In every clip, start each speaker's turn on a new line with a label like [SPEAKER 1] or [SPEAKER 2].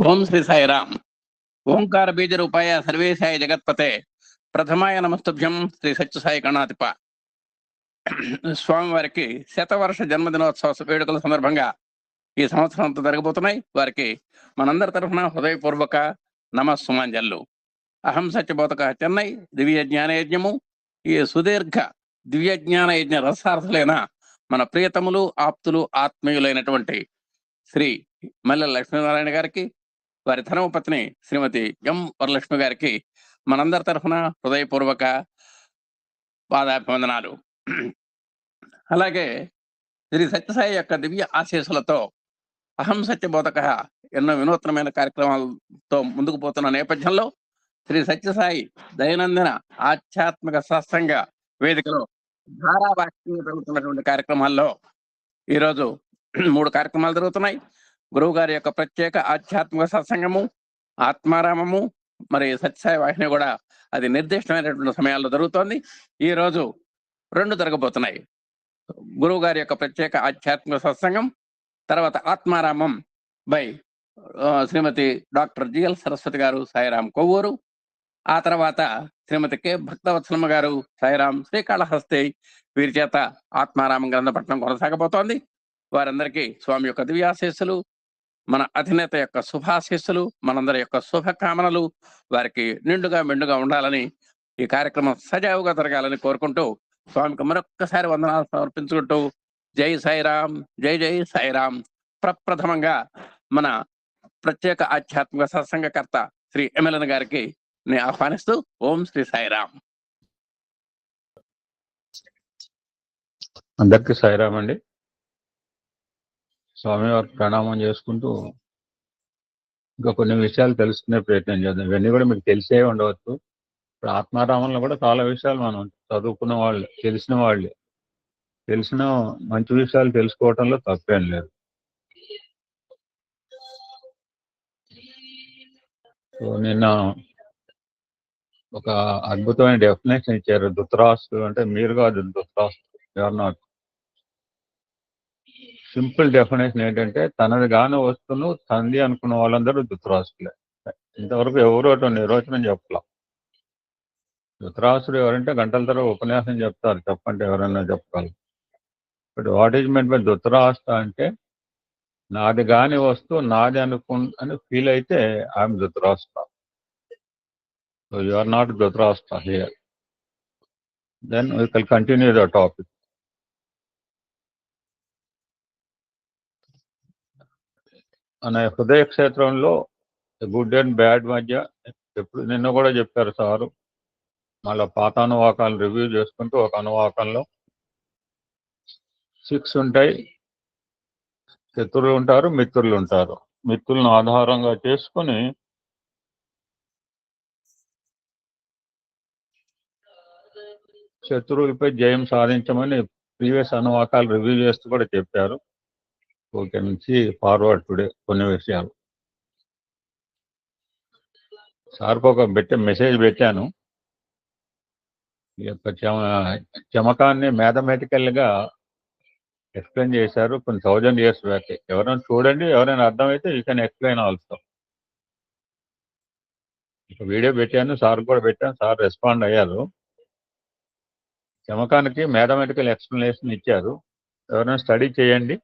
[SPEAKER 1] ఓం శ్రీ సాయిరామ్. ఓంకార బీజ రూపాయ సర్వేశాయ జగత్పతే ప్రథమాయ నమస్తుభ్యం శ్రీ సత్యసాయి గణాధిప. స్వామివారికి శతవర్ష జన్మదినోత్సవ వేడుకల సందర్భంగా ఈ సంవత్సరం అంతా జరగబోతున్నాయి. వారికి మనందరి తరఫున హృదయపూర్వక నమస్సుమాంజల్లు. అహం సత్యబోధక చెన్నై దివ్య జ్ఞానయజ్ఞము ఈ సుదీర్ఘ దివ్య జ్ఞాన యజ్ఞ రసార్థులైన మన ప్రియతములు ఆప్తులు ఆత్మీయులైనటువంటి శ్రీ మల్లె లక్ష్మీనారాయణ గారికి, వారి ధర్మపత్ని శ్రీమతి ఎం వరలక్ష్మి గారికి మనందరి తరఫున హృదయపూర్వక పాదాభివందనాలు. అలాగే శ్రీ సత్యసాయి యొక్క దివ్య ఆశీస్సులతో అహం సత్యబోధక ఎన్నో వినూత్నమైన కార్యక్రమాలతో ముందుకు పోతున్న నేపథ్యంలో శ్రీ సత్యసాయి దైనందిన ఆధ్యాత్మిక సత్సంగ వేదికలో ధారావాహికంగా జరుగుతున్నటువంటి కార్యక్రమాల్లో ఈరోజు 3 కార్యక్రమాలు జరుగుతున్నాయి. గురువు గారి యొక్క ప్రత్యేక ఆధ్యాత్మిక సత్సంగము, ఆత్మారామము, మరి సత్యసాయి వాహిని కూడా అది నిర్దిష్టమైనటువంటి సమయాల్లో జరుగుతోంది. ఈ రోజు 2 జరగబోతున్నాయి. గురువు గారి యొక్క ప్రత్యేక ఆధ్యాత్మిక సత్సంగం, తర్వాత Atmaramam by Shrimati doctor GL Saraswati garu, Sairam Kovvur. ఆ తర్వాత శ్రీమతి కె భక్తవత్సలమ్మ గారు, సాయిరాం శ్రీకాళహస్తి, వీరి చేత ఆత్మారామం గ్రంథపట్నం కొనసాగబోతోంది. వారందరికీ స్వామి యొక్క దివ్యాశీస్సులు, మన అధినేత యొక్క శుభాశీస్సులు, మనందరి యొక్క శుభకామనలు వారికి నిండుగా మెండుగా ఉండాలని, ఈ కార్యక్రమం సజావుగా జరగాలని కోరుకుంటూ స్వామికి మరొక్కసారి వందనాలు సమర్పించుకుంటూ జై సాయిరాం, జై జై సాయిరాం. ప్రప్రథమంగా మన ప్రత్యేక ఆధ్యాత్మిక సత్సంగకర్త శ్రీ ఎమ్మెల్యన్ గారికి నేను ఆహ్వానిస్తూ ఓం శ్రీ సాయిరాం.
[SPEAKER 2] అందరికీ సాయిరాం అండి. స్వామివారికి ప్రణామం చేసుకుంటూ ఇంకా కొన్ని విషయాలు తెలుసుకునే ప్రయత్నం చేద్దాం. ఇవన్నీ కూడా మీకు తెలిసే ఉండవచ్చు. ఇప్పుడు ఆత్మారామంలో కూడా చాలా విషయాలు మనం చదువుకున్న వాళ్ళు, తెలిసిన మంచి విషయాలు తెలుసుకోవటంలో తప్పేం లేదు. సో నిన్న ఒక అద్భుతమైన డెఫినేషన్ ఇచ్చారు. ధృతరాష్ట్రుడు అంటే మీరు కాదు, ధృతరాష్ట్రుడు ఎవరు నాట్. సింపుల్ డెఫినేషన్ ఏంటంటే తనది కాని వస్తువును తంది అనుకున్న వాళ్ళందరూ ధృతరాష్ట్రులే. ఇంతవరకు ఎవరు అటు నిర్వచనం చెప్పలా. ధృతరాష్ట్రుడు ఎవరంటే గంటల తర్వాత ఉపన్యాసం చెప్తారు, చెప్పంటే ఎవరైనా చెప్పగలరు. But what is meant by Dhritarashtra అంటే నాది కాని వస్తువు నాది అని ఫీల్ అయితే I'm Dhritarashtra. So you are not Dhritarashtra here. Then we can continue the topic. మన హృదయ క్షేత్రంలో గుడ్ అండ్ బ్యాడ్ మధ్య ఎప్పుడు నిన్న కూడా చెప్పారు సారు. మళ్ళీ పాత అనువాకాలు రివ్యూ చేసుకుంటూ ఒక అనువాకంలో 6 ఉంటాయి. శత్రువులు ఉంటారు, మిత్రులు ఉంటారు. మిత్రులను ఆధారంగా చేసుకుని శత్రువులపై జయం సాధించమని ప్రీవియస్ అనువాకాలు రివ్యూ చేస్తూ కూడా చెప్పారు. ఓకే, నుంచి ఫార్వర్డ్ టుడే కొన్ని విషయాలు. సార్కు ఒక మెసేజ్ పెట్టాను. ఈ యొక్క చమకాన్ని మ్యాథమెటికల్గా ఎక్స్ప్లెయిన్ చేశారు కొన్ని 1000 years బ్యాక్. ఎవరైనా చూడండి, ఎవరైనా అర్థమైతే you can explain also. Video పెట్టాను, సార్ కూడా పెట్టాను. సార్ రెస్పాండ్ అయ్యారు. చమకానికి మ్యాథమెటికల్ ఎక్స్ప్లెనేషన్ ఇచ్చారు. ఎవరైనా స్టడీ చేయండి,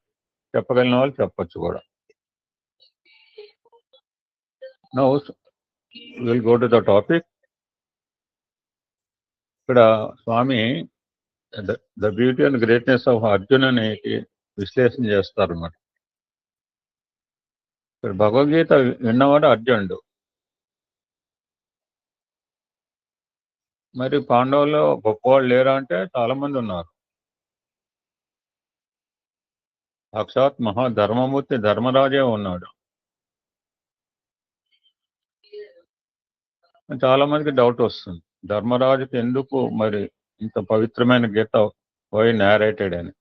[SPEAKER 2] చెప్పగలిగిన వాళ్ళు చెప్పొచ్చు కూడా. Now will go to the topic. ఇక్కడ Swami the beauty and greatness of Arjun అనేది విశ్లేషణ చేస్తారు అన్నమాట. ఇక్కడ భగవద్గీత విన్నవాడు అర్జునుడు. మరి పాండవుల్లో గొప్పవాళ్ళు లేరా అంటే చాలా మంది ఉన్నారు. సాక్షాత్ మహాధర్మమూర్తి ధర్మరాజే ఉన్నాడు. చాలా మందికి డౌట్ వస్తుంది, ధర్మరాజుకి ఎందుకు మరి ఇంత పవిత్రమైన గీత వై నేరేటెడ్ అని.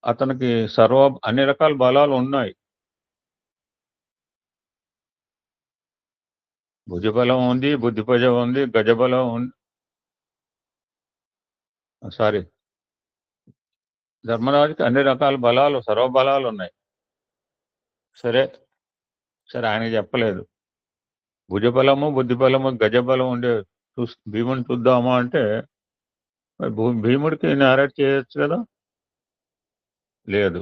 [SPEAKER 2] అతనికి అన్ని రకాల బలాలు ఉన్నాయి. భుజబలం ఉంది, బుద్ధిబలం ఉంది, గజబలం ఉంది. ధర్మరాజుకి అన్ని రకాల బలాలు, సర్వబలాలు ఉన్నాయి. సరే సరే ఆయనకి చెప్పలేదు. భుజబలము, బుద్ధిబలము, గజబలం ఉండే భీముని చూద్దామా అంటే మరి భీముడికి నేరేట్ చేయొచ్చు కదా, లేదు.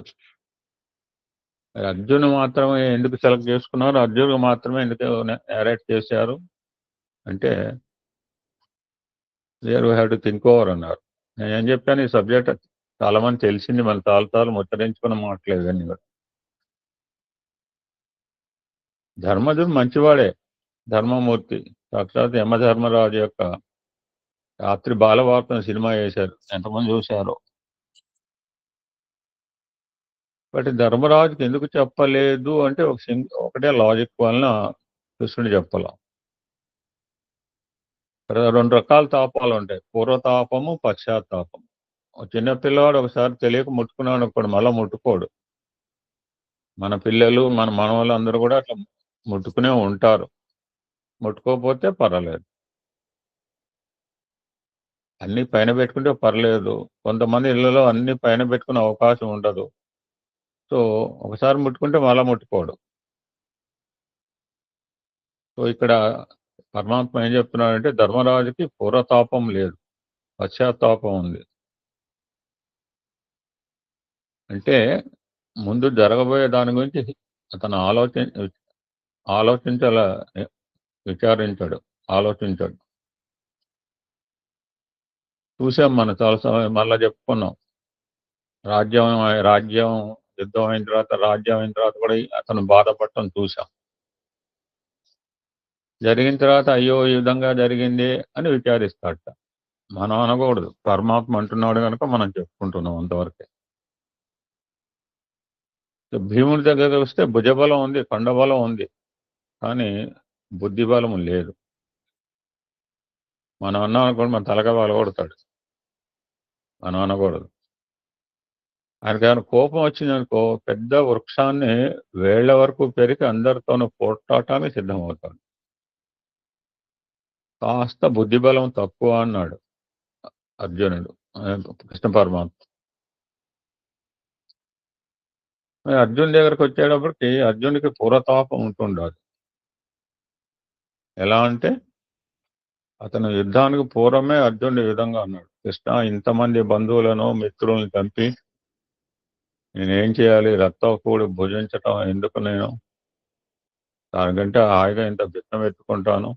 [SPEAKER 2] మరి అర్జున్ మాత్రమే ఎందుకు సెలెక్ట్ చేసుకున్నారు, అర్జున్ మాత్రమే ఎందుకు నేరేట్ చేశారు అంటే where we have to think over అన్నారు. నేను ఏం చెప్పాను, ఈ సబ్జెక్ట్ చాలా మంది తెలిసింది, మన తాలు ముచ్చరించుకున్న మాటలేదు అన్ని కూడా. ధర్మజుడు మంచివాడే, ధర్మమూర్తి, సాక్షాత్ యమధర్మరాజు యొక్క రాత్రి బాలవార్తను సినిమా వేశారు, ఎంతమంది చూశారో. బట్ ధర్మరాజుకి ఎందుకు చెప్పలేదు అంటే ఒకటే లాజిక్ వలన కృష్ణుడు చెప్పలేం. రెండు రకాల తాపాలు ఉంటాయి, పూర్వతాపము, పశ్చాత్తాపం. చిన్న పిల్లవాడు ఒకసారి తెలియక ముట్టుకున్నాడు అనుకోడు, మళ్ళీ ముట్టుకోడు. మన పిల్లలు, మన మనవాళ్ళు అందరూ కూడా అట్లా ముట్టుకునే ఉంటారు, ముట్టుకోకపోతే పర్వాలేదు. అన్ని పైన పెట్టుకుంటే పర్లేదు, కొంతమంది ఇళ్లలో అన్ని పైన పెట్టుకునే అవకాశం ఉండదు. సో ఒకసారి ముట్టుకుంటే మళ్ళా ముట్టుకోడు. సో ఇక్కడ పరమాత్మ ఏం చెప్తున్నాడంటే ధర్మరాజుకి పూర్వతాపం లేదు, పశ్చాత్తాపం ఉంది. అంటే ముందు జరగబోయే దాని గురించి అతను ఆలోచించాడు. చూసాం మనం చాలా మళ్ళా చెప్పుకున్నాం. రాజ్యం యుద్ధం అయిన తర్వాత, రాజ్యం అయిన తర్వాత కూడా అతను బాధపడటం చూసాం. జరిగిన తర్వాత అయ్యో ఈ విధంగా జరిగింది అని విచారిస్తాడట. మనం అనకూడదు, పరమాత్మ అంటున్నాడు కనుక మనం చెప్పుకుంటున్నాం అంతవరకే. భీముడి దగ్గర వస్తే భుజబలం ఉంది, కండబలం ఉంది, కానీ బుద్ధి బలం లేదు. మనం అన్నాం అనుకోండి, మన తలగా బలగొడతాడు, మనం అనకూడదు. ఆయనకి ఏమైనా కోపం వచ్చిందనుకో, పెద్ద వృక్షాన్ని వేళ్ల వరకు పెరిగి అందరితోనూ పోట్లాటానికి సిద్ధమవుతాడు. కాస్త బుద్ధిబలం తక్కువ అన్నాడు అర్జునుడు, కృష్ణ పరమాత్మ. అర్జున్ దగ్గరకు వచ్చేటప్పటికి అర్జునుడికి పూర్వతాపం ఉంటుండాలి. ఎలా అంటే అతను యుద్ధానికి పూర్వమే అర్జునుడు ఈ విధంగా అన్నాడు, కృష్ణ ఇంతమంది బంధువులను మిత్రులను చంపి నేనేం చేయాలి, రక్తం కూడి భుజించటం ఎందుకు, నేను దానికంటే హాయిగా ఇంత భిన్నం ఎత్తుకుంటాను,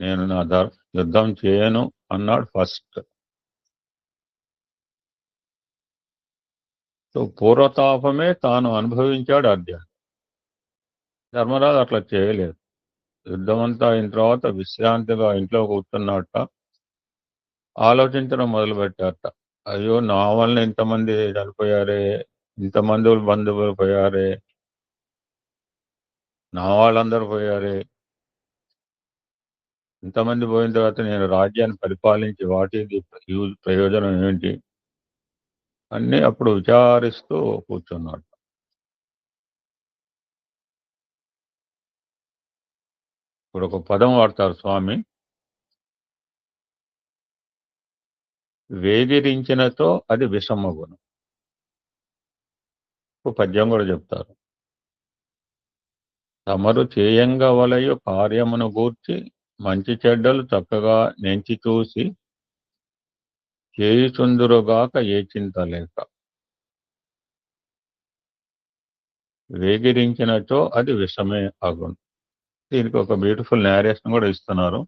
[SPEAKER 2] నేను నా యుద్ధం చేయను అన్నాడు ఫస్ట్. సో పూర్వతాపమే తాను అనుభవించాడు అర్జునుడు. ధర్మరాజు అట్లా చేయలేదు. యుద్ధం అంతా అయిన తర్వాత విశ్రాంతిగా ఇంట్లో కూర్చున్నట్ట ఆలోచించడం మొదలుపెట్టారట. అయ్యో నా వల్ల ఇంతమంది చనిపోయారే, ఇంతమంది బంధువులు పోయారే, నా వాళ్ళందరూ పోయారే, ఇంతమంది పోయిన తర్వాత నేను రాజ్యాన్ని పరిపాలించి వాటికి ప్రయోజనం ఏంటి అన్నీ అప్పుడు విచారిస్తూ కూర్చున్నాడు. ఇప్పుడు ఒక పదం వాడతారు స్వామి, వేగిరించినతో అది విషమగుణం. పద్యం కూడా చెప్తారు, తమరు చేయంగా వలయు కార్యమును గూర్చి మంచి చెడ్డలు చక్కగా నెంచి చూసి చేయుచుందురుగాక ఏ చింత లేక. వేగిరించినచో అది విషమే అగును. దీనికి ఒక బ్యూటిఫుల్ నేరేషన్ కూడా ఇస్తున్నారు.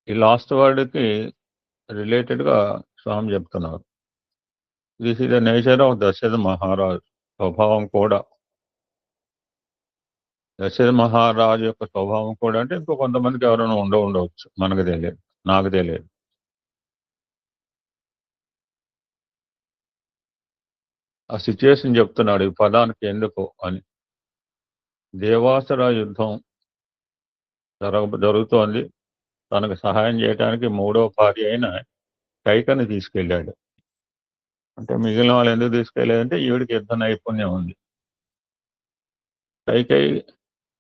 [SPEAKER 2] ఈ లాస్ట్ వర్డ్కి రిలేటెడ్గా స్వామి చెప్తున్నారు, this is the nature of Dasharatha మహారాజు స్వభావం కూడా. దశరథ మహారాజు యొక్క స్వభావం కూడా అంటే ఇంకో కొంతమందికి ఎవరైనా ఉండవచ్చు, మనకు తెలియదు, నాకు తెలియదు. ఆ సిచ్యుయేషన్ చెప్తున్నాడు ఈ పదానికి ఎందుకు అని. దేవాసుర యుద్ధం జరుగుతోంది, తనకు సహాయం చేయడానికి 3వ భార్య అయిన కైకని తీసుకెళ్ళాడు. అంటే మిగిలిన వాళ్ళు ఎందుకు తీసుకెళ్ళాడంటే ఈవిడికి యుద్ధ నైపుణ్యం ఉంది.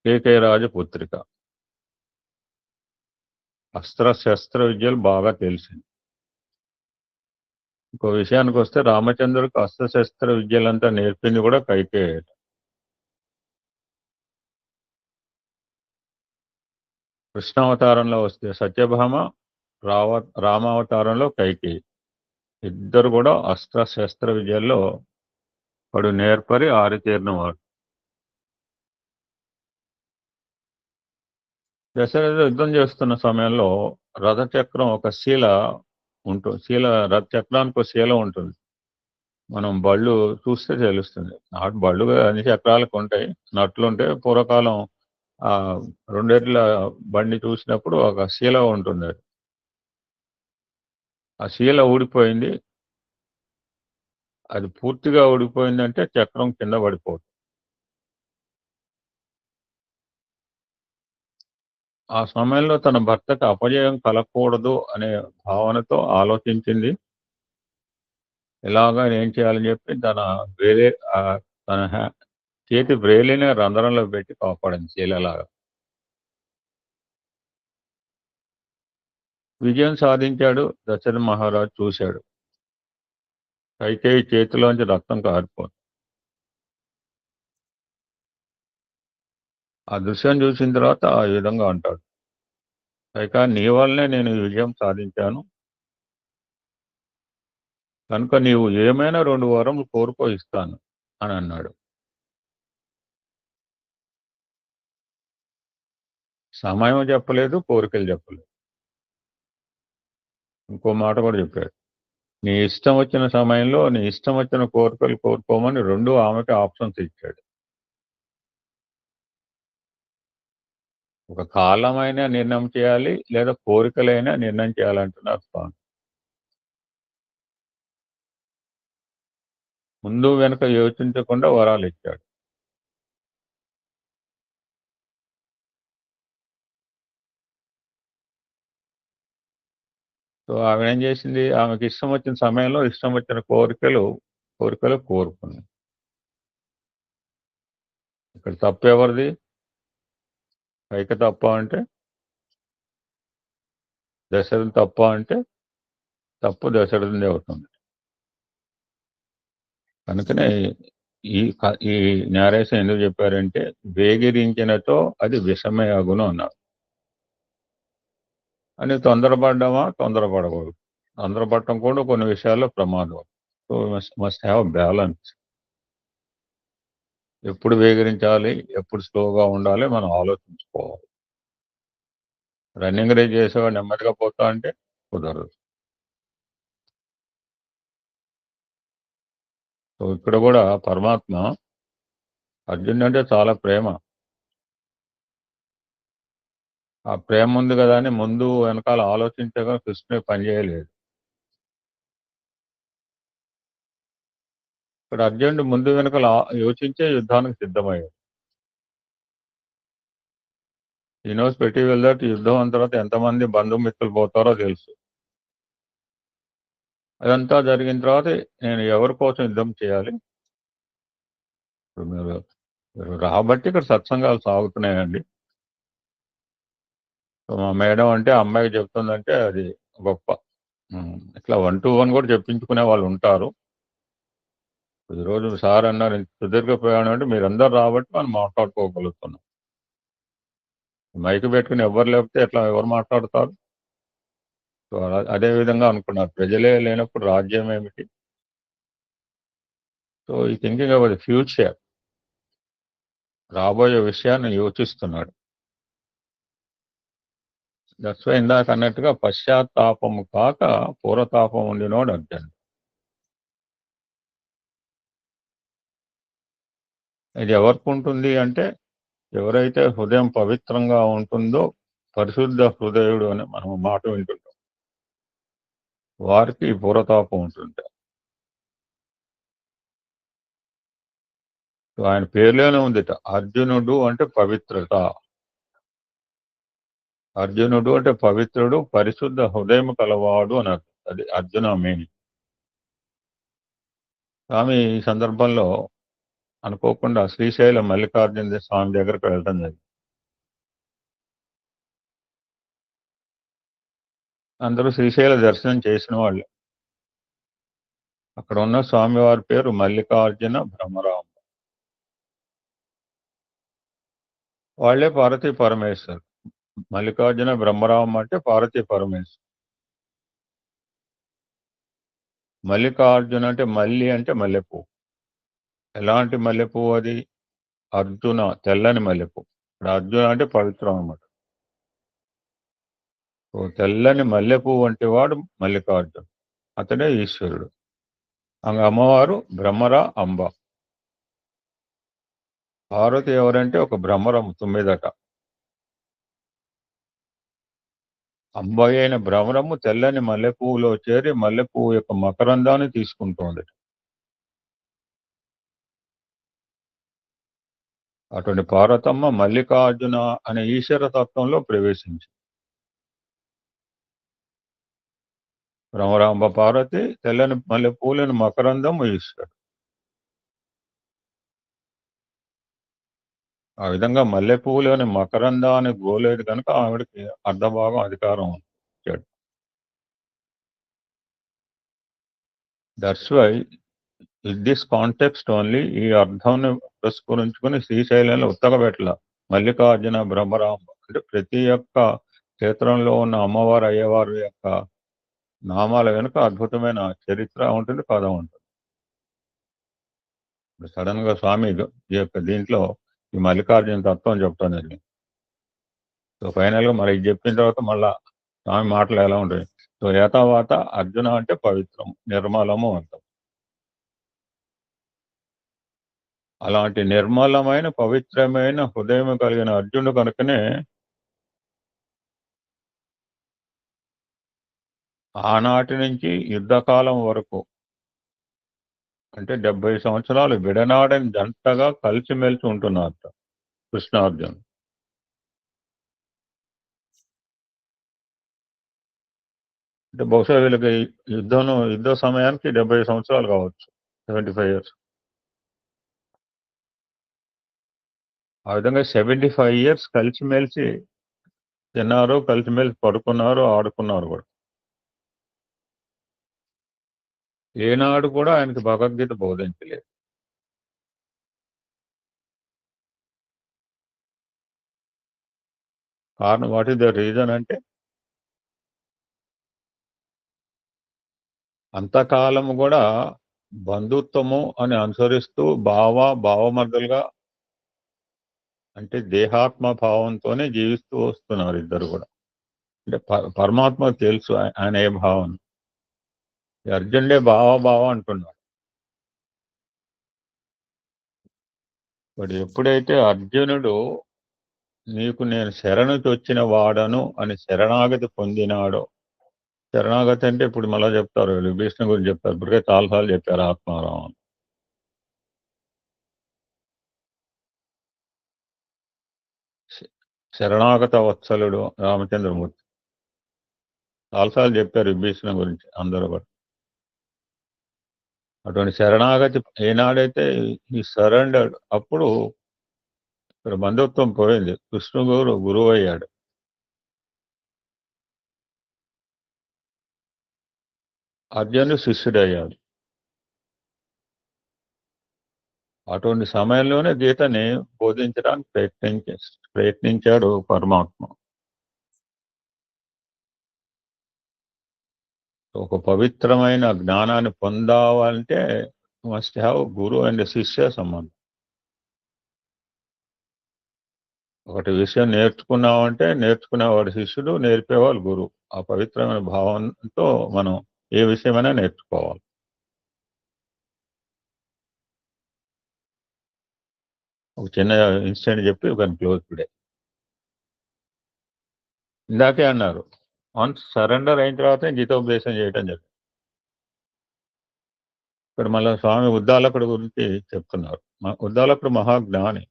[SPEAKER 2] కేకై రాజపుత్రిక. అస్త్ర-శస్త్ర విద్యలు బాగా తెలిసింది. ఇంకో విషయానికొస్తే రామచంద్రుడికి అస్త్ర-శస్త్ర విద్యలంతా నేర్పింది కూడా కైకేయే. కృష్ణావతారంలో వస్తే సత్యభామ, రావ రామావతారంలో కైకేయి. ఇద్దరు కూడా అస్త్ర-శస్త్ర విద్యల్లో పడు నేర్పరి ఆరితేరినవారు. దశరథుడు యుద్ధం చేస్తున్న సమయంలో రథచక్రం ఒక రథచక్రానికో శీల ఉంటుంది. మనం బళ్ళు చూస్తే తెలుస్తుంది. బళ్ళు అన్ని చక్రాలకుంటాయి. నట్లుంటాయి. పూర్వకాలం ఆహ్, రెండేళ్ల బండి చూసినప్పుడు ఒక శీల ఉంటుందది. ఆ శీల ఊడిపోయింది. అది పూర్తిగా ఊడిపోయిందంటే చక్రం కింద పడిపోతుంది. ఆ సమయంలో తన భర్తకి అపజయం కలగకూడదు అనే భావనతో ఆలోచించింది. ఎలాగా ఏం చేయాలని చెప్పి వేరే తన చేతి వ్రేలినే రంధ్రంలో పెట్టి కాపాడింది శీలలాగా. విజయం సాధించాడు. దశరథ మహారాజు చూశాడు. కైకేయి చేతిలోంచి రక్తం కారిపోతుంది. ఆ దృశ్యం చూసిన తర్వాత ఆ విధంగా అంటాడు. నీ వల్లనే నేను ఈ విజయం సాధించాను. కనుక నీవు ఏమైనా 2 వరములు కోరుకో ఇస్తాను అని అన్నాడు. సమయం చెప్పలేదు, కోరికలు చెప్పలేదు. ఇంకో మాట కూడా చెప్పాడు. నీ ఇష్టం వచ్చిన సమయంలో నీ ఇష్టం వచ్చిన కోరికలు కోరుకోమని 2 ఆమెకి ఆప్షన్స్ ఇచ్చాడు. ఒక కాలమైనా నిర్ణయం చేయాలి, లేదా కోరికలైనా నిర్ణయం చేయాలంటున్నారు స్వామి. ముందు వెనక యోచించకుండా వరాలిచ్చాడు. సో, ఆవిడేం చేసింది, ఆమెకి ఇష్టం వచ్చిన సమయంలో ఇష్టం వచ్చిన కోరికలు కోరుకుంది. ఇక్కడ తప్పెవరిది? కైక తప్పా అంటే? దశరథుని తప్పా అంటే? తప్పు దశరథునిదే అవుతుంది. కనుకనే ఈ న్యారేషన్ ఎందుకు చెప్పారంటే, వేగిరించినచో అది విషమే అగును అన్నారు. అని తొందరపడ్డామా? తొందరపడకూడదు. తొందరపడటం కూడా కొన్ని విషయాల్లో ప్రమాదం. So, must have balance. ఎప్పుడు వేగిరించాలి? ఎప్పుడు స్లోగా ఉండాలి? మనం ఆలోచించుకోవాలి. రన్నింగ్ రేస్ చేసేవాడు నెమ్మదిగా పోతా అంటే కుదరదు. సో, ఇక్కడ కూడా పరమాత్మ అర్జునుడంటే చాలా ప్రేమ. ఆ ప్రేమ ఉంది కదా అని ముందు వెనకాల ఆలోచించగా కృష్ణుడు పని చేయలేదు. ఇక్కడ అర్జునుడు ముందు వెనకాల యోచించే యుద్ధానికి సిద్ధమయ్యాడు. ఈ నోస్ పెట్టి వెళ్దాట్ యుద్ధం అయిన తర్వాత ఎంతమంది బంధుమిత్రులు పోతారో తెలుసు. అదంతా జరిగిన తర్వాత నేను ఎవరి కోసం యుద్ధం చేయాలి? ఇప్పుడు మీరు రాబట్టి ఇక్కడ సత్సంగాలు సాగుతున్నాయండి. సో, మా మేడం అంటే అమ్మాయికి చెప్తుందంటే అది గొప్ప. ఇట్లా 1 to 1 కూడా చెప్పించుకునే వాళ్ళు ఉంటారు. ఈరోజు సార్ అన్నారు సుదీర్ఘ ప్రయాణం అంటే మీరందరూ రాబట్టి మనం మాట్లాడుకోగలుగుతున్నాం. మైక్ పెట్టుకుని ఎవరు లేకపోతే ఎవరు మాట్లాడతారు? సో, అదే విధంగా అనుకున్నారు. ప్రజలే లేనప్పుడు రాజ్యం ఏమిటి? సో, ఈ థింకింగ్ అబౌట్ ది ఫ్యూచర్. రాబోయే విషయాన్ని యోచిస్తున్నాడు. దట్స్ వై ఇందాక అన్నట్టుగా పశ్చాత్తాపము కాక పూర్వతాపం ఉండినోడు అర్జునుడు. ఇది ఎవరికి ఉంటుంది అంటే, ఎవరైతే హృదయం పవిత్రంగా ఉంటుందో పరిశుద్ధ హృదయుడు అని మనం మాట వింటుంటాం. వారికి ఈ పూర్వతాపం ఉంటుంది. సో, ఆయన పేరులోనే ఉందిట. అర్జునుడు అంటే పవిత్రత. అర్జునుడు అంటే పవిత్రుడు, పరిశుద్ధ హృదయం కలవాడు అని అర్థం. అది అర్జున మీనింగ్. స్వామి ఈ సందర్భంలో అనుకోకుండా శ్రీశైలం మల్లికార్జున స్వామి దగ్గరికి వెళ్ళడం జరిగింది. అందరూ శ్రీశైల దర్శనం చేసిన వాళ్ళే. అక్కడ ఉన్న స్వామివారి పేరు మల్లికార్జున భ్రమరాంబ. వాళ్ళే పార్వతీ పరమేశ్వరు. మల్లికార్జున బ్రహ్మరాంబ అంటే పార్వతీ పరమేశ్వరు. మల్లికార్జున అంటే మల్లి అంటే మల్లెపువ్వు. ఎలాంటి మల్లెపువ్వు అది? అర్జున, తెల్లని మల్లెపువ్వు. ఇప్పుడు అర్జున అంటే పవిత్రం అన్నమాట. ఓ తెల్లని మల్లెపువ్వు వంటి వాడు మల్లికార్జున. అతడే ఈశ్వరుడు. అమ్మవారు భ్రమర అంబ. పార్వతి ఎవరంటే ఒక భ్రమరం తుమ్మిదట. అంబ అయిన భ్రమరము తెల్లని మల్లెపువ్వులో చేరి మల్లెపువ్వు యొక్క మకరందాన్ని తీసుకుంటోంది. అటువంటి పార్వతమ్మ మల్లికార్జున అనే ఈశ్వర తత్వంలో ప్రవేశించింది. భ్రమరాంబ పార్వతి, తెల్లని మల్లెపూలను మకరందం ఈశ్వరుడు. ఆ విధంగా మల్లెపూలోని మకరందాన్ని గోలేదు కనుక ఆవిడకి అర్ధభాగం అధికారం ఇచ్చాడు. That's why in this context only ఈ అర్థాన్ని పురస్కరించుకుని శ్రీశైలంలో ఉత్తగబెట్టల మల్లికార్జున బ్రహ్మరాంబ అంటే ప్రతి ఒక్క క్షేత్రంలో ఉన్న అమ్మవారు అయ్యవారు యొక్క నామాల వెనుక అద్భుతమైన చరిత్ర ఉంటుంది, కథ ఉంటుంది. సడన్ గా స్వామి ఈ యొక్క దీంట్లో ఈ మల్లికార్జున తత్వం చెప్తాను జరిగింది. సో ఫైనల్ గా మరి ఇది చెప్పిన తర్వాత మళ్ళా స్వామి మాటలు ఎలా ఉంటాయి? సో యథావాత అర్జున అంటే పవిత్రం, నిర్మలము అంటాం. అలాంటి నిర్మలమైన పవిత్రమైన హృదయం కలిగిన అర్జునుడు కనుకనే ఆనాటి నుంచి యుద్ధకాలం వరకు అంటే 70 సంవత్సరాలు విడనాడని జంటగా కలిసిమెలిసి ఉంటున్నారట కృష్ణార్జున్. అంటే బహుశా వీళ్ళకి యుద్ధ సమయానికి 70 సంవత్సరాలు కావచ్చు, 75 ఇయర్స్. ఆ విధంగా 75 ఇయర్స్ కలిసిమెలిసి తిన్నారు, కలిసిమెలిసి పడుకున్నారు, ఆడుకున్నారు కూడా. ఏనాడు కూడా ఆయనకి భగవద్గీత బోధించలేదు. కారణం వాట్ ఇస్ ద రీజన్ అంటే అంతకాలము కూడా బంధుత్వము అని అనుసరిస్తూ భావమర్దులుగా అంటే దేహాత్మ భావంతోనే జీవిస్తూ వస్తున్నారు ఇద్దరు కూడా. అంటే పరమాత్మ తెలుసు ఆయన ఏ భావం. అర్జునుడే భావ అంటున్నాడు. వాడు ఎప్పుడైతే అర్జునుడు నీకు నేను శరణు చొచ్చిన వాడను అని శరణాగతి పొందినాడో, శరణాగతి అంటే ఇప్పుడు మళ్ళా చెప్తారు, విభీషణ గురించి చెప్తారు, ఇప్పటికే చాలాసార్లు చెప్పారు ఆత్మారామం. శరణాగత వత్సలుడు రామచంద్రమూర్తి చాలాసార్లు చెప్పారు విభీషణ గురించి అందరూ కూడా. అటువంటి శరణాగతి ఏనాడైతే ఈ సరెండర్ అప్పుడు ఇక్కడ బంధుత్వం పోయింది, కృష్ణుడు గురువు అయ్యాడు. అర్జునుడు శిష్యుడయ్యాడు. అటువంటి సమయంలోనే గీతని బోధించడానికి ప్రయత్నించాడు పరమాత్మ. ఒక పవిత్రమైన జ్ఞానాన్ని పొందాలంటే మస్ట్ హ్యావ్ గురు అండ్ శిష్య సంబంధం. ఒకటి విషయం నేర్చుకున్నామంటే నేర్చుకునేవాడు శిష్యుడు, నేర్పేవాళ్ళు గురువు. ఆ పవిత్రమైన భావంతో మనం ఏ విషయమైనా నేర్చుకోవాలి. ఒక చిన్న ఇన్సిడెంట్ చెప్పి ఒక క్లోజ్ టుడే. ఇందాకే అన్నారు, వన్స్ సరెండర్ అయిన తర్వాత గీతోపదేశం చేయటం జరిగింది. ఇక్కడ మళ్ళీ స్వామి ఉద్దాలకుడు గురించి చెప్తున్నారు. ఉద్దాలకుడు మహాజ్ఞాని.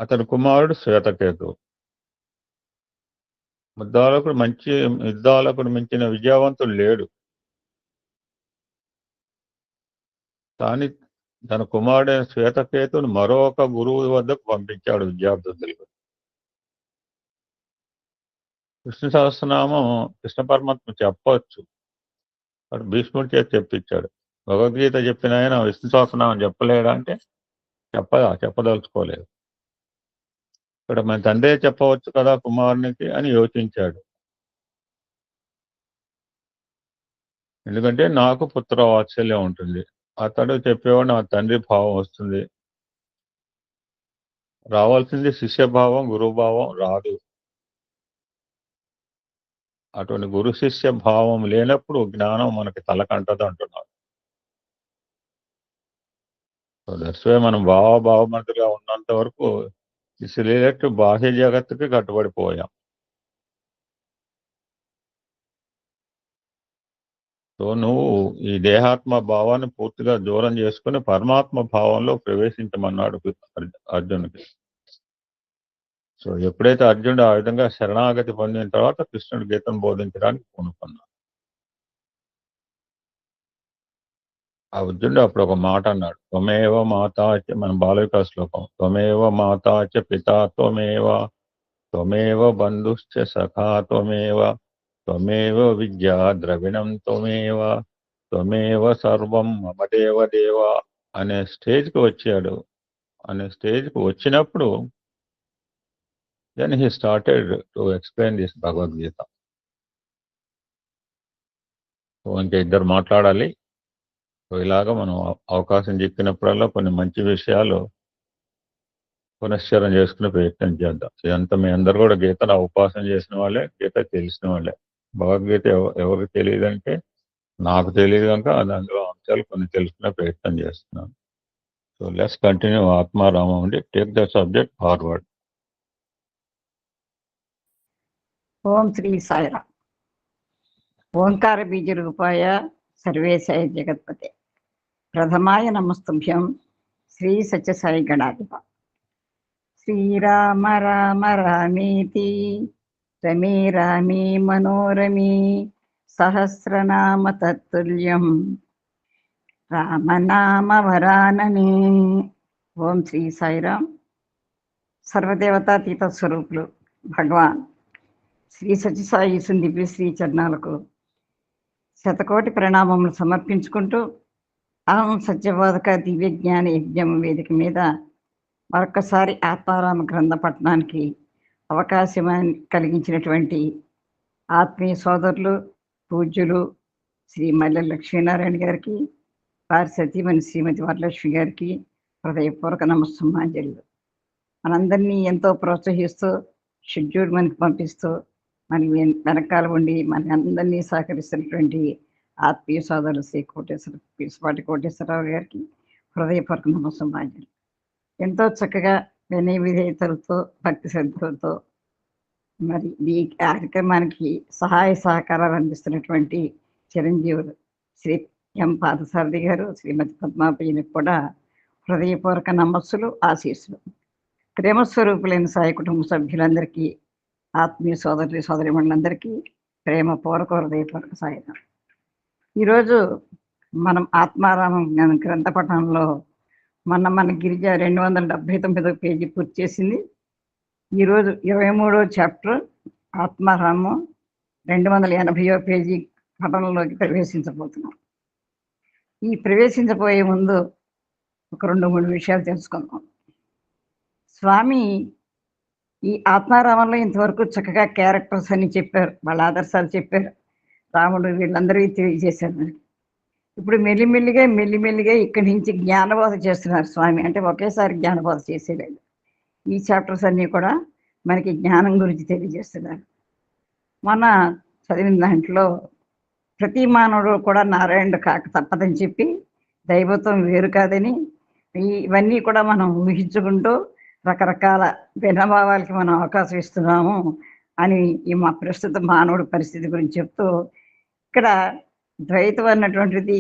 [SPEAKER 2] అతని కుమారుడు శ్వేతకేతు. యుద్ధాలకుడు మించిన విజయవంతుడు లేడు. కానీ తన కుమారుడైన శ్వేతకేతుని మరొక గురువు వద్దకు పంపించాడు విద్యార్థులకు. విష్ణు సహస్రనామం కృష్ణ పరమాత్మ చెప్పవచ్చు, అటు భీష్ముడి చేతి చెప్పించాడు. భగవద్గీత చెప్పిన ఆయన విష్ణు సహస్రనామం చెప్పలేడా అంటే చెప్పదలుచుకోలేదు. ఇక్కడ మన తండ్రే చెప్పవచ్చు కదా కుమారునికి అని యోచించాడు. ఎందుకంటే నాకు పుత్ర వాత్సల్యం ఉంటుంది. అతడు చెప్పేవాడు నా తండ్రి భావం వస్తుంది. రావాల్సింది శిష్యభావం, గురుభావం రాదు. అటువంటి గురు శిష్య భావం లేనప్పుడు జ్ఞానం మనకి తలకంటది అంటున్నారు. సో దట్స్ వై మనం భావమతులుగా ఉన్నంత వరకు ఈ రిలేట్ బాహ్య జగత్తుకి కట్టుబడిపోయాం. సో నువ్వు ఈ దేహాత్మ భావాన్ని పూర్తిగా దూరం చేసుకుని పరమాత్మ భావంలో ప్రవేశించమన్నాడు అర్జునుడికి. సో ఎప్పుడైతే అర్జునుడు ఆ విధంగా శరణాగతి పొందిన తర్వాత కృష్ణుడు గీతను బోధించడానికి పూనుకున్నాడు. ఆ అర్జునుడు అప్పుడు ఒక మాట అన్నాడు, త్వమేవ మాతాచ, మన బాలవికా శ్లోకం, త్వమేవ మాతాచ పితా త్వమేవ బంధుశ్చ సఖా త్వమేవ విద్యా ద్రవిణం త్వమేవ సర్వం మమ దేవ అనే స్టేజ్కి వచ్చాడు. అనే స్టేజ్కి వచ్చినప్పుడు then he started to explain this Bhagavad Gita. So ఇంకా ఇద్దరు మాట్లాడాలి. సో ఇలాగా మనం అవకాశం చెప్పినప్పుడల్లా కొన్ని మంచి విషయాలు పునశ్చరణ చేసుకునే ప్రయత్నం చేద్దాం. ఇదంతా మీ అందరు కూడా గీతను ఉపాసన చేసిన వాళ్ళే, గీత తెలిసిన వాళ్ళే. భగవద్గీత ఎవరికి తెలియదంటే నాకు తెలియదు కనుక అందులో అంశాలు కొన్ని తెలుసుకునే ప్రయత్నం చేస్తున్నాను. సో లెట్స్ కంటిన్యూ ఆత్మారామం అండి. Take the subject forward.
[SPEAKER 3] Om Shri Sairam. ఓంకార బీజ రూపాయ సర్వేశాయ జగత్పతే ప్రథమాయ నమస్తుభ్యం శ్రీ సత్యసాయి గణాధిప. శ్రీరామ రామ రామేతి రమే రామే మనోరమే సహస్రనామ తత్తుల్యం రామనామ వరాననే. ఓం శ్రీ సాయిరాం. సర్వదేవతాతీత స్వరూపులు భగవాన్ శ్రీ సత్యసాయి సుందివ్య శ్రీ చరణాలకు శతకోటి ప్రణామములు సమర్పించుకుంటూ అహం సత్యబోధక దివ్య జ్ఞాన యజ్ఞం వేదిక మీద మరొకసారి ఆత్మారామ గ్రంథ పఠనానికి అవకాశం కలిగించినటువంటి ఆత్మీయ సోదరులు పూజ్యులు శ్రీ మల్లె లక్ష్మీనారాయణ గారికి, వారి సతీమణి శ్రీమతి వరలక్ష్మి గారికి హృదయపూర్వక నమస్సుమాంజలు. మనందరినీ ఎంతో ప్రోత్సహిస్తూ షెడ్యూల్ మనకి పంపిస్తూ మన వెనకాల ఉండి మన అందరినీ సహకరిస్తున్నటువంటి ఆత్మీయ సోదరులు శ్రీ పీసుపాటి కోటేశ్వరరావు గారికి హృదయపూర్వక నమస్సుమాంజలు. ఎంతో చక్కగా వినయ విధేయతలతో భక్తి శ్రద్ధలతో మరి ఈ కార్యక్రమానికి సహాయ సహకారాలు అందిస్తున్నటువంటి చిరంజీవులు శ్రీ ఎం పాదసారథి గారు, శ్రీమతి పద్మాపయ్యకి కూడా హృదయపూర్వక నమస్సులు, ఆశీస్సులు. ప్రేమస్వరూపులైన సాయి కుటుంబ సభ్యులందరికీ, ఆత్మీయ సోదరి సోదరిమణులందరికీ ప్రేమపూర్వక హృదయపూర్వక సాయిరాం. ఈరోజు మనం ఆత్మారామం గ్రంథ పఠనంలో మన గిరిజ 279వ పేజీ పూర్తి చేసింది. ఈరోజు 23వ చాప్టర్ ఆత్మారామం 280వ పేజీ పఠనంలోకి ప్రవేశించబోతున్నాం. ఈ ప్రవేశించబోయే ముందు ఒక 2-3 విషయాలు తెలుసుకుందాం. స్వామి ఈ ఆత్మారామంలో ఇంతవరకు చక్కగా క్యారెక్టర్స్ అని చెప్పారు, వాళ్ళ ఆదర్శాలు చెప్పారు, రాముడు వీళ్ళందరికీ తెలియజేశారు మనకి. ఇప్పుడు మెల్లిమెల్లిగా ఇక్కడి నుంచి జ్ఞానబోధ చేస్తున్నారు స్వామి. అంటే ఒకేసారి జ్ఞానబోధ చేసేలేదు. ఈ చాప్టర్స్ అన్నీ కూడా మనకి జ్ఞానం గురించి తెలియజేస్తున్నారు. మన చదివిన దాంట్లో ప్రతి మానవుడు కూడా నారాయణుడు కాక తప్పదని చెప్పి, దైవత్వం వేరు కాదని, ఇవన్నీ కూడా మనం ఊహించుకుంటూ రకరకాల భిన్నభావాలకి మనం అవకాశం ఇస్తున్నాము అని ఈ మా ప్రస్తుత మానవుడి పరిస్థితి గురించి చెప్తూ, ఇక్కడ ద్వైతం అన్నటువంటిది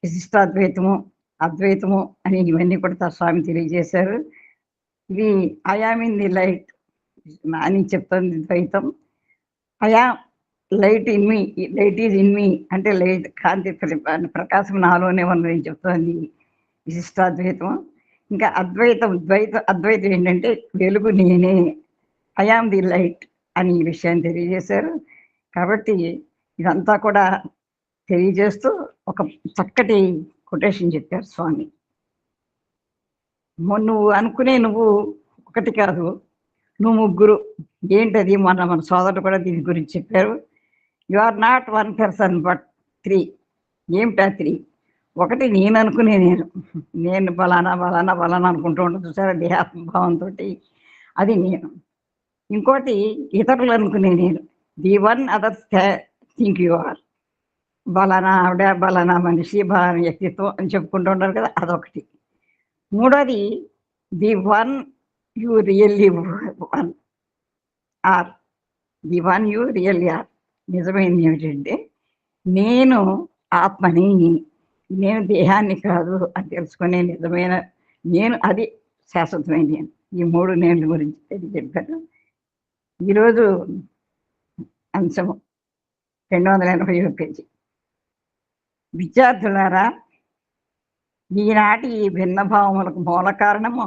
[SPEAKER 3] విశిష్టాద్వైతము, అద్వైతము అని ఇవన్నీ కూడా స్వామి తెలియజేశారు. ఇది ఐయామ్ ఇన్ ది లైట్ అని చెప్తుంది ద్వైతం. Light in me, light is in me అంటే లైట్ కాంతి ప్రకాశం నాలోనే ఉన్నది చెప్తుంది విశిష్టాద్వైతం. ఇంకా అద్వైతం ఏంటంటే వెలుగు నేనే, ఐఆమ్ ది లైట్ అని ఈ విషయాన్ని తెలియజేశారు. కాబట్టి ఇదంతా కూడా తెలియజేస్తూ ఒక చక్కటి కొటేషన్ చెప్పారు స్వామి. నువ్వు అనుకునే నువ్వు ఒకటి కాదు, నువ్వు ముగ్గురు. ఏంటది? మన సోదరుడు కూడా దీని గురించి చెప్పారు. You are not 1 person but 3. ఏమిటా 3? ఒకటి నేను అనుకునే నేను బలానా బలానా బలానా అనుకుంటూ ఉంటాను చూసారా, దేహాత్మభావంతో, అది నేను. ఇంకోటి ఇతరులు అనుకునే నేను, the one others think you are. బలానా ఆవిడ, బలానా మనిషి, బలానా వ్యక్తిత్వం అని చెప్పుకుంటూ ఉంటారు కదా, అదొకటి. మూడోది the one you really one are, the one you really are. నిజమైనది ఏమిటంటే నేను ఆత్మని, నేను దేహాన్ని కాదు అని తెలుసుకునే నిజమైన నేను, అది శాశ్వతమైన నేను. ఈ 3 నేల గురించి చెప్పారు. ఈరోజు అంశము 280వ పేజీ. విద్యార్థులారా, ఈనాటి ఈ భిన్నభావములకు మూల కారణము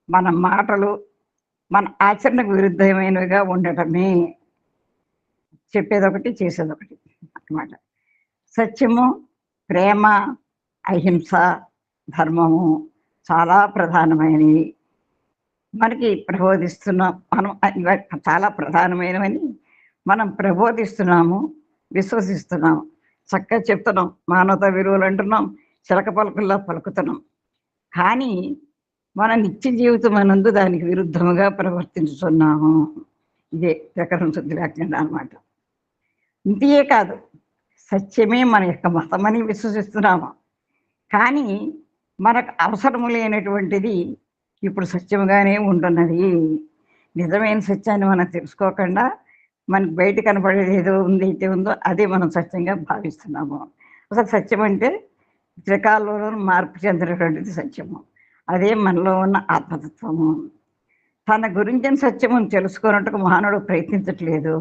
[SPEAKER 3] మన మాటలు మన ఆచరణకు విరుద్ధమైనవిగా ఉండటమే. చెప్పేదొకటి చేసేదొకటి అన్నమాట. సత్యము, ప్రేమ, అహింస, ధర్మము చాలా ప్రధానమైనవి. మనకి ప్రబోధిస్తున్నాం మనం, చాలా ప్రధానమైనవని మనం ప్రబోధిస్తున్నాము, విశ్వసిస్తున్నాము, చక్కగా చెప్తున్నాం, మానవతా విలువలు అంటున్నాం, చిలక పలుకుల్లా పలుకుతున్నాం. కానీ మన నిత్య జీవితం అనందు దానికి విరుద్ధముగా ప్రవర్తించుతున్నాము. ఇదే ప్రకరణ శుద్ధి వ్యాఖ్యానం అన్నమాట. ఇంతే కాదు, సత్యమే మన యొక్క మతమని విశ్వసిస్తున్నాము. కానీ మనకు అవసరము లేనటువంటిది ఇప్పుడు సత్యముగానే ఉంటున్నది. నిజమైన సత్యాన్ని మనం తెలుసుకోకుండా మనకు బయట కనపడేది ఏదో ఉంది, అయితే ఉందో అదే మనం సత్యంగా భావిస్తున్నాము. అసలు సత్యం అంటే త్రికాలంలో మార్పు చెందినటువంటిది సత్యము. అదే మనలో ఉన్న ఆత్మతత్వము. తన గురించిన సత్యమును తెలుసుకున్నట్టుకు మానవుడు ప్రయత్నించట్లేదు.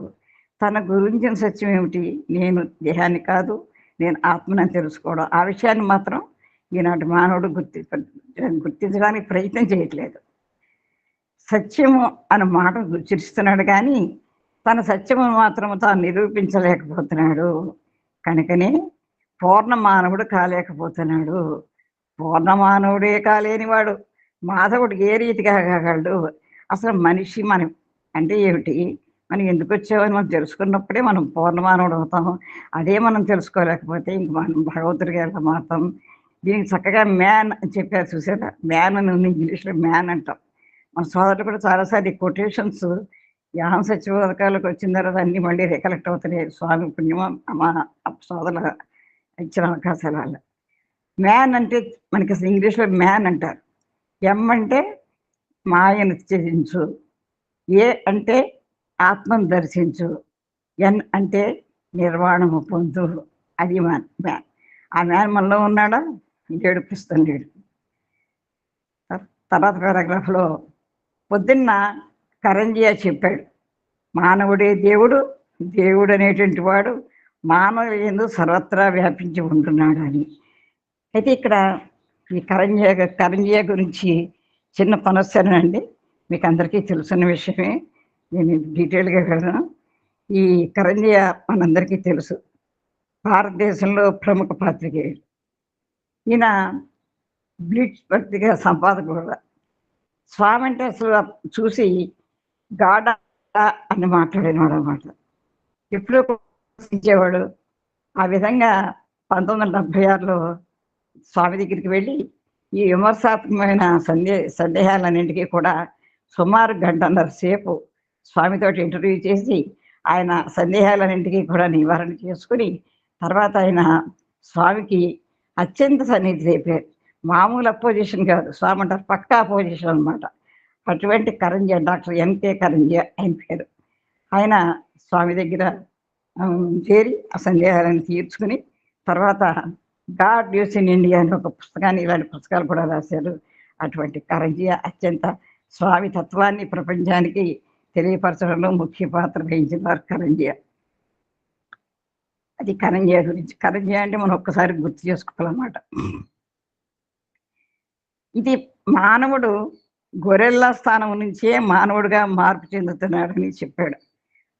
[SPEAKER 3] తన గురించిన సత్యం ఏమిటి? నేను దేహాన్ని కాదు, నేను ఆత్మని తెలుసుకోవడం. ఆ విషయాన్ని మాత్రం ఈనాటి మానవుడు గుర్తించడానికి ప్రయత్నం చేయట్లేదు. సత్యము అనే మాట ఉచ్చరిస్తున్నాడు కానీ తన సత్యము మాత్రం తాను నిరూపించలేకపోతున్నాడు. కనుకనే పూర్ణ మానవుడు కాలేకపోతున్నాడు. పూర్ణ మానవుడే కాలేనివాడు మాధవుడు ఏ రీతిగా కాగలడు? అసలు మనిషి మనం అంటే ఏమిటి, మనం ఎందుకు వచ్చామని మనం తెలుసుకున్నప్పుడే మనం పూర్ణమానవుడు అవుతాం. అదే మనం తెలుసుకోలేకపోతే ఇంక మనం భగవంతుడికి ఎలా మారుతాం? దీనికి చక్కగా మ్యాన్ అని చెప్పారు చూసారా, మ్యాన్ అని ఉంది, ఇంగ్లీష్లో మ్యాన్ అంటాం. మన సోదరులు కూడా చాలాసార్లు ఈ కొటేషన్స్ యాహం సత్యబోధకాలకు వచ్చిన తర్వాత అన్నీ మళ్ళీ రికలెక్ట్ అవుతున్నాయి. స్వామి పుణ్యమా మా సోదరుల ఇచ్చిన అవకాశాల వల్ల. మ్యాన్ అంటే మనకి అసలు ఇంగ్లీష్లో మ్యాన్ అంటారు. ఎం అంటే మాయను త్యజించు, ఏ అంటే ఆత్మను దర్శించు, ఎన్ అంటే నిర్వాణము పొందు. అది మ్యాన్. ఆ మ్యాన్ మనలో ఉన్నాడా? ఏడిపిస్తాడు. తర్వాత పారాగ్రాఫ్లో పొద్దున్న కరంజియా చెప్పాడు, మానవుడే దేవుడు, దేవుడు అనేటువంటి వాడు మానవుడు ఎందు సర్వత్రా వ్యాపించి ఉంటున్నాడు అని. అయితే ఇక్కడ ఈ కరంజియా గురించి చిన్న పనొస్తానండి. మీకు అందరికీ తెలుసున్న విషయమే, నేను డీటెయిల్గా వెళ్ళను. ఈ కరంజియా మనందరికీ తెలుసు, భారతదేశంలో ప్రముఖ పాత్రికేయుడు. ఈయన బ్లిట్జ్ పత్రిక సంపాదకుడు కూడా. స్వామి అంటే అసలు చూసి గాఢ అని మాట్లాడినవాడు అనమాట. ఎప్పుడో ఇచ్చేవాడు. ఆ విధంగా 1976లో స్వామి దగ్గరికి వెళ్ళి ఈ విమర్శాత్మకమైన సందేహాలన్నింటికీ కూడా సుమారు 1.5 సేపు స్వామితోటి ఇంటర్వ్యూ చేసి ఆయన సందేహాలన్నింటికీ కూడా నివారణ చేసుకుని తర్వాత ఆయన స్వామికి అత్యంత సన్నిధి అయిపోయారు. మామూలు అపోజిషన్ కాదు, స్వామి అంటారు పక్కా అపోజిషన్ అనమాట. అటువంటి కరంజియా, డాక్టర్ ఎన్కే కరంజియా ఆయన పేరు. ఆయన స్వామి దగ్గర చేరి ఆ సందేహాలను తీర్చుకుని తర్వాత గాడ్ న్యూస్ ఇన్ ఇండియా అని ఒక పుస్తకాన్ని, ఇలాంటి పుస్తకాలు కూడా రాశారు. అటువంటి కరంజియా అత్యంత స్వామి తత్వాన్ని ప్రపంచానికి తెలియపరచడంలో ముఖ్య పాత్ర వహించినారు కరంజియా. అది కరంజియా గురించి. కరంజియా అంటే మనం ఒక్కసారి గుర్తు చేసుకోవాలన్నమాట. ఇది మానవుడు గొరెల్లా స్థానం నుంచే మానవుడిగా మార్పు చెందుతున్నాడని చెప్పాడు.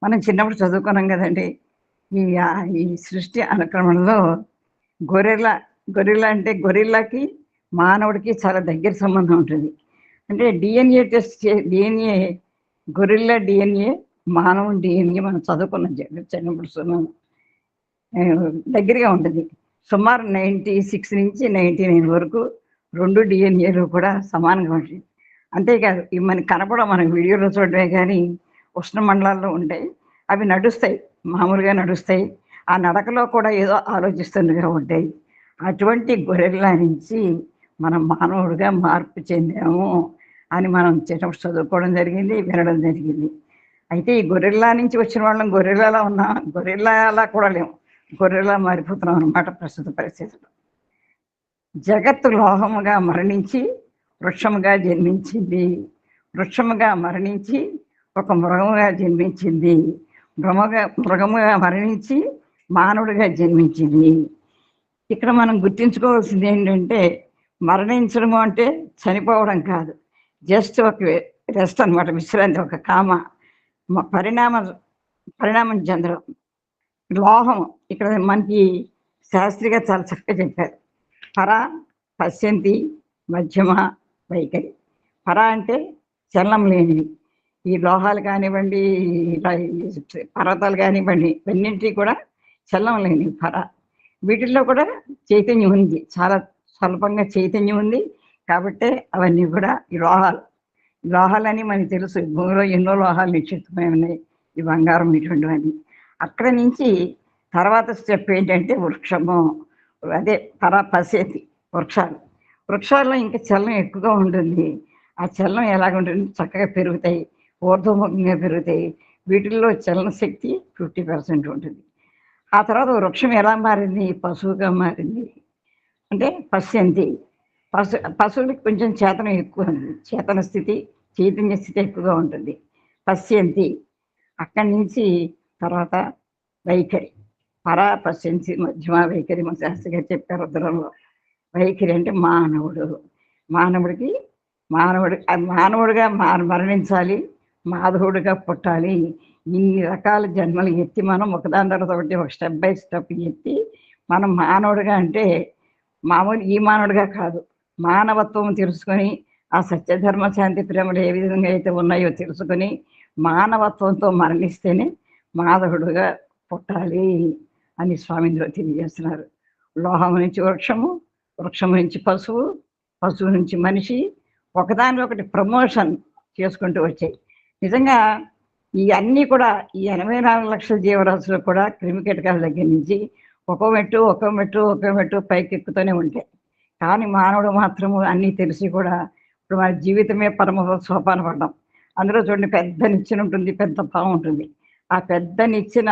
[SPEAKER 3] మనం చిన్నప్పుడు చదువుకున్నాం కదండి. ఈ సృష్టి అనుక్రమణలో గొరిల్లా అంటే గొరిల్లాకి మానవుడికి చాలా దగ్గర సంబంధం ఉంటుంది. అంటే DNA test DNA gorilla DNA మానవుని డిఎన్ఏ మనం చదువుకున్నాం చిన్నప్పుడు దగ్గరగా ఉంటుంది. సుమారు 96 నుంచి 99 వరకు 2 డిఎన్ఏలు కూడా సమానంగా ఉంటాయి. అంతేకాదు ఇవి మనకి మనకి వీడియోలో చూడడమే కానీ ఉష్ణ మండలాల్లో ఉంటాయి. అవి నడుస్తాయి, మామూలుగా నడుస్తాయి. ఆ నడకలో కూడా ఏదో ఆలోచిస్తున్నగా ఉంటాయి. అటువంటి గొరిల్లా నుంచి మనం మానవుడిగా మార్పు చెందాము అని మనం చిన్నప్పుడు చదువుకోవడం జరిగింది, వినడం జరిగింది. అయితే ఈ గొరిల్లా నుంచి వచ్చిన వాళ్ళం గొరిల్లాలా ఉన్నా, గొరిల్లాలా కూడా లేము, గొరిల్లా మారిపోతున్నాం అన్నమాట ప్రస్తుత పరిస్థితుల్లో. జగత్తు లోహముగా మరణించి వృక్షముగా జన్మించింది, వృక్షముగా మరణించి ఒక మృగముగా జన్మించింది, మృగముగా మరణించి మానవుడిగా జన్మించింది. ఇక్కడ మనం గుర్తించుకోవాల్సింది ఏంటంటే మరణించడము అంటే చనిపోవడం కాదు, జస్ట్ ఒక రెస్ట్ అనమాట, విశ్రాంతి, ఒక పరిణామం చెందడం. లోహం ఇక్కడ మనకి శాస్త్రిగా చాలా చక్కగా చెప్పారు. పర, పశ్యంతి, మధ్యమ, వైఖరి. పర అంటే చలనం లేనివి. ఈ లోహాలు కానివ్వండి, పర్వతాలు కానివ్వండి, ఇవన్నింటినీ కూడా చలనం లేనివి పర. వీటిల్లో కూడా చైతన్యం ఉంది, చాలా స్వల్పంగా చైతన్యం ఉంది. కాబట్టే అవన్నీ కూడా ఈ లోహాలని మనకి తెలుసు. భూమిలో ఎన్నో లోహాలు నిక్షిప్తమై ఉన్నాయి, ఈ బంగారం ఇటువంటివన్నీ. అక్కడ నుంచి తర్వాత స్టెప్ ఏంటంటే వృక్షము, అదే పశ్యతి, వృక్షాల్లో ఇంకా చలనం ఎక్కువగా ఉంటుంది. ఆ చలనం ఎలాగుంటుంది, చక్కగా పెరుగుతాయి, ఊర్ధ్వముఖంగా పెరుగుతాయి. వీటిల్లో చలన శక్తి 50% ఉంటుంది. ఆ తర్వాత వృక్షం ఎలా మారింది, పశువుగా మారింది. అంటే పశ్యంతి, పశువులకి కొంచెం చేతనం ఎక్కువ ఉంది, చైతన్య స్థితి ఎక్కువగా ఉంటుంది. పశ్యంతి. అక్కడి నుంచి తర్వాత వైఖరి, పరా, పశ్యంతి, మధ్యమ, వైఖరి. మా శాస్త్రి గారు చెప్పారు ఉత్తరంలో. వైఖరి అంటే మానవుడిగా మరణించాలి, మాధవుడిగా పుట్టాలి. ఇన్ని రకాల జన్మలు ఎత్తి మనం ఒకదాని తర్వాత ఒకటి, ఒక స్టెప్ బై స్టెప్ ఎత్తి మనం మానవుడిగా అంటే మామూలు ఈ మానవుడిగా కాదు, మానవత్వం తెలుసుకొని ఆ సత్యధర్మ శాంతి ప్రేమలు ఏ విధంగా అయితే ఉన్నాయో తెలుసుకొని మానవత్వంతో మరణిస్తేనే మాధవుడుగా పుట్టాలి అని స్వామింద్రుడు తెలియజేస్తున్నారు. లోహం నుంచి వృక్షం నుంచి పశువు నుంచి మనిషి, ఒకదానికొకటి ప్రమోషన్ చేసుకుంటూ వచ్చాయి. నిజంగా ఈ అన్నీ కూడా ఈ 84 లక్షల జీవరాశులు కూడా క్రిమికీటకాల దగ్గర నుంచి ఒక్కో మెట్టు పైకి ఎక్కుతూనే ఉంటాయి. కానీ మానవుడు మాత్రము అన్నీ తెలిసి కూడా ఇప్పుడు మన జీవితమే పరమ సోపాన పడ్డాం. అందులో చూడండి, పెద్ద నిచ్చెన ఉంటుంది, పెద్ద పాము ఉంటుంది. ఆ పెద్ద నిచ్చెన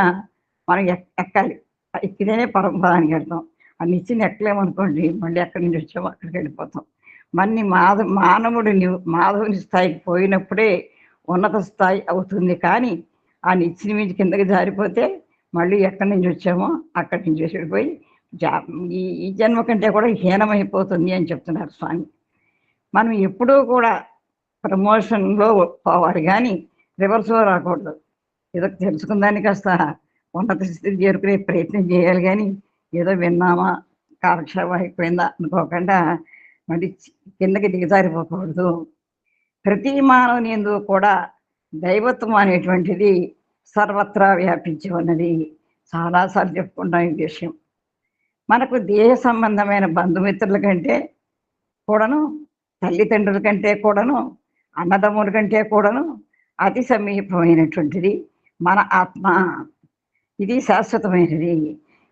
[SPEAKER 3] మనం ఎక్కాలి, ఎక్కితేనే పరమపదానికి వెళ్తాం. ఆ నిచ్చెన ఎక్కలేమనుకోండి, మళ్ళీ ఎక్కడి నుంచి వచ్చామో అక్కడికి వెళ్ళిపోతాం. మన్ని మాధవుని స్థాయికి పోయినప్పుడే ఉన్నత స్థాయి అవుతుంది. కానీ ఆ నిచ్చెన మీద కిందకి జారిపోతే మళ్ళీ ఎక్కడి నుంచి వచ్చామో అక్కడి నుంచి వెళ్ళిపోయి ఈ జన్మ కంటే కూడా హీనమైపోతుంది అని చెప్తున్నారు స్వామి. మనం ఎప్పుడూ కూడా ప్రమోషన్లో పోవాలి కానీ రివర్స్లో రాకూడదు. ఏదో తెలుసుకుందాన్ని కాస్త ఉన్నత స్థితికి చేరుకునే ప్రయత్నం చేయాలి కానీ ఏదో విన్నామా, కాలక్షేపం అయిపోయిందా అనుకోకుండా మళ్ళీ కిందకి దిగజారిపోకూడదు. ప్రతి మానవుని యందు కూడా దైవత్వం అనేటువంటిది సర్వత్రా వ్యాపించి ఉన్నది. చాలాసార్లు చెప్పుకుంటాం ఈ విషయం. మనకు దేహ సంబంధమైన బంధుమిత్రుల కంటే కూడాను, తల్లిదండ్రుల కంటే కూడాను, అన్నదమ్ముల కంటే కూడాను అతి సమీపమైనటువంటిది మన ఆత్మ. ఇది శాశ్వతమైనది.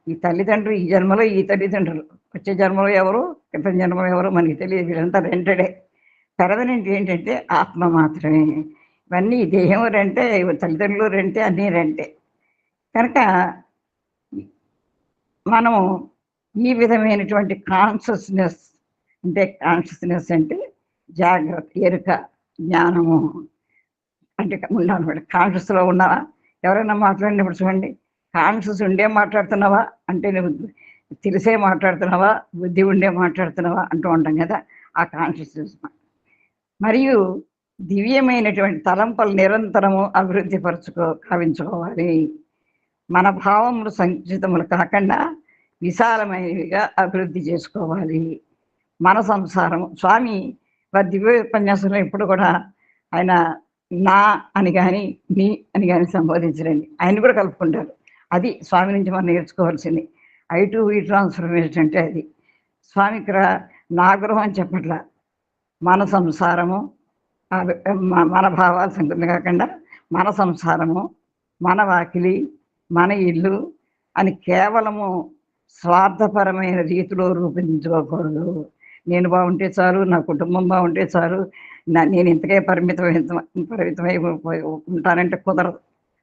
[SPEAKER 3] ఈ తల్లిదండ్రులు ఈ జన్మలో ఈ తల్లిదండ్రులు, వచ్చే జన్మలో ఎవరు, క్రితం జన్మలో ఎవరు మనకి తెలియదు. వీళ్ళంతా రెంటెడే. పెరదనేంటి ఏంటంటే ఆత్మ మాత్రమే. ఇవన్నీ దేహం రెంటే, తల్లిదండ్రులు రెంటే, అన్నీ రెంటే. కనుక మనము ఈ విధమైనటువంటి కాన్షియస్నెస్ అంటే జాగ్రత్త, ఎరుక, జ్ఞానము అంటే ఉండాలన్నమాట. కాన్షియస్లో ఉన్నావా? ఎవరైనా మాట్లాడినప్పుడు చూడండి, కాన్షియస్ ఉండే మాట్లాడుతున్నావా అంటే నువ్వు తెలిసే మాట్లాడుతున్నావా, బుద్ధి ఉండే మాట్లాడుతున్నావా అంటూ ఉంటాం కదా, ఆ కాన్షియస్నెస్. మరియు దివ్యమైనటువంటి తలంపులు నిరంతరము అభివృద్ధి కావించుకోవాలి. మన భావములు సంచితములు కాకుండా విశాలమైనవిగా అభివృద్ధి చేసుకోవాలి. మన సంసారం స్వామి వారి దివ్య ఉపన్యాసంలో ఎప్పుడు కూడా ఆయన నా అని కానీ నీ అని కానీ సంబోధించరండి, ఆయన కూడా కలుపుకుంటారు. అది స్వామి నుంచి మనం నేర్చుకోవాల్సింది. ఐ టు ఈ ట్రాన్స్ఫర్మేషన్ అంటే అది. స్వామి ఇక్కడ నా గృహం అని చెప్పట్లా, మన సంసారము, మన భావాలు సంకృతి కాకుండా మన సంసారము, మన వాకిలి, మన ఇల్లు అని కేవలము స్వార్థపరమైన రీతిలో రూపొందించుకోకూడదు. నేను బాగుంటే చాలు, నా కుటుంబం బాగుంటే చాలు, నేను ఇంతకే పరిమితమై ఉంటానంటే కుదరదు.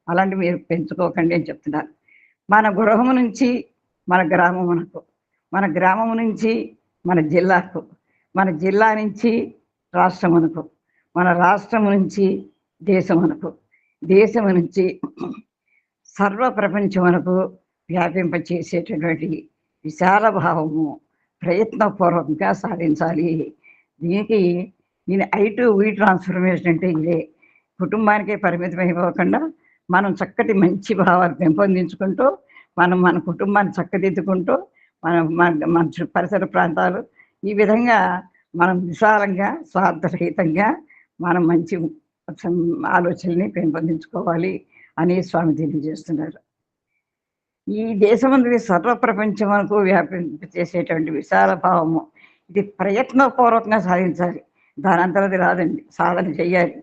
[SPEAKER 3] అలాంటివి మీరు పెంచుకోకండి అని చెప్తున్నారు. మన గృహము నుంచి మన గ్రామమునకు, మన గ్రామము నుంచి మన జిల్లాకు, మన జిల్లా నుంచి రాష్ట్రమునకు, మన రాష్ట్రము నుంచి దేశమునకు, దేశము నుంచి సర్వ ప్రపంచమునకు వ్యాపింపచేసేటటువంటి విశాల భావము ప్రయత్నపూర్వకంగా సాధించాలి. దీని ఐ టు వీ ట్రాన్స్ఫర్మేషన్ అంటే ఇదే. కుటుంబానికే పరిమితమైపోకుండా మనం చక్కటి మంచి భావాలు పెంపొందించుకుంటూ మన కుటుంబాన్ని చక్కదిద్దుకుంటూ మన పరిసర ప్రాంతాలు ఈ విధంగా మనం విశాలంగా స్వార్థరహితంగా మనం మంచి ఆలోచనల్ని పెంపొందించుకోవాలి అని స్వామి తెలియజేస్తున్నారు. ఈ దేశమందు సర్వ ప్రపంచమునకు వ్యాపింపచేసేటువంటి విశాల భావము ఇది ప్రయత్నపూర్వకంగా సాధించాలి. దాని అంతరది రాదండి, సాధన చేయాలి.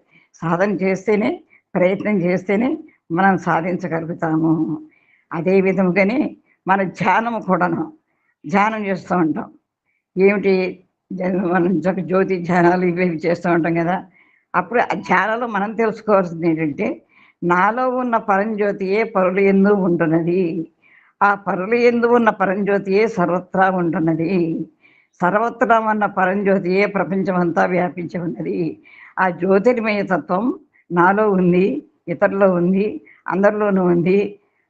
[SPEAKER 3] సాధన చేస్తేనే, ప్రయత్నం చేస్తేనే మనం సాధించగలుగుతాము. అదే విధముగానే మన ధ్యానము కూడాను ధ్యానం చేస్తూ ఉంటాం. ఏమిటి మనం జ్యోతి ధ్యానాలు ఇవి చేస్తూ ఉంటాం కదా. అప్పుడు ఆ ధ్యానంలో మనం తెలుసుకోవాల్సింది ఏంటంటే, నాలో ఉన్న పరంజ్యోతియే పరుల యందు ఉంటున్నది, ఆ పరుల యందు ఉన్న పరంజ్యోతియే సర్వత్రా ఉంటున్నది, సర్వత్రా ఉన్న పరంజ్యోతియే ప్రపంచమంతా వ్యాపించి ఉన్నది. ఆ జ్యోతిర్మయ తత్వం నాలో ఉంది, ఇతరులో ఉంది, అందరిలోనూ ఉంది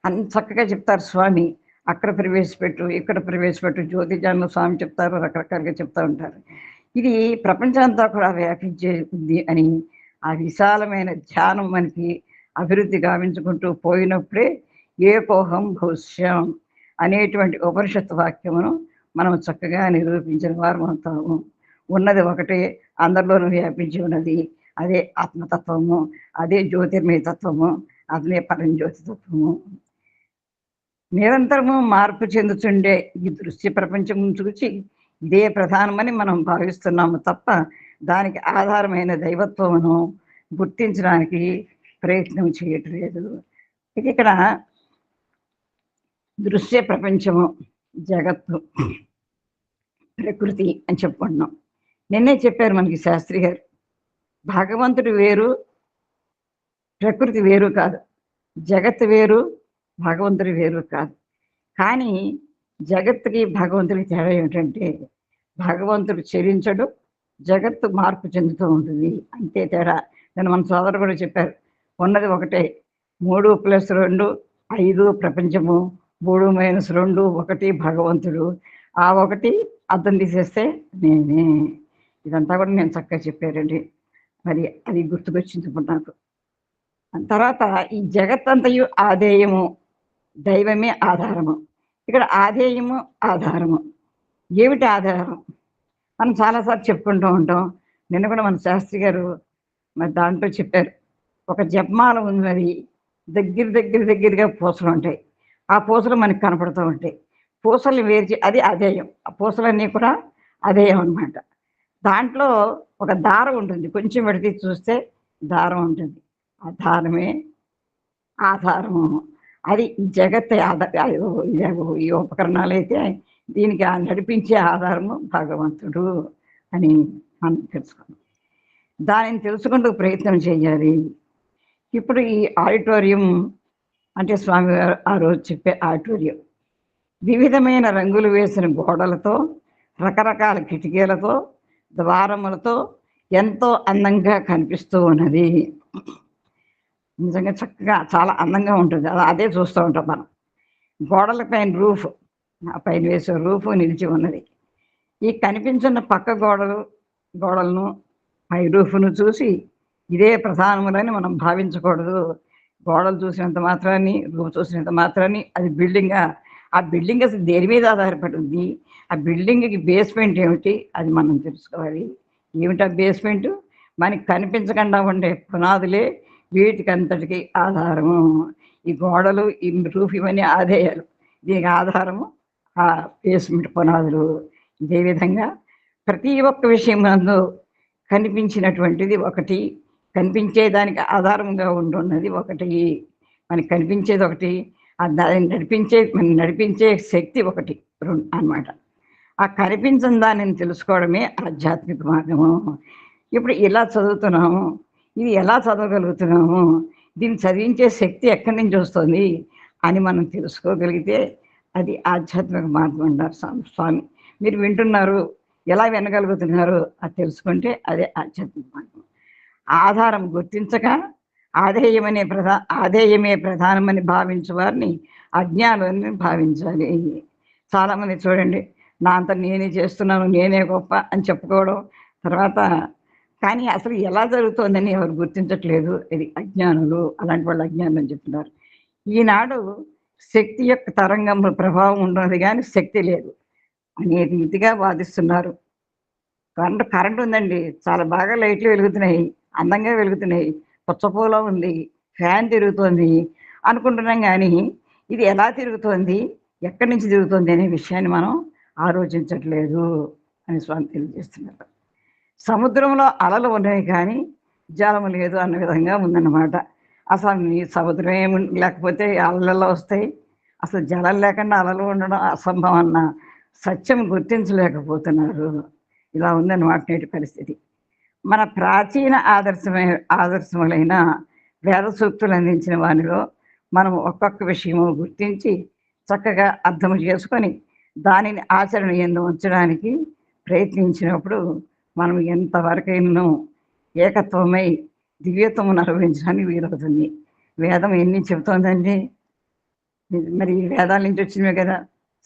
[SPEAKER 3] అని చక్కగా చెప్తారు స్వామి. అక్కడ ప్రవేశపెట్టు, ఇక్కడ ప్రవేశపెట్టు, జ్యోతి ధ్యానంలో స్వామి చెప్తారు, రకరకాలుగా చెప్తూ ఉంటారు. ఇది ప్రపంచమంతా కూడా వ్యాపించే ఉంది అని ఆ విశాలమైన ధ్యానం మనకి అభివృద్ధి గావించుకుంటూ పోయినప్పుడే ఏకోహం భవిష్యం అనేటువంటి ఉపనిషత్తు వాక్యమును మనం చక్కగా నిరూపించిన వారు అవుతాము. ఉన్నది ఒకటే, అందరిలోనూ వ్యాపించి ఉన్నది, అదే ఆత్మతత్వము, అదే జ్యోతిర్మయ తత్వము, అదే పరంజ్యోతి తత్వము. నిరంతరము మార్పు చెందుతుండే ఈ దృశ్య ప్రపంచం చూసి ఇదే ప్రధానమని మనం భావిస్తున్నాము తప్ప దానికి ఆధారమైన దైవత్వమును గుర్తించడానికి ప్రయత్నం చేయట్లేదు. ఇది ఇక్కడ దృశ్య ప్రపంచము, జగత్తు, ప్రకృతి అని చెప్పుకుంటున్నాం. నిన్నే చెప్పారు మనకి శాస్త్రి గారు, భగవంతుడు వేరు, ప్రకృతి వేరు కాదు, జగత్తు వేరు, భగవంతుడు వేరు కాదు. కానీ జగత్తుకి భగవంతుడికి తేడా ఏమిటంటే, భగవంతుడు చరించడు, జగత్తు మార్పు చెందుతూ ఉంటుంది, అంతే తేడా. నేను మన సోదరు కూడా చెప్పారు, ఉన్నది ఒకటే, 3+2 5 ప్రపంచము, 3-2 1 భగవంతుడు, ఆ ఒకటి అర్థం తీసేస్తే నేనే. ఇదంతా కూడా నేను చక్కగా చెప్పారండి. మరి అది గుర్తుకొచ్చింది ఇప్పుడు నాకు. తర్వాత ఈ జగత్తంతయు ఆధేయము, దైవమే ఆధారము. ఇక్కడ ఆధేయము, ఆధారము. ఏమిటి ఆధారం? మనం చాలాసార్లు చెప్పుకుంటూ ఉంటాం. నిన్న కూడా మన శాస్త్రి గారు మరి దాంట్లో చెప్పారు, ఒక జపమాల ఉన్నది, దగ్గరగా పూసలు ఉంటాయి, ఆ పూసలు మనకి కనపడుతూ ఉంటాయి. పూసలు వేర్చి అది అధేయం, ఆ పూసలన్నీ కూడా అధేయం అన్నమాట. దాంట్లో ఒక దారం ఉంటుంది, కొంచెం పెడితే చూస్తే దారం ఉంటుంది, ఆ దారమే ఆధారము. అది జగత్ ఈ ఉపకరణాలు అయితే దీనికి నడిపించే ఆధారము భగవంతుడు అని మనం తెలుసుకున్నాం. దానిని తెలుసుకుంటూ ప్రయత్నం చేయాలి. ఇప్పుడు ఈ ఆడిటోరియం అంటే స్వామివారు ఆ రోజు చెప్పే ఆడిటోరియం వివిధమైన రంగులు వేసిన గోడలతో, రకరకాల కిటికీలతో, ద్వారములతో ఎంతో అందంగా కనిపిస్తూ ఉన్నది. నిజంగా చక్కగా చాలా అందంగా ఉంటుంది. అదే చూస్తూ ఉంటాం మనం. గోడల పైన రూఫ్, ఆ పైన వేసే రూఫ్ నిలిచి ఉన్నది. ఈ కనిపించిన పక్క గోడలను, పై రూఫ్ను చూసి ఇదే ప్రధానములని మనం భావించకూడదు. గోడలు చూసినంత మాత్రాన్ని, రూమ్ చూసినంత మాత్రాన్ని అది బిల్డింగా, ఆ బిల్డింగ్ అసలు దేని మీద ఆధారపడి ఉంది, ఆ బిల్డింగ్కి బేస్మెంట్ ఏమిటి, అది మనం తెలుసుకోవాలి. ఏమిటా బేస్మెంట్? మనకి కనిపించకుండా ఉండే పునాదులే వీటికంతటికి ఆధారము. ఈ గోడలు, ఈ రూఫ్ ఇవన్నీ ఆధేయాలు, దీనికి ఆధారము ఆ బేస్మెంట్ పునాదులు. ఇదే విధంగా ప్రతి ఒక్క విషయం నందు కనిపించినటువంటిది ఒకటి, కనిపించేదానికి ఆధారంగా ఉంటున్నది ఒకటి, మనకి కనిపించేది ఒకటి, దాన్ని నడిపించే శక్తి ఒకటి అన్నమాట. ఆ కనిపించిన దానిని తెలుసుకోవడమే ఆధ్యాత్మిక మార్గము. ఇప్పుడు ఇలా చదువుతున్నాము, ఇది ఎలా చదవగలుగుతున్నాము, దీన్ని చదివించే శక్తి ఎక్కడి నుంచి వస్తుంది అని మనం తెలుసుకోగలిగితే అది ఆధ్యాత్మిక మార్గం అంటారు స్వామి. మీరు వింటున్నారు, ఎలా వినగలుగుతున్నారు అది తెలుసుకుంటే అదే ఆధ్యాత్మిక మార్గం. ఆధారం గుర్తించక ఆధేయమే ప్రధానమని భావించే వారిని అజ్ఞానాన్ని భావించాలి. చాలామంది చూడండి, నా అంత నేనే చేస్తున్నాను, నేనే గొప్ప అని చెప్పుకోవడం, తర్వాత కానీ అసలు ఎలా జరుగుతోందని ఎవరు గుర్తించట్లేదు. ఇది అజ్ఞానులు, అలాంటి వాళ్ళు అజ్ఞానం అని చెప్తున్నారు. ఈనాడు శక్తి యొక్క తరంగముల ప్రభావం ఉన్నది కానీ శక్తి లేదు అనే రీతిగా వాదిస్తున్నారు. కరెంట్ ఉందండి, చాలా బాగా లైట్లు వెలుగుతున్నాయి, అందంగా వెలుగుతున్నాయి, పుచ్చపూలో ఉంది, ఫ్యాన్ తిరుగుతోంది అనుకుంటున్నాం, కానీ ఇది ఎలా తిరుగుతోంది, ఎక్కడి నుంచి తిరుగుతోంది అనే విషయాన్ని మనం ఆలోచించట్లేదు అని స్వామి తెలియజేస్తున్నారు. సముద్రంలో అలలు ఉన్నాయి కానీ జలము లేదు అన్న విధంగా ఉందన్నమాట. అసలు ఈ సముద్రం ఏమి లేకపోతే అలలలో వస్తాయి, అసలు జలం లేకుండా అలలు ఉండడం అసంభవం అన్న సత్యం గుర్తించలేకపోతున్నారు. ఇలా ఉందన్నమాట నేటి పరిస్థితి. మన ప్రాచీన ఆదర్శములైన వేద సూక్తులు అందించిన వారిలో మనం ఒక్కొక్క విషయము గుర్తించి చక్కగా అర్థం చేసుకొని దానిని ఆచరణ యందు ఉంచడానికి ప్రయత్నించినప్పుడు మనం ఎంతవరకైనా ఏకత్వమై దివ్యత్వమును అనుభవించడానికి వీలవుతుంది. వేదం ఎన్ని చెబుతోందండి, మరి వేదాల నుంచి వచ్చినవే కదా.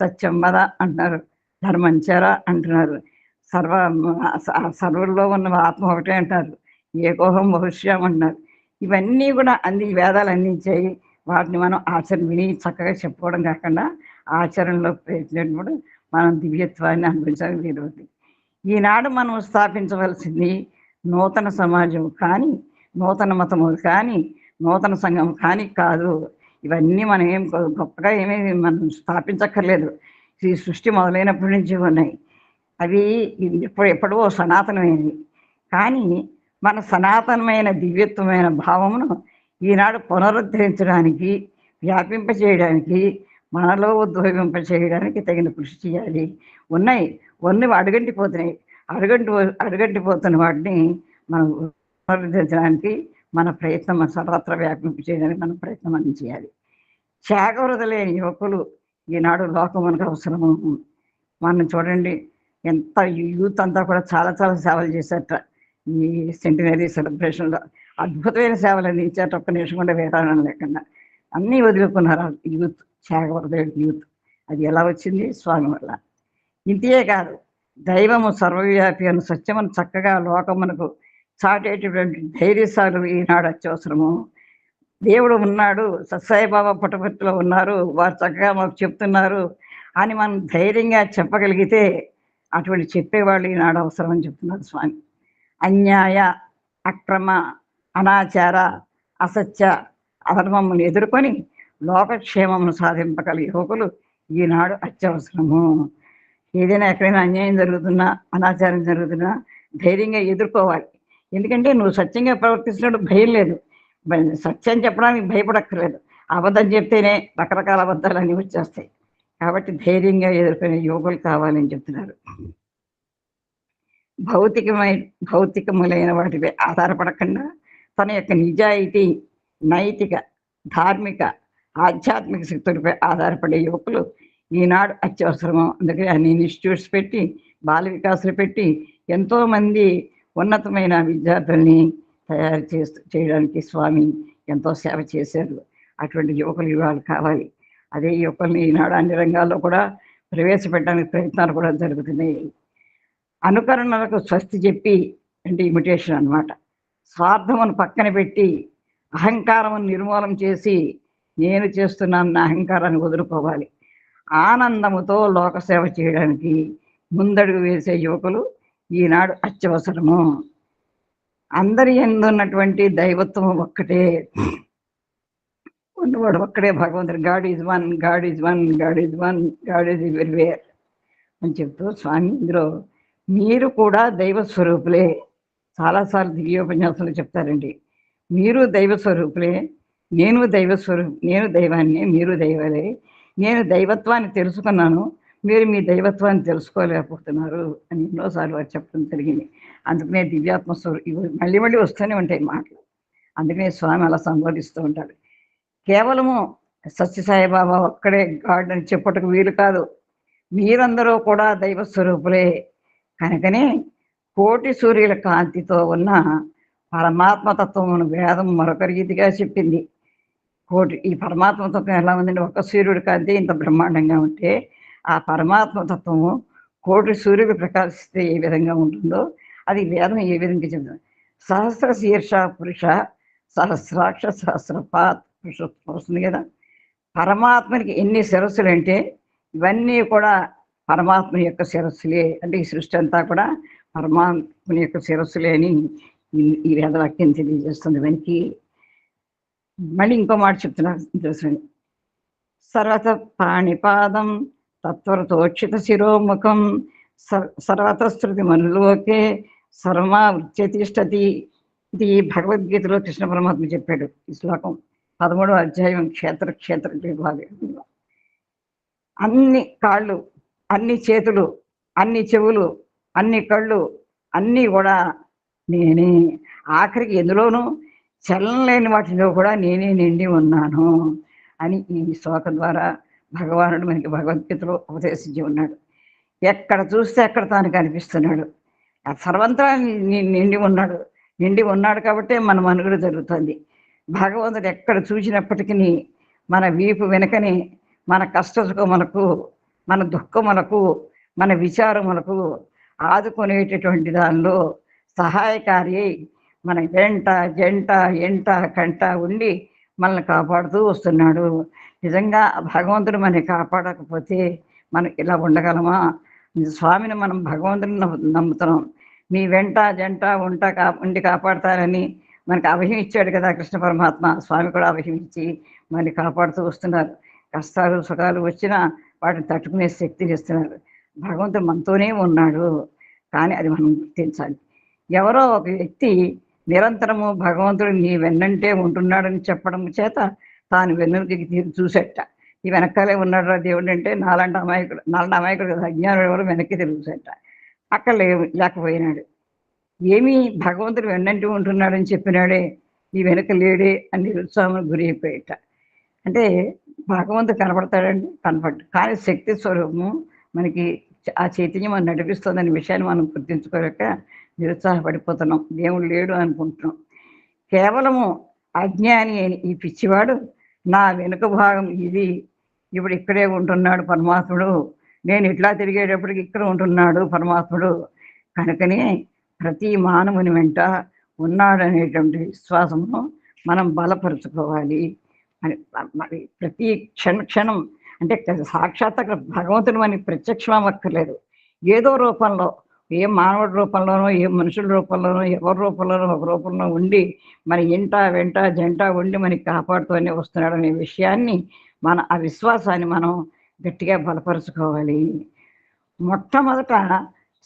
[SPEAKER 3] సత్యం వద అంటున్నారు, ధర్మం చెర అంటున్నారు, సర్వుల్లో ఉన్న ఆత్మ ఒకటే అంటారు, ఏకోహం భవిష్యం అంటున్నారు. ఇవన్నీ కూడా వేదాలు అందించాయి. వాటిని మనం ఆచరణ విని చక్కగా చెప్పుకోవడం కాకుండా ఆచరణలో ప్రయత్నించినప్పుడు మనం దివ్యత్వాన్ని అనుభవించడానికి వీలవుతుంది. ఈనాడు మనం స్థాపించవలసింది నూతన సమాజం కానీ, నూతన మతము కానీ, నూతన సంఘం కానీ కాదు. ఇవన్నీ మనం ఏం గొప్పగా మనం స్థాపించక్కర్లేదు. ఈ సృష్టి మొదలైనప్పటి నుంచి ఉన్నాయి. అవి ఎప్పుడో సనాతనమైనవి. కానీ మన సనాతనమైన దివ్యత్వమైన భావమును ఈనాడు పునరుద్ధరించడానికి, వ్యాపింపచేయడానికి, మనలో ఉద్భవింపచేయడానికి తగిన కృషి చేయాలి. ఉన్నాయి అడుగంటిపోతున్నాయి. అడుగంటిపోతున్న వాటిని మనం పునరుద్ధరించడానికి మన ప్రయత్నం, మన సర్వత్రా వ్యాపింప చేయడానికి మనం ప్రయత్నం మనం చేయాలి. త్యాగవృత లేని యువకులు ఈనాడు లోకం మనకు అవసరము. మనం చూడండి, ఎంత యూత్ అంతా కూడా చాలా చాలా సేవలు చేశారట. ఈ సెంటినరీ సెలబ్రేషన్లో అద్భుతమైన సేవలు అందించారట. ఒక్క నిమిషం కూడా వేరాణం లేకుండా అన్నీ వదులుకున్నారు యూత్, త్యాగవృత యూత్. అది ఎలా వచ్చింది? స్వామి వల్ల. ఇంతే కాదు, దైవము సర్వవ్యాపి అను సత్యమును చక్కగా లోకమునకు చాటేటటువంటి ధైర్యశాలు ఈనాడు అత్యవసరము. దేవుడు ఉన్నాడు, సత్సాయిబాబా పుట్టపర్తిలో ఉన్నారు, వారు చక్కగా మాకు చెప్తున్నారు అని మనం ధైర్యంగా చెప్పగలిగితే అటువంటి చెప్పేవాళ్ళు ఈనాడు అవసరం అని చెప్తున్నారు స్వామి. అన్యాయ, అక్రమ, అనాచార, అసత్య, అధర్మమును ఎదుర్కొని లోకక్షేమమును సాధింపగల యువకులు ఈనాడు అత్యవసరము. ఏదైనా ఎక్కడైనా అన్యాయం జరుగుతున్నా, అనాచారం జరుగుతున్నా ధైర్యంగా ఎదుర్కోవాలి. ఎందుకంటే నువ్వు సత్యంగా ప్రవర్తిస్తున్నట్టు భయం లేదు. సత్యం చెప్పడానికి భయపడక్కర్లేదు. అబద్ధం చెప్తేనే రకరకాల అబద్ధాలు అన్నీ వచ్చేస్తాయి. కాబట్టి ధైర్యంగా ఎదుర్కొనే యువకులు కావాలని చెప్తున్నారు. భౌతికములైన వాటిపై ఆధారపడకుండా తన యొక్క నిజాయితీ, నైతిక, ధార్మిక, ఆధ్యాత్మిక శక్తులపై ఆధారపడే యువకులు ఈనాడు అత్యవసరము. అందుకని అన్ని ఇన్స్టిట్యూట్స్ పెట్టి, బాల వికాసాలు పెట్టి ఎంతోమంది ఉన్నతమైన విద్యార్థుల్ని తయారు చేయడానికి స్వామి ఎంతో సేవ చేశారు. అటువంటి యువకులు ఇవాళ కావాలి. అదే యువకుల్ని ఈనాడు అన్ని రంగాల్లో కూడా ప్రవేశపెట్టడానికి ప్రయత్నాలు కూడా జరుగుతున్నాయి. అనుకరణలకు స్వస్తి చెప్పి, అంటే ఇమిటేషన్ అన్నమాట. స్వార్థమును పక్కన పెట్టి అహంకారమును నిర్మూలన చేసి నేను చేస్తున్నాను నా అహంకారాన్ని వదులుకోవాలి. ఆనందముతో లోకసేవ చేయడానికి ముందడుగు వేసే యువకులు ఈనాడు అత్యవసరము. అందరి యందున్నటువంటి దైవత్వం ఒక్కటే, ఉన్నవాడు ఒక్కడే భగవంతుడు. God is one, God is one, God is one, God is everywhere అని చెప్తూ స్వామి ఇందులో మీరు కూడా దైవ స్వరూపులే. చాలాసార్లు దివ్యోపన్యాసంలో చెప్తారండి, మీరు దైవ స్వరూపులే, నేను నేను దైవాన్ని, మీరు దైవాలే. నేను దైవత్వాన్ని తెలుసుకున్నాను, మీరు మీ దైవత్వాన్ని తెలుసుకోలేకపోతున్నారు అని ఎన్నోసార్లు వారు చెప్పడం జరిగింది. అందుకనే దివ్యాత్మ ఇవి మళ్ళీ మళ్ళీ వస్తూనే ఉంటాయి మాటలు. అందుకనే స్వామి అలా సంబోధిస్తూ ఉంటాడు. కేవలము సత్యసాయిబాబా ఒక్కడే గాడ్ అని చెప్పుటకు వీలు కాదు. మీరందరూ కూడా దైవ స్వరూపులే. కనుకనే కోటి సూర్యుల కాంతితో ఉన్న పరమాత్మతత్వమును వేదం మరొక రీతిగా చెప్పింది. ఈ పరమాత్మతత్వం ఎలా ఉందండి? ఒక సూర్యుడి కాంతి ఇంత బ్రహ్మాండంగా ఉంటే ఆ పరమాత్మతత్వము కోటి సూర్యుడు ప్రకాశిస్తే ఏ విధంగా ఉంటుందో అది వేదం ఏ విధంగా చెప్తుంది. సహస్ర శీర్ష పురుష సహస్రాక్ష సహస్రపాత్ పురుషోత్తం వస్తుంది కదా. పరమాత్మనికి ఎన్ని శిరస్సులు అంటే ఇవన్నీ కూడా పరమాత్మ యొక్క శిరస్సులే. అంటే ఈ సృష్టి అంతా కూడా పరమాత్మ యొక్క శిరస్సులే అని ఈ వేదవాక్యం తెలియజేస్తుంది. వెనక్కి మళ్ళీ ఇంకో మాట చెప్తున్నారు తెలుసండి. సర్వత పాణిపాదం తత్వరతోక్షిత శిరోముఖం సర్వతశ్రుతి మనులోకే సర్వమా వృత్యతిష్టతి. ఇది భగవద్గీతలో కృష్ణ పరమాత్మ చెప్పాడు. ఈ శ్లోకం 13వ అధ్యాయం క్షేత్ర విభాగంలో. అన్ని కాళ్ళు, అన్ని చేతులు, అన్ని చెవులు, అన్ని కళ్ళు అన్నీ కూడా నేనే. ఆఖరికి ఎందులోనూ చలనం లేని వాటిలో కూడా నేనే నిండి ఉన్నాను అని ఈ శ్లోకం ద్వారా భగవానుడు మనకి భగవద్గీతలో ఉపదేశించి ఉన్నాడు. ఎక్కడ చూస్తే అక్కడ తాను కనిపిస్తున్నాడు. సర్వంతా నిండి ఉన్నాడు కాబట్టి మన మనుగడ జరుగుతుంది. భగవంతుడు ఎక్కడ చూసినప్పటికీ మన వీపు వెనుకని మన కష్టసుఖములకు, మన దుఃఖములకు, మన విచారములకు ఆదుకునేటటువంటి దానిలో సహాయకారి మన వెంట ఎంట కంట ఉండి మనల్ని కాపాడుతూ వస్తున్నాడు. నిజంగా భగవంతుడు మనని కాపాడకపోతే మనం ఇలా ఉండగలమా? స్వామిని మనం భగవంతుని నమ్ముతున్నాం. మీ వెంట ఉండి కాపాడతారని మనకి అభయం ఇచ్చాడు కదా కృష్ణ పరమాత్మ. స్వామి కూడా అభయం ఇచ్చి మనని కాపాడుతూ వస్తున్నారు. కష్టాలు సుఖాలు వచ్చినా వాటిని తట్టుకునే శక్తిని ఇస్తున్నారు. భగవంతుడు మనతోనే ఉన్నాడు, కానీ అది మనం గుర్తించాలి. ఎవరో ఒక వ్యక్తి నిరంతరము భగవంతుడు నీ వెన్నంటే ఉంటున్నాడని చెప్పడం చేత తాను వెన్నుకి తీరు చూసేట. ఈ వెనకాలే ఉన్నాడు రా దేవుడు అంటే నాలాంటి అమాయకుడు కదా, అజ్ఞానుడు ఎవరు వెనక్కి తిరుగుసేట. అక్కడ లేకపోయినాడు. ఏమీ భగవంతుడు వెన్నంటి ఉంటున్నాడని చెప్పినాడే, ఈ వెనక లేడే అని నిరుత్సాహం గురి అయిపోయేట. అంటే భగవంతుడు కనపడతాడండి, కనపడ్డు. కానీ శక్తి స్వరూపము మనకి ఆ చైతన్యం మనం నడిపిస్తుందనే విషయాన్ని మనం గుర్తించుకోలేక నిరుత్సాహపడిపోతున్నాం. దేవుడు లేడు అనుకుంటున్నాం. కేవలము అజ్ఞాని అయిన ఈ పిచ్చివాడు నా వెనుక భాగం ఇది, ఇప్పుడు ఇక్కడే ఉంటున్నాడు పరమాత్ముడు, నేను ఇట్లా తిరిగేటప్పటికి ఇక్కడ ఉంటున్నాడు పరమాత్ముడు. కనుకనే ప్రతి మానవుని వెంట ఉన్నాడనేటువంటి విశ్వాసమును మనం బలపరుచుకోవాలి. మరి ప్రతి క్షణం అంటే సాక్షాత్ అక్కడ భగవంతుడు మనకి ప్రత్యక్షం అక్కర్లేదు. ఏదో రూపంలో, ఏ మానవుడి రూపంలోనో, ఏ మనుషుల రూపంలోనో, ఎవరి రూపంలోనో ఒక రూపంలో ఉండి మన వెంట జంట ఉండి మనకి కాపాడుతూనే వస్తున్నాడు అనే విషయాన్ని ఆ విశ్వాసాన్ని మనం గట్టిగా బలపరుచుకోవాలి. మొట్టమొదట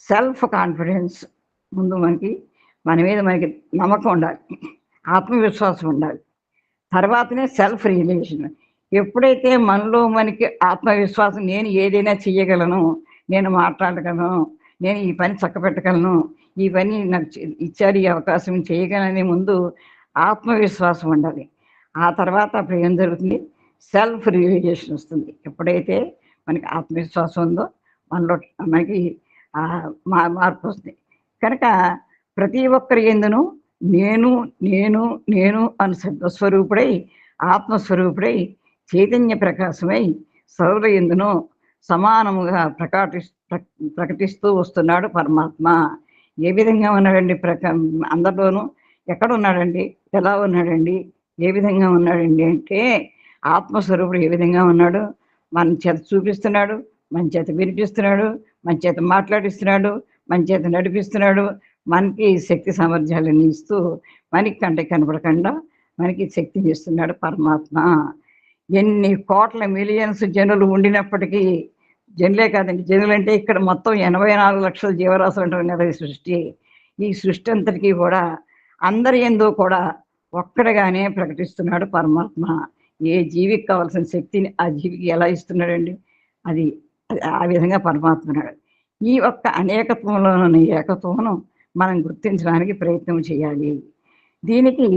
[SPEAKER 3] సెల్ఫ్ కాన్ఫిడెన్స్ ముందు మన మీద మనకి నమ్మకం ఉండాలి, ఆత్మవిశ్వాసం ఉండాలి. తర్వాతనే సెల్ఫ్ రియలైజేషన్. ఎప్పుడైతే మనలో మనకి ఆత్మవిశ్వాసం, నేను ఏదైనా చెయ్యగలను, నేను మాట్లాడగలను, నేను ఈ పని చక్కబెట్టగలను, ఈ పని నాకు ఇచ్చారు, ఈ అవకాశం చేయగలనే ముందు ఆత్మవిశ్వాసం ఉండాలి. ఆ తర్వాత అప్పుడు ఏం జరుగుతుంది? సెల్ఫ్ రియలైజేషన్ వస్తుంది. ఎప్పుడైతే మనకి ఆత్మవిశ్వాసం ఉందో మనలో మనకి మార్పు వస్తుంది. కనుక ప్రతి ఒక్కరి యందును నేను నేను నేను అని శబ్దస్వరూపుడై, ఆత్మస్వరూపుడై, చైతన్య ప్రకాశమై సర్వుల యందును సమానముగా ప్రకటిస్తూ వస్తున్నాడు పరమాత్మ. ఏ విధంగా ఉన్నాడండి? అందరిలోనూ ఎక్కడ ఉన్నాడండి, ఎలా ఉన్నాడండి, ఏ విధంగా ఉన్నాడండి అంటే ఆత్మస్వరూపుడు ఏ విధంగా ఉన్నాడు, మన చేత చూపిస్తున్నాడు, మన చేత వినిపిస్తున్నాడు, మన చేత మాట్లాడిస్తున్నాడు, మన చేత నడిపిస్తున్నాడు, మనకి శక్తి సామర్థ్యాలను ఇస్తూ మనకి కంటే కనపడకుండా మనకి శక్తిని ఇస్తున్నాడు పరమాత్మ. ఎన్ని కోట్ల మిలియన్స్ జనులు ఉండినప్పటికీ, జనులే కాదండి, జనులంటే ఇక్కడ మొత్తం 84 లక్షల జీవరాశులు ఉన్నది సృష్టి. ఈ సృష్టి అంతటికీ కూడా అందరి యందు కూడా ఒక్కడిగానే ప్రకటిస్తున్నాడు పరమాత్మ. ఏ జీవికి కావాల్సిన శక్తిని ఆ జీవికి ఎలా ఇస్తున్నాడండి, అది ఆ విధంగా పరమాత్మ ఉన్నాడు. ఈ ఒక్క అనేకత్వంలోని ఏకత్వమును మనం గుర్తించడానికి ప్రయత్నం చేయాలి. దీనికి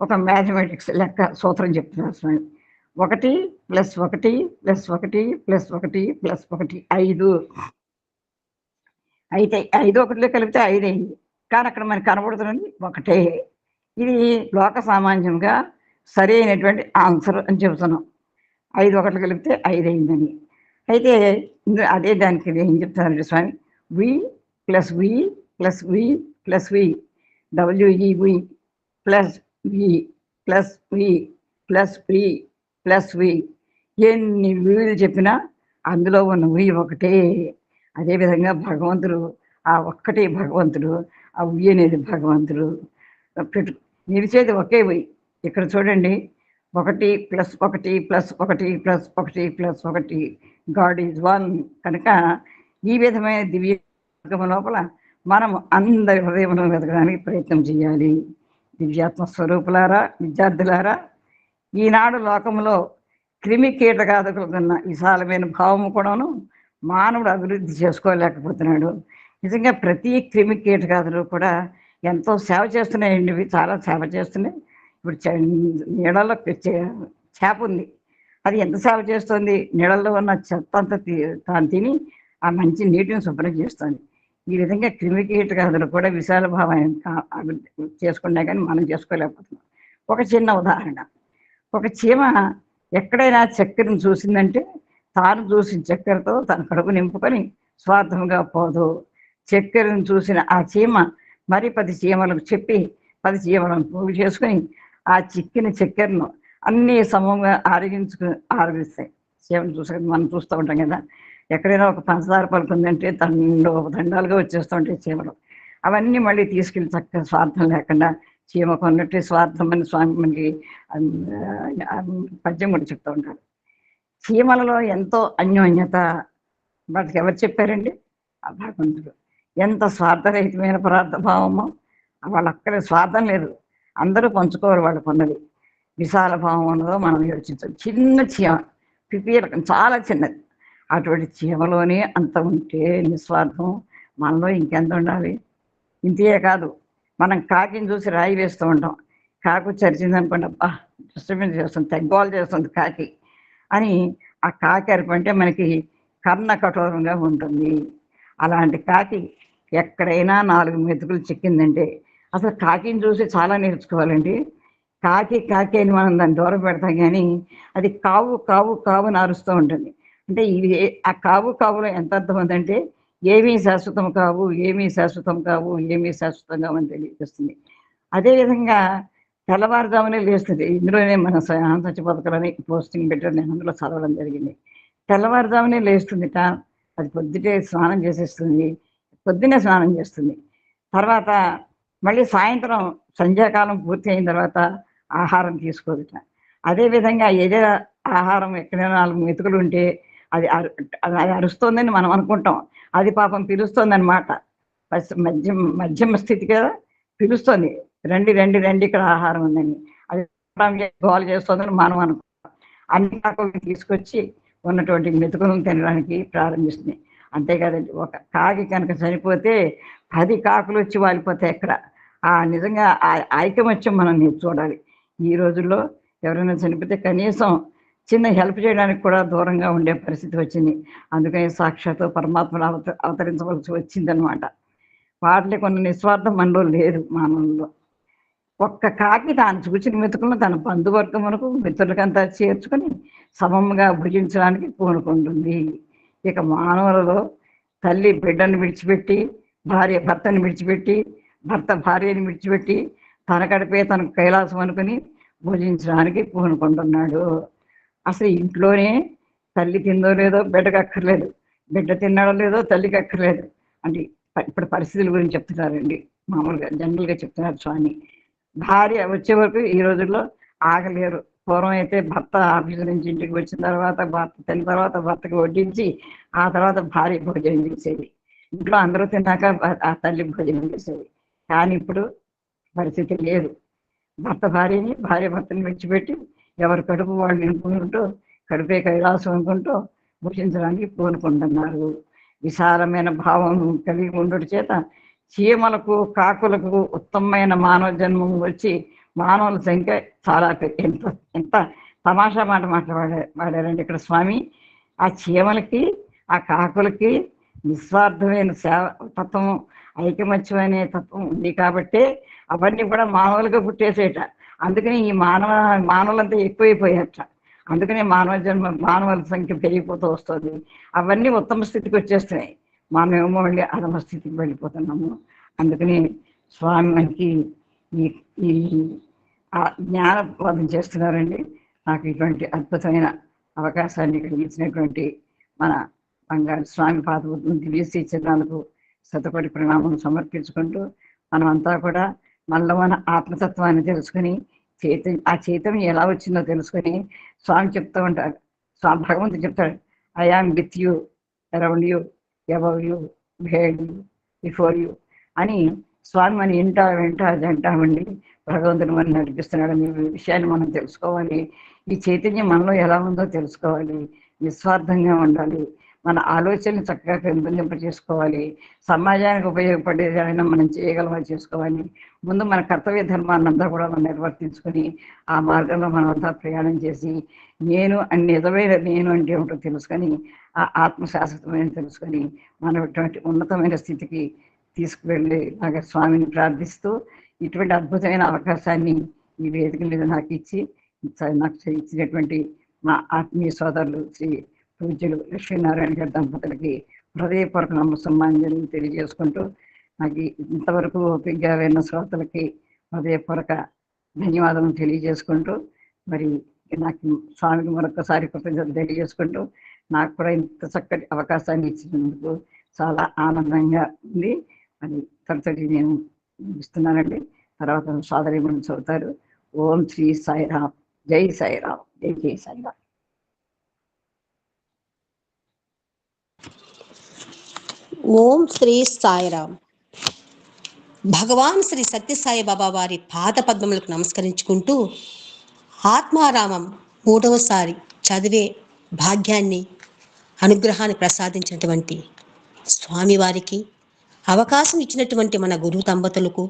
[SPEAKER 3] ఒక మ్యాథమెటిక్స్ లెక్క సూత్రం చెప్తున్నారు స్వామి. 1 + 1 + 1 + 1 + 1 5. అయితే 5 ఒకటిలో కలిపితే 5 అయింది. కానీ అక్కడ మనకు కనబడుతున్నది ఒకటే. ఇది లోక సామాన్యంగా సరైనటువంటి ఆన్సర్ అని చెబుతున్నాం. 5 ఒకటి కలిపితే 5 అయిందని. అయితే అదే దానికి ఏం చెప్తారంటే Swami, V plus V plus V plus V WEV plus V plus V plus V plus V. ఎన్ని వీలు చెప్పినా అందులో ఉన్న వి ఒకటే. అదేవిధంగా భగవంతుడు ఆ ఒక్కటే భగవంతుడు, ఆ వి అనేది భగవంతుడు. నిలిచేది ఒకే వి. ఇక్కడ చూడండి, 1 + 1 + 1 + 1 + 1 గాడ్ ఈజ్ 1. కనుక ఈ విధమైన దివ్య లోపల మనం అందరి హృదయంలో వెతకడానికి ప్రయత్నం చేయాలి. దివ్యాత్మ స్వరూపులారా, విద్యార్థులారా, ఈనాడు లోకంలో క్రిమి కీటకాదుకున్న విశాలమైన భావము కూడాను మానవుడు అభివృద్ధి చేసుకోలేకపోతున్నాడు. నిజంగా ప్రతి క్రిమి కీటకాదులు కూడా ఎంతో సేవ చేస్తున్నాయండి. ఇవి చాలా సేవ చేస్తున్నాయి. ఇప్పుడు నీళ్ళలో చేప ఉంది, అది ఎంత సేవ చేస్తుంది, నీళ్ళల్లో ఉన్న చెత్త అంతా తాను తిని ఆ మంచి నీటిని శుభ్రం చేస్తుంది. ఈ విధంగా క్రిమి కీటకాదులు కూడా విశాల భావాన్ని చేసుకున్నా కానీ మనం చేసుకోలేకపోతున్నాం. ఒక చిన్న ఉదాహరణ, ఒక చీమ ఎక్కడైనా చక్కెరను చూసిందంటే తాను చూసిన చక్కెరతో తన కడుపు నింపుకొని స్వార్థంగా పోదు. చక్కెరను చూసిన ఆ చీమ మరి 10 చీమలకు చెప్పి 10 చీమలను పోగు చేసుకుని ఆ చిక్కిన చక్కెరను అన్నీ సమంగా ఆరగిస్తాయి. చీమను చూసుకొని మనం చూస్తూ ఉంటాం కదా, ఎక్కడైనా ఒక పంచదార పలుకు ఉందంటే దండాలుగా వచ్చేస్తూ ఉంటాయి చీమలు. అవన్నీ మళ్ళీ తీసుకెళ్ళి చక్కగా స్వార్థం లేకుండా చీమ కొన్నట్టు స్వార్థం అని స్వామి మనకి పద్యం కూడా చెప్తూ ఉంటారు. చీమలలో ఎంతో అన్యోన్యత వాటికి ఎవరు చెప్పారండి? ఆ భగవంతుడు. ఎంత స్వార్థరహితమైన పదార్థభావమో, వాళ్ళక్కడ స్వార్థం లేదు, అందరూ పంచుకోరు వాళ్ళకు ఉన్నది. విశాల భావం ఉన్నదో మనం యోచించాలి. చిన్న చీమ పిపీరకం చాలా చిన్నది, అటువంటి చీమలోనే అంత ఉంటే నిస్వార్థం మనలో ఇంకెంత ఉండాలి? ఇంతే కాదు, మనం కాకిని చూసి రాయి వేస్తూ ఉంటాం. కాకు చరిచింది అనుకోండి, అబ్బా డిస్టర్బెన్స్ చేస్తుంది, తెగ్గోలు చేస్తుంది కాకి అని. ఆ కాకి అరిపంటే మనకి కర్ణ కఠోరంగా ఉంటుంది. అలాంటి కాకి ఎక్కడైనా 4 మెతుకులు చిక్కిందంటే అసలు కాకిని చూసి చాలా నేర్చుకోవాలండి. కాకి కాకి అని మనం దాన్ని దూరం పెడతాం, కానీ అది కావు కావు కావు అని అరుస్తూ ఉంటుంది. అంటే ఇది ఆ కావు కావులో ఎంత అర్థం ఉందంటే ఏమీ శాశ్వతం కావు, ఏమీ శాశ్వతం కావు, ఏమీ శాశ్వతం కావని తెలియజేస్తుంది. అదేవిధంగా తెల్లవారుజామునే లేస్తుంది. ఇందులోనే మన సత్యబోధకులని పోస్టింగ్ పెట్టారు, నేను అందులో చదవడం జరిగింది. తెల్లవారుజామునే లేస్తుందిట, అది పొద్దుటే స్నానం చేసేస్తుంది, పొద్దున్నే స్నానం చేస్తుంది. తర్వాత మళ్ళీ సాయంత్రం సంధ్యాకాలం పూర్తి అయిన తర్వాత ఆహారం తీసుకోదుట. అదేవిధంగా ఏదో ఆహారం ఎక్కడైనా 4 మెతుకులు ఉంటే అది అది అరుస్తోందని మనం అనుకుంటాం, అది పాపం పిలుస్తోందనమాట. మధ్యమ స్థితి కదా, పిలుస్తుంది, రండి రండి రండి ఇక్కడ ఆహారం ఉందని. అది గోల చేస్తుందని మనం అనుకుంటాం. అన్ని కాకులు తీసుకొచ్చి ఉన్నటువంటి మెతుకులను తినడానికి ప్రారంభిస్తుంది. అంతేకాదండి, ఒక కాకి కనుక చనిపోతే 10 కాకులు వచ్చి వాలిపోతాయి ఎక్కడ. నిజంగా ఆ ఐకమత్యం మనం చూడాలి. ఈ రోజుల్లో ఎవరైనా చనిపోతే కనీసం చిన్న హెల్ప్ చేయడానికి కూడా దూరంగా ఉండే పరిస్థితి వచ్చింది. అందుకని సాక్షాత్తు పరమాత్మను అవతరించవలసి వచ్చిందనమాట. వాటికి కొన్ని నిస్వార్థం మనలో లేదు, మానవుల్లో. ఒక్క కాకి తాను చూచిన మెతుకులను తన బంధువర్గమునకు మిత్రులకంతా చేర్చుకొని సమముగా భుజించడానికి పూనుకుంటుంది. ఇక మానవులలో తల్లి బిడ్డను విడిచిపెట్టి, భార్య భర్తను విడిచిపెట్టి, భర్త భార్యను విడిచిపెట్టి, తన కడిపే తనకు కైలాసం అనుకుని భోజించడానికి పూనుకుంటున్నాడు. అసలు ఇంట్లోనే తల్లి తిందో లేదో బిడ్డకు అక్కర్లేదు, బిడ్డ తిన్నాడో లేదో తల్లికి అక్కర్లేదు. అంటే ఇప్పుడు పరిస్థితుల గురించి చెప్తున్నారండి, మామూలుగా జనరల్గా చెప్తున్నారు స్వామి. భార్య వచ్చే వరకు ఈ రోజుల్లో ఆగలేరు. పూర్వం అయితే భర్త ఆఫీసు నుంచి ఇంటికి వచ్చిన తర్వాత భర్త తిన్న తర్వాత భర్తకి వడ్డించి ఆ తర్వాత భార్య భోజనం చేసేది. ఇంట్లో అందరూ తిన్నాక ఆ తల్లి భోజనం చేసేది. కానీ ఇప్పుడు పరిస్థితి లేదు. భర్త భార్యని, భార్య భర్తని విడిచిపెట్టి ఎవరి కడుపు వాళ్ళు నింపుకుంటూ కడుపే కైలాసం అనుకుంటూ భుజించడానికి పూనుకుంటున్నారు. విశాలమైన భావం కలిగి ఉండడం చేత చీమలకు, కాకులకు ఉత్తమమైన మానవ జన్మం వచ్చి మానవుల సంఖ్య చాలా ఎంత ఎంత తమాషా మాట మాట్లాడారండి ఇక్కడ స్వామి. ఆ చీమలకి, ఆ కాకులకి నిస్వార్థమైన సేవ తత్వం, ఐకమత్యమైన తత్వం ఉంది కాబట్టి అవన్నీ కూడా మానవులుగా పుట్టేసేట. అందుకని ఈ మానవులంతా ఎక్కువైపోయాట. అందుకనే మానవుల సంఖ్య పెరిగిపోతూ వస్తుంది. అవన్నీ ఉత్తమ స్థితికి వచ్చేస్తున్నాయి, మనమేమో మళ్ళీ అధమ స్థితికి వెళ్ళిపోతున్నాము. అందుకని స్వామి మనకి ఈ ఈ జ్ఞానబోధం చేస్తున్నారండి. నాకు ఇటువంటి అద్భుతమైన అవకాశాన్ని కలిగించినటువంటి మన బంగారు స్వామి పాదపద్మం దివ్యశ్రీ చరణాలకు శతకోటి ప్రణామం సమర్పించుకుంటూ మనమంతా కూడా మనలో మన ఆత్మతత్వాన్ని తెలుసుకుని ఆ చైతన్యం ఎలా వచ్చిందో తెలుసుకొని స్వామి చెప్తూ ఉంటారు. స్వామి భగవంతుడు చెప్తాడు, I am with you, around you, above you, behind you, before you అని స్వామి మన ఇంటా వెంట జంటామండి భగవంతుడు మనం నడిపిస్తున్నాడని విషయాన్ని మనం తెలుసుకోవాలి. ఈ చైతన్యం మనలో ఎలా ఉందో తెలుసుకోవాలి. నిస్వార్థంగా ఉండాలి. మన ఆలోచనలు చక్కగా పెంపొందింప చేసుకోవాలి. సమాజానికి ఉపయోగపడేదైనా మనం చేయగలమా చేసుకోవాలి. ముందు మన కర్తవ్య ధర్మాన్ని అంతా కూడా మనం నిర్వర్తించుకొని ఆ మార్గంలో మనం అంతా ప్రయాణం చేసి నేను నిజమైన నేను అంటే ఏమిటో తెలుసుకొని ఆ ఆత్మశాశ్వతమైన తెలుసుకొని మనం ఇటువంటి ఉన్నతమైన స్థితికి తీసుకువెళ్ళి నాకు స్వామిని ప్రార్థిస్తూ ఇటువంటి అద్భుతమైన అవకాశాన్ని ఈ వేదిక మీద నాకు ఇచ్చినటువంటి మా ఆత్మీయ సోదరులు శ్రీ పూజ్యులు లక్ష్మీనారాయణ గారి దంపతులకి హృదయపూర్వక నమస్సమాంజలి తెలియజేసుకుంటూ నాకు ఇంతవరకు ఓపికగా విన్న శ్రోతలకి హృదయపూర్వక ధన్యవాదాలు తెలియజేసుకుంటూ మరి నాకు స్వామికి మరొకసారి కృతజ్ఞతలు తెలియజేసుకుంటూ నాకు కూడా ఇంత చక్కటి అవకాశాన్ని ఇచ్చినందుకు చాలా ఆనందంగా ఉంది. అది తరతడి నేను ఇస్తున్నానండి. తర్వాత సోదరి మనం చదువుతారు. ఓం శ్రీ సాయిరామ్, జై సాయిరామ్, జై జై సాయిరామ్.
[SPEAKER 4] ఓం శ్రీ సాయిరామ్. భగవాన్ శ్రీ సత్యసాయి బాబా వారి పాద పద్మములకు నమస్కరించుకుంటూ ఆత్మారామం 3వసారి చదివే భాగ్యాన్ని, అనుగ్రహాన్ని ప్రసాదించినటువంటి స్వామివారికి, అవకాశం ఇచ్చినటువంటి మన గురు దంపతులకు,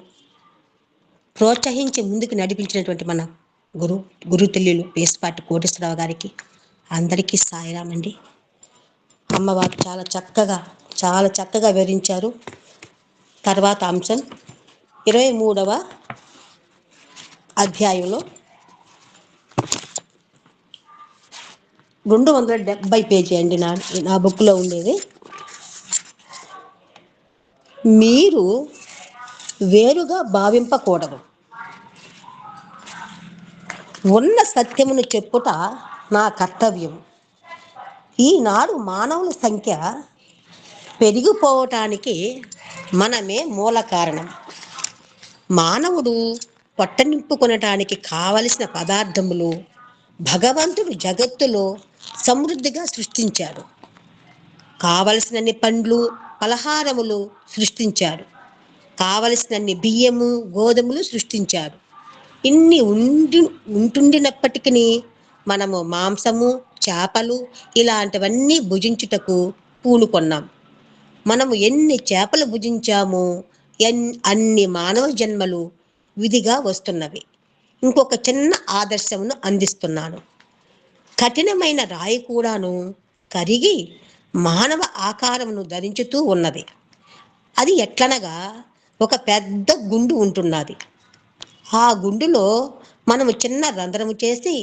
[SPEAKER 4] ప్రోత్సహించి ముందుకు నడిపించినటువంటి మన గురుతుల్యులు పేస్పాటి కోటేశ్వరరావు గారికి అందరికీ సాయిరామ్ అండి. అమ్మవారు చాలా చక్కగా వివరించారు. తర్వాత అంశం 23వ అధ్యాయంలో 270 పేజీ అండి నా బుక్లో ఉండేది. మీరు వేరుగా భావింపకూడదు, ఉన్న సత్యమును చెప్పుట నా కర్తవ్యం. ఈనాడు మానవుల సంఖ్య పెరిగిపోవటానికి మనమే మూల కారణం. మానవుడు పొట్ట నింపుకొనటానికి కావలసిన పదార్థములు భగవంతుడు జగత్తులో సమృద్ధిగా సృష్టించాడు. కావలసినన్ని పండ్లు, పలహారములు సృష్టించాడు. కావలసినన్ని బియ్యము, గోధుమలు సృష్టించాడు. ఇన్ని ఉంటుండినప్పటికీ మనము మాంసము, చేపలు ఇలాంటివన్నీ భుజించుటకు పూనుకొన్నాం. మనము ఎన్ని చేపలు భుజించామో అన్ని మానవ జన్మలు విధిగా వస్తున్నవి. ఇంకొక చిన్న ఆదర్శమును అందిస్తున్నాను. కఠినమైన రాయి కూడాను కరిగి మానవ ఆకారమును ధరించుతూ ఉన్నది. అది ఎట్లనగా ఒక పెద్ద గుండు ఉంటున్నది. ఆ గుండులో మనము చిన్న రంధ్రము చేసి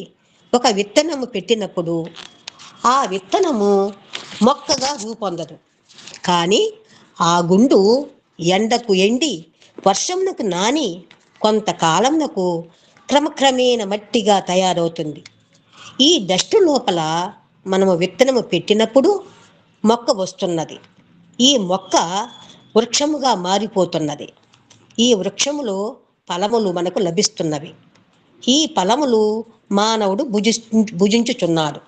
[SPEAKER 4] ఒక విత్తనము పెట్టినప్పుడు ఆ విత్తనము మొక్కగా రూపొందదు. కానీ ఆ గుండు ఎండకు ఎండి, వర్షమునకు నాని, కొంతకాలంకు క్రమక్రమేణ మట్టిగా తయారవుతుంది. ఈ డస్ట్ లోపల మనము విత్తనము పెట్టినప్పుడు మొక్క వస్తున్నది. ఈ మొక్క వృక్షముగా మారిపోతున్నది. ఈ వృక్షములో ఫలములు మనకు లభిస్తున్నవి. ఈ ఫలములు మానవుడు భుజించుచున్నాడు.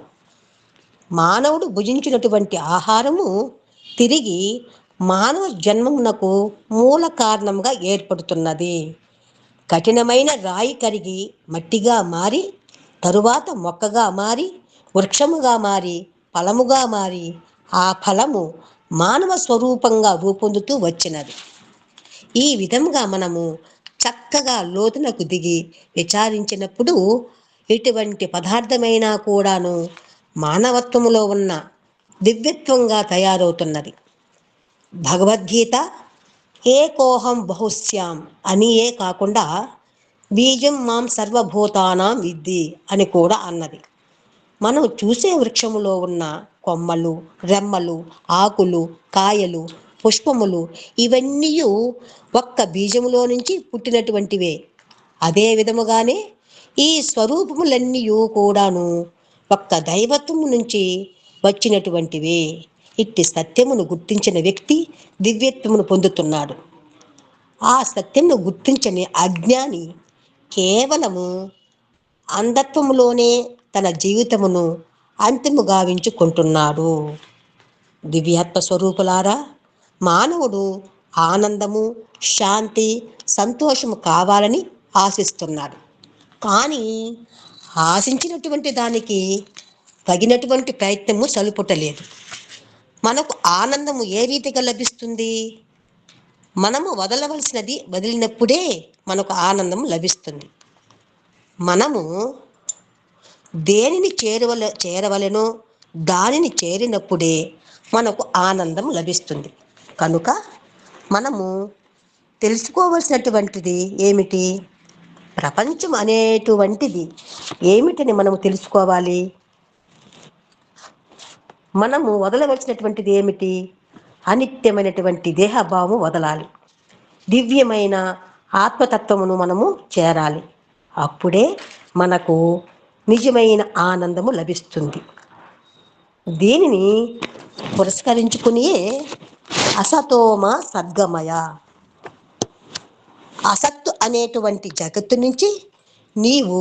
[SPEAKER 4] మానవుడు భుజించినటువంటి ఆహారము తిరిగి మానవ జన్మమునకు మూల కారణంగా ఏర్పడుతున్నది. కఠినమైన రాయి కరిగి మట్టిగా మారి, తరువాత మొక్కగా మారి, వృక్షముగా మారి, ఫలముగా మారి, ఆ ఫలము మానవ స్వరూపంగా రూపొందుతూ వచ్చినది. ఈ విధంగా మనము చక్కగా లోతునకు దిగి విచారించినప్పుడు ఎటువంటి పదార్థమైనా కూడాను మానవత్వములో ఉన్న దివ్యత్వంగా తయారవుతున్నది. భగవద్గీత ఏకోహం బహుశ్యాం అనియే కాకుండా బీజం మాం సర్వభూతానాం విద్ధి అని కూడా అన్నది. మనం చూసే వృక్షములో ఉన్న కొమ్మలు, రెమ్మలు, ఆకులు, కాయలు, పుష్పములు ఇవన్నీ ఒక్క బీజములో నుంచి పుట్టినటువంటివే. అదే విధముగానే ఈ స్వరూపములన్నీ కూడాను ఒక్క దైవత్వము నుంచి వచ్చినటువంటివే. ఇట్టి సత్యమును గుర్తించిన వ్యక్తి దివ్యత్వమును పొందుతున్నాడు. ఆ సత్యమును గుర్తించని అజ్ఞాని కేవలము అంధత్వములోనే తన జీవితమును అంతిము గావించుకుంటున్నాడు. దివ్యాత్మ స్వరూపులారా, మానవుడు ఆనందము, శాంతి, సంతోషము కావాలని ఆశిస్తున్నాడు. కానీ ఆశించినటువంటి దానికి తగినటువంటి ప్రయత్నము సలుపుటలేదు. మనకు ఆనందము ఏ రీతిగా లభిస్తుంది? మనము వదలవలసినది వదిలినప్పుడే మనకు ఆనందం లభిస్తుంది. మనము దేనిని చేరవలెనో దానిని చేరినప్పుడే మనకు ఆనందం లభిస్తుంది. కనుక మనము తెలుసుకోవలసినటువంటిది ఏమిటి? ప్రపంచం అనేటువంటిది ఏమిటని మనము తెలుసుకోవాలి. మనము వదలవలసినటువంటిది ఏమిటి? అనిత్యమైనటువంటి దేహభావము వదలాలి. దివ్యమైన ఆత్మతత్వమును మనము చేరాలి. అప్పుడే మనకు నిజమైన ఆనందము లభిస్తుంది. దీనిని పురస్కరించుకుని అసతోమ సద్గమయ, అసత్తు అనేటువంటి జగత్తు నుంచి నీవు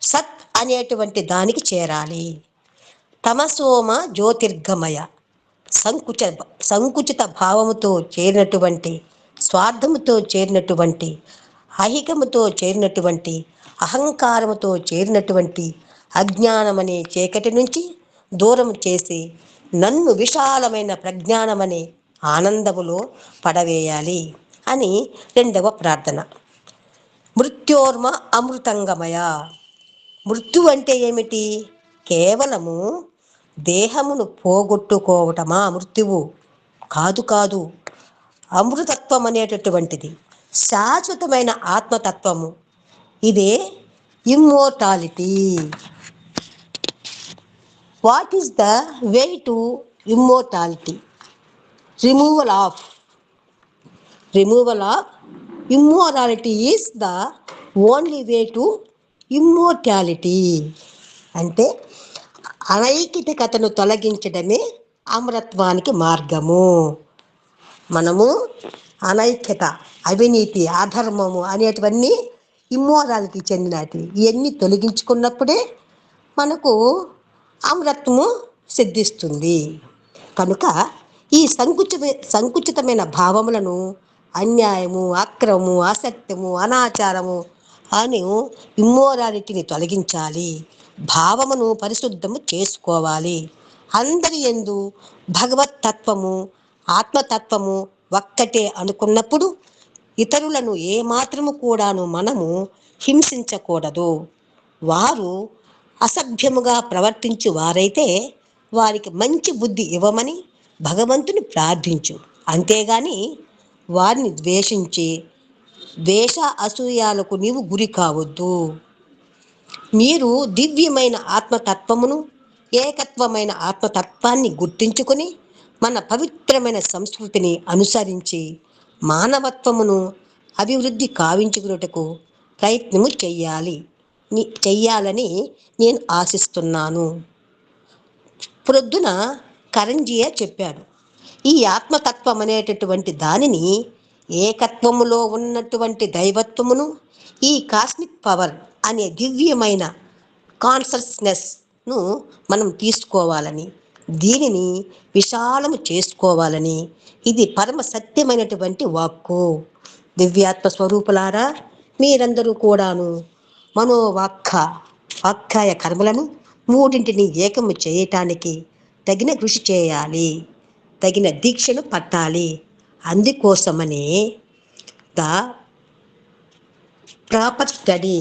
[SPEAKER 4] సత్ అనేటువంటి దానికి చేరాలి. తమసోమ జ్యోతిర్గమయ, సంకుచిత భావముతో చేరినటువంటి, స్వార్థముతో చేరినటువంటి, అహికముతో చేరినటువంటి, అహంకారముతో చేరినటువంటి అజ్ఞానమనే చీకటి నుంచి దూరం చేసి నన్ను విశాలమైన ప్రజ్ఞానమనే ఆనందములో పడవేయాలి అని రెండవ ప్రార్థన. మృత్యోర్మ అమృతంగమయ. మృత్యు అంటే ఏమిటి? కేవలము దేహమును పోగొట్టుకోవటమా మృత్యువు? కాదు కాదు. అమృతత్వం అనేటటువంటిది శాశ్వతమైన ఆత్మతత్వము. ఇదే immortality. What is the way to immortality? Removal of immorality is the only way to immortality. అంటే అనైకికతను తొలగించడమే అమరత్వానికి మార్గము. మనము అనైక్యత, అవినీతి, అధర్మము అనేటివన్నీ ఇమ్మోరాలిటీ చెందినవి. ఇవన్నీ తొలగించుకున్నప్పుడే మనకు అమరత్వము సిద్ధిస్తుంది. కనుక ఈ సంకుచితమైన భావములను అన్యాయము, అక్రమము, అసత్యము, అనాచారము అని ఇమ్మోరాలిటీని తొలగించాలి. భావమును పరిశుద్ధము చేసుకోవాలి. అందరి యందు భగవత్ తత్వము, ఆత్మతత్వము ఒక్కటే అనుకున్నప్పుడు ఇతరులను ఏమాత్రము కూడాను మనము హింసించకూడదు. వారు అసభ్యముగా ప్రవర్తించు వారైతే వారికి మంచి బుద్ధి ఇవ్వమని భగవంతుని ప్రార్థించు. అంతేగాని వారిని ద్వేషించి ద్వేష అసూయాలకు నీవు గురి కావద్దు. మీరు దివ్యమైన ఆత్మతత్వమును, ఏకత్వమైన ఆత్మతత్వాన్ని గుర్తించుకొని మన పవిత్రమైన సంస్కృతిని అనుసరించి మానవత్వమును అభివృద్ధి కావించుకున్నటకు ప్రయత్నము చెయ్యాలని నేను ఆశిస్తున్నాను. ప్రొద్దున కరంజీయ చెప్పాడు, ఈ ఆత్మతత్వం అనేటటువంటి దానిని, ఏకత్వములో ఉన్నటువంటి దైవత్వమును, ఈ కాస్మిక్ పవర్ అనే దివ్యమైన కాన్షియస్నెస్ను మనం తీసుకోవాలని, దీనిని విశాలము చేసుకోవాలని, ఇది పరమ సత్యమైనటువంటి వాక్కు. దివ్యాత్మ స్వరూపులారా, మీరందరూ కూడాను వాక్కాయ కర్మలను మూడింటిని ఏకము చేయటానికి తగిన కృషి చేయాలి, తగిన దీక్షను పట్టాలి. అందుకోసమనే the proper study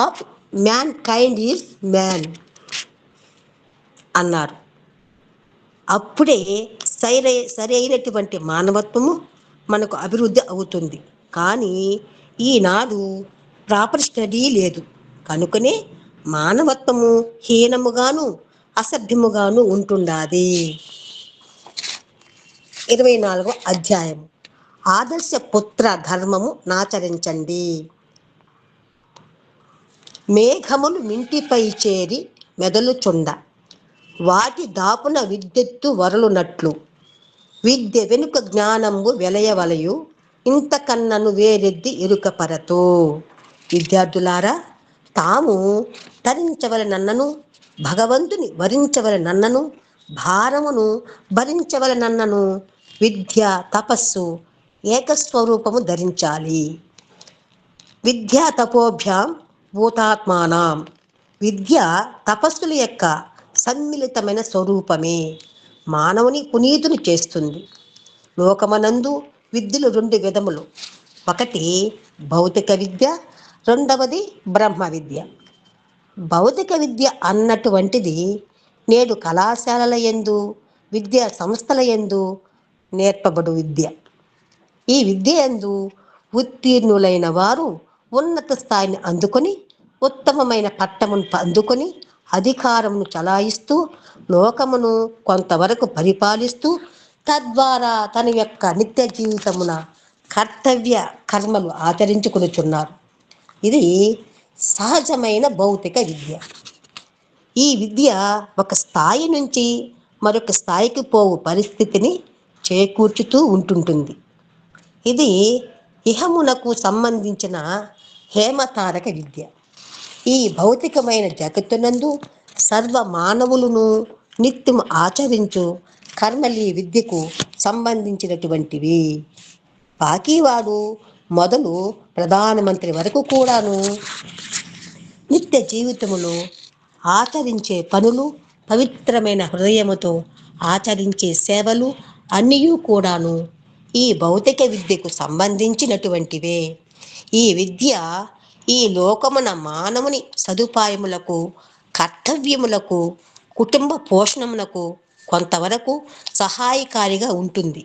[SPEAKER 4] of man kind is man అన్నారు. అప్పుడే సరైనటువంటి మానవత్వము మనకు అభివృద్ధి అవుతుంది. కానీ ఈనాడు ప్రాపర్ స్టడీ లేదు కనుకనే మానవత్వము హీనముగాను అసభ్యముగాను ఉంటుండాది. 24వ అధ్యాయము, ఆదర్శ పుత్ర ధర్మము నాచరించండి. మేఘములు మింటిపై చేరి మెదలుచుండ, వాటి దాపున విద్యుత్తు వరలునట్లు, విద్య వెనుక జ్ఞానంబు వెలయవలయు, ఇంతకన్నను వేరెద్ది ఇరుకపరతు. విద్యార్థులారా, తాము తరించవలనన్నను, భగవంతుని వరించవలనన్నను, భారమును భరించవలనన్నను విద్య తపస్సు ఏకస్వరూపము ధరించాలి. విద్యా తపోభ్యాం భూతాత్మానం, విద్య తపస్సుల యొక్క సమ్మిళితమైన స్వరూపమే మానవుని పునీతుని చేస్తుంది. లోకమనందు విద్యలు 2 విధములు, ఒకటి భౌతిక విద్య, రెండవది బ్రహ్మ విద్య. భౌతిక విద్య అన్నటువంటిది నేడు కళాశాలల యందు, విద్యా సంస్థల యందు నేర్పబడు విద్య. ఈ విద్య యందు ఉత్తీర్ణులైన వారు ఉన్నత స్థాయిని అందుకొని, ఉత్తమమైన పట్టమును అందుకొని, అధికారమును చలాయిస్తూ, లోకమును కొంతవరకు పరిపాలిస్తూ, తద్వారా తన యొక్క నిత్య జీవితమున కర్తవ్య కర్మలు ఆచరించుకొనుచున్నారు. ఇది సహజమైన భౌతిక విద్య. ఈ విద్య ఒక స్థాయి నుంచి మరొక స్థాయికి పోవు పరిస్థితిని చేకూర్చుతూ ఉంటుంటుంది. ఇది ఇహమునకు సంబంధించిన హేమతారక విద్య. ఈ భౌతికమైన జగత్తునందు సర్వ మానవులను నిత్యం ఆచరించు కర్మలు ఈ విద్యకు సంబంధించినటువంటివి. పాకీవాడు మొదలు ప్రధానమంత్రి వరకు కూడాను నిత్య జీవితములో ఆచరించే పనులు, పవిత్రమైన హృదయముతో ఆచరించే సేవలు అన్నీ కూడాను ఈ భౌతిక విద్యకు సంబంధించినటువంటివే. ఈ విద్య ఈ లోకమున మానవుని సదుపాయములకు, కర్తవ్యములకు, కుటుంబ పోషణమునకు కొంతవరకు సహాయకారిగా ఉంటుంది.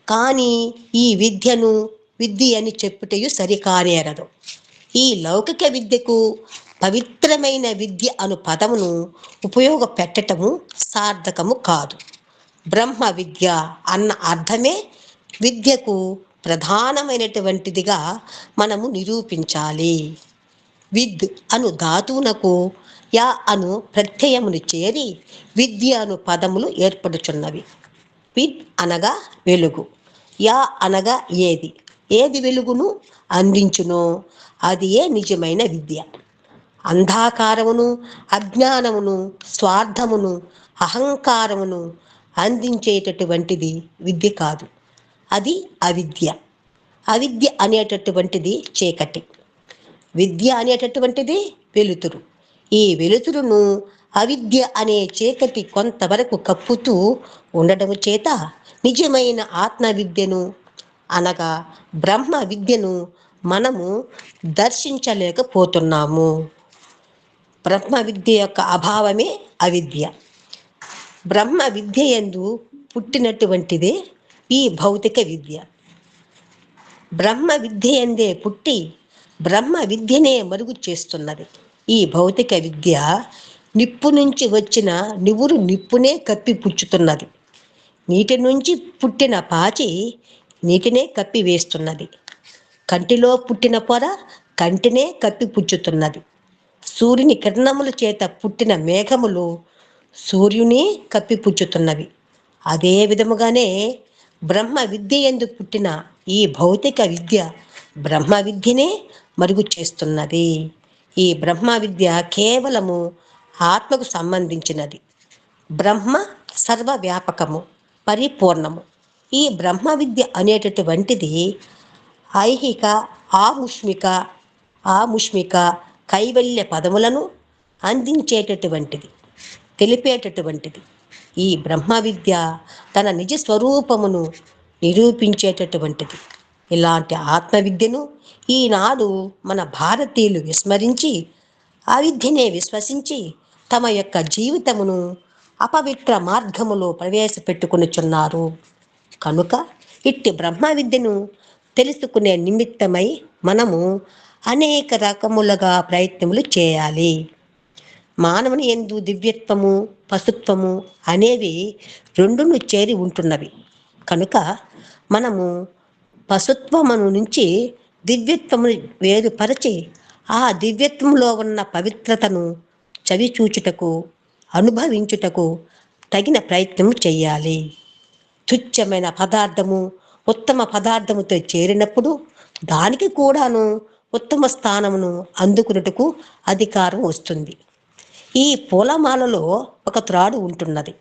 [SPEAKER 4] కానీ ఈ విద్య అని చెప్పుటయు సరికానేరదు. ఈ లౌకిక విద్యకు పవిత్రమైన విద్య అను పదమును ఉపయోగపెట్టటము సార్థకము కాదు. బ్రహ్మ విద్య అన్న అర్థమే విద్యకు ప్రధానమైనటువంటిదిగా మనము నిరూపించాలి. విద్ అను ధాతువునకు యా అను ప్రత్యయమును చేరి విద్య అను పదములు ఏర్పడుచున్నవి. విద్ అనగా వెలుగు, యా అనగా ఏది వెలుగును అందించునో అది నిజమైన విద్య. అంధాకారమును, అజ్ఞానమును, స్వార్థమును, అహంకారమును అందించేటటువంటిది విద్య కాదు, అది అవిద్య. అవిద్య అనేటటువంటిది చీకటి, విద్య అనేటటువంటిది వెలుతురు. ఈ వెలుతురును అవిద్య అనే చీకటి కొంతవరకు కప్పుతూ ఉండడం చేత నిజమైన ఆత్మ విద్యను అనగా బ్రహ్మ విద్యను మనము దర్శించలేకపోతున్నాము. బ్రహ్మ విద్య యొక్క అభావమే అవిద్య. బ్రహ్మ విద్య యందు పుట్టినటువంటిదే ఈ భౌతిక విద్య. బ్రహ్మ విద్య యందే పుట్టి బ్రహ్మ విద్యనే మరుగు చేస్తున్నది. ఈ భౌతిక విద్య నిప్పు నుంచి వచ్చిన నివురు నిప్పునే కప్పిపుచ్చుతున్నది. నీటి నుంచి పుట్టిన పాచి నీటినే కప్పివేస్తున్నది. కంటిలో పుట్టిన పొర కంటినే కప్పిపుచ్చుతున్నది. సూర్యుని కిరణముల చేత పుట్టిన మేఘములు సూర్యుని కప్పిపుచ్చుతున్నవి. అదే విధముగానే బ్రహ్మ విద్య యందు పుట్టిన ఈ భౌతిక విద్య బ్రహ్మ విద్యనే మరుగు చేస్తున్నది. ఈ బ్రహ్మ విద్య కేవలము ఆత్మకు సంబంధించినది. బ్రహ్మ సర్వవ్యాపకము, పరిపూర్ణము. ఈ బ్రహ్మ విద్య అనేటటువంటిది ఐహిక, ఆముష్మిక కైవల్య పదములను అందించేటటువంటిది, తెలిపేటటువంటిది. ఈ బ్రహ్మ విద్య తన నిజ స్వరూపమును నిరూపించేటటువంటిది. ఇలాంటి ఆత్మవిద్యను ఈనాడు మన భారతీయులు విస్మరించి అవిద్యనే విశ్వసించి తమ యొక్క జీవితమును అపవిత్ర మార్గములో ప్రవేశపెట్టుకొనుచున్నారు. కనుక ఇట్టి బ్రహ్మ విద్యను తెలుసుకునే నిమిత్తమై మనము అనేక రకములుగా ప్రయత్నములు చేయాలి. మానవుని యందు దివ్యత్వము, పశుత్వము అనేవి రెండును చేరి ఉంటున్నవి. కనుక మనము పశుత్వమును నుంచి దివ్యత్వమును వేరుపరచి ఆ దివ్యత్వంలో ఉన్న పవిత్రతను చవిచూచుటకు, అనుభవించుటకు తగిన ప్రయత్నం చేయాలి. తుచ్చమైన పదార్థము ఉత్తమ పదార్థముతో చేరినప్పుడు దానికి కూడాను ఉత్తమ స్థానమును అందుకున్నట్టుకు అధికారం వస్తుంది. ఈ పూలమాలలో ఒక త్రాడు ఉంటున్నది.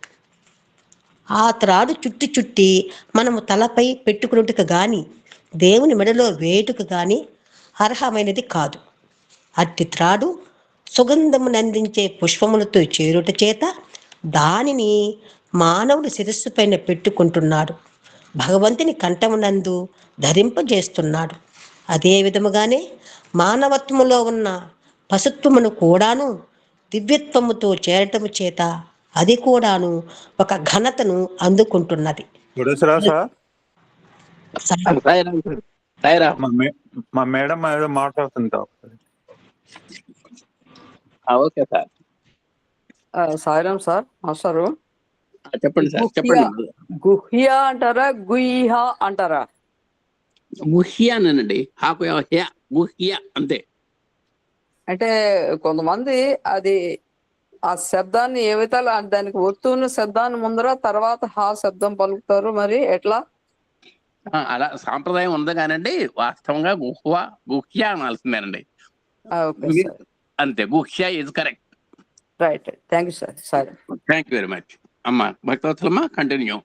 [SPEAKER 4] ఆ త్రాడు చుట్టి మనము తలపై పెట్టుకున్నట్టుకు గాని దేవుని మెడలో వేటుకు గాని అర్హమైనది కాదు. అట్టి త్రాడు సుగంధమునందించే పుష్పములతో చేరుట చేత దానిని మానవుడు శిరస్సు పైన పెట్టుకుంటున్నాడు, భగవంతుని కంఠమునందు ధరింపజేస్తున్నాడు. అదే విధముగానే మానవత్వములో ఉన్న పశుత్వమును కూడాను దివ్యత్వముతో చేరటము చేత అది కూడాను ఒక ఘనతను అందుకుంటున్నది.
[SPEAKER 2] మా మేడం ఏదో మాట్లాడుతుంటా.
[SPEAKER 1] Okay sir.
[SPEAKER 5] సాయిరామ్ సార్, మాస్టారు.
[SPEAKER 1] చెప్పండి సార్, చెప్పండి.
[SPEAKER 5] గుహ్య అంటారా, గుహ్య అంటారా?
[SPEAKER 1] గుహ్యానండి, గుహ్య అంతే.
[SPEAKER 5] అంటే కొంతమంది అది ఆ శబ్దాన్ని ఏవైతే దానికి ఒత్తున్న శబ్దాన్ని ముందర తర్వాత హా శబ్దం పలుకుతారు, మరి ఎట్లా?
[SPEAKER 1] అలా సాంప్రదాయం ఉంది కానండి, వాస్తవంగా గుహ్య అనాల్సిందేనండి. అంతే, గుహ్య is correct.
[SPEAKER 5] Right, thank you sir. సరే,
[SPEAKER 1] థ్యాంక్ యూ వెరీ మచ్. అమ్మా భక్తవత్సలమ్మ, కంటిన్యూ.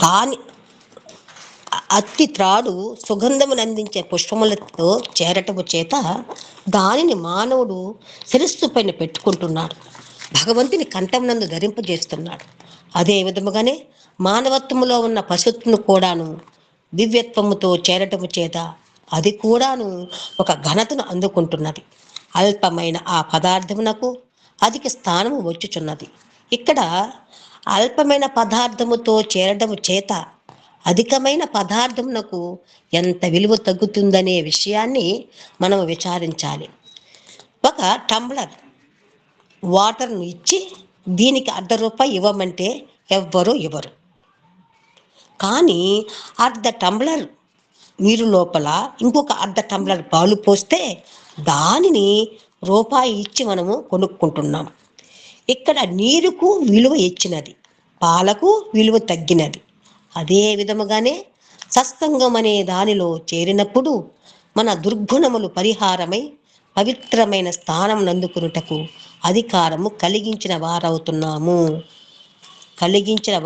[SPEAKER 4] దాని అట్టి త్రాడు సుగంధమునందించే పుష్పములతో చేరటము చేత దానిని మానవుడు శిరస్సు పైన పెట్టుకుంటున్నాడు, భగవంతుని కంఠమునందు ధరింపజేస్తున్నాడు. అదే విధముగానే మానవత్వములో ఉన్న పశుత్వము కూడాను దివ్యత్వముతో చేరటము చేత అది కూడాను ఒక ఘనతను అందుకుంటున్నది. అల్పమైన ఆ పదార్థమునకు అధిక స్థానము వచ్చుచున్నది. ఇక్కడ అల్పమైన పదార్థముతో చేరటము చేత అధికమైన పదార్థమునకు ఎంత విలువ తగ్గుతుందనే విషయాన్ని మనం విచారించాలి. ఒక టంబ్లర్ వాటర్ను ఇచ్చి దీనికి ₹1 ఇవ్వమంటే ఎవ్వరూ ఇవ్వరు. కానీ అర్ధ టంబ్లర్ నీరు లోపల ఇంకొక అర్ధ టంబ్లర్ పాలు పోస్తే దానిని ₹1 ఇచ్చి మనము కొనుక్కుంటున్నాం. ఇక్కడ నీరుకు విలువ ఇచ్చినది, పాలకు విలువ తగ్గినది. అదే విధముగానే సత్సంగం అనే దానిలో చేరినప్పుడు మన దుర్గుణములు పరిహారమై పవిత్రమైన స్థానం నందుకున్నటకు అధికారము కలిగించిన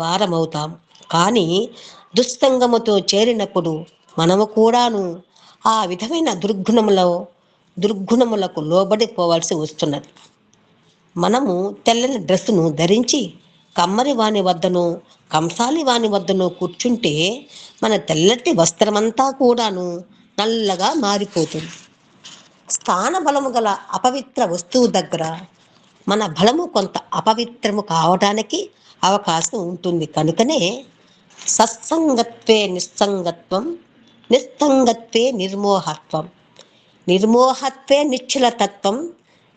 [SPEAKER 4] వారమవుతాము. కానీ దుస్సంగముతో చేరినప్పుడు మనము కూడాను ఆ విధమైన దుర్గుణములకు లోబడిపోవాల్సి వస్తున్నది. మనము తెల్లని డ్రెస్సును ధరించి కమ్మరి వాని వద్దనో కంసాలి వాని వద్దనో కూర్చుంటే మన తెల్లటి వస్త్రమంతా కూడాను నల్లగా మారిపోతుంది. స్థాన బలము గల అపవిత్ర వస్తువు దగ్గర మన బలము కొంత అపవిత్రము కావడానికి అవకాశం ఉంటుంది. కనుకనే సత్సంగత్వే నిస్సంగత్వం, నిస్సంగత్వే నిర్మోహత్వం, నిర్మోహత్వే నిశ్చలతత్వం,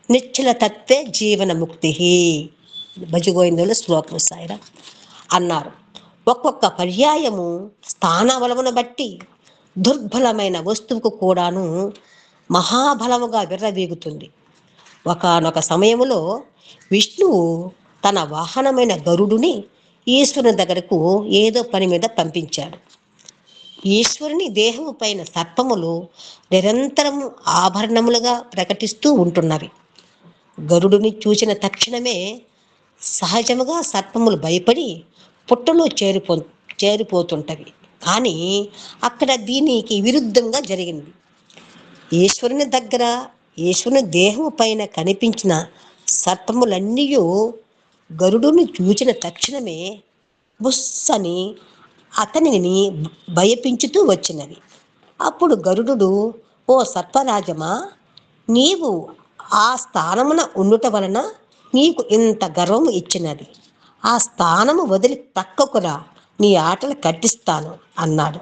[SPEAKER 4] నిశ్చలతత్వే జీవనముక్తి. భజగోవిందులు శ్లోకం సాయిరా అన్నారు. ఒక్కొక్క పర్యాయము స్థానబలమును బట్టి దుర్బలమైన వస్తువుకు కూడాను మహాబలముగా విర్రవీగుతుంది. ఒకానొక సమయములో విష్ణువు తన వాహనమైన గరుడుని ఈశ్వరుని దగ్గరకు ఏదో పని మీద పంపించాడు. ఈశ్వరుని దేహము పైన సర్పములు నిరంతరము ఆభరణములుగా ప్రకటిస్తూ ఉంటున్నవి. గరుడుని చూసిన తక్షణమే సహజముగా సర్పములు భయపడి పుట్టలో చేరిపోతుంటవి. కానీ అక్కడ దీనికి విరుద్ధంగా జరిగింది. ఈశ్వరుని దగ్గర ఈశ్వరుని దేహము పైన కనిపించిన సర్పములన్నీ గరుడుని చూచిన తక్షణమే బుస్సని అతనిని భయపించుతూ వచ్చినవి. అప్పుడు గరుడు, ఓ సర్పరాజమా, నీవు ఆ స్థానమున ఉండుట వలన నీకు ఇంత గర్వము ఇచ్చినది. ఆ స్థానము వదిలి పక్కకురా, నీ ఆటలు కట్టిస్తాను అన్నాడు.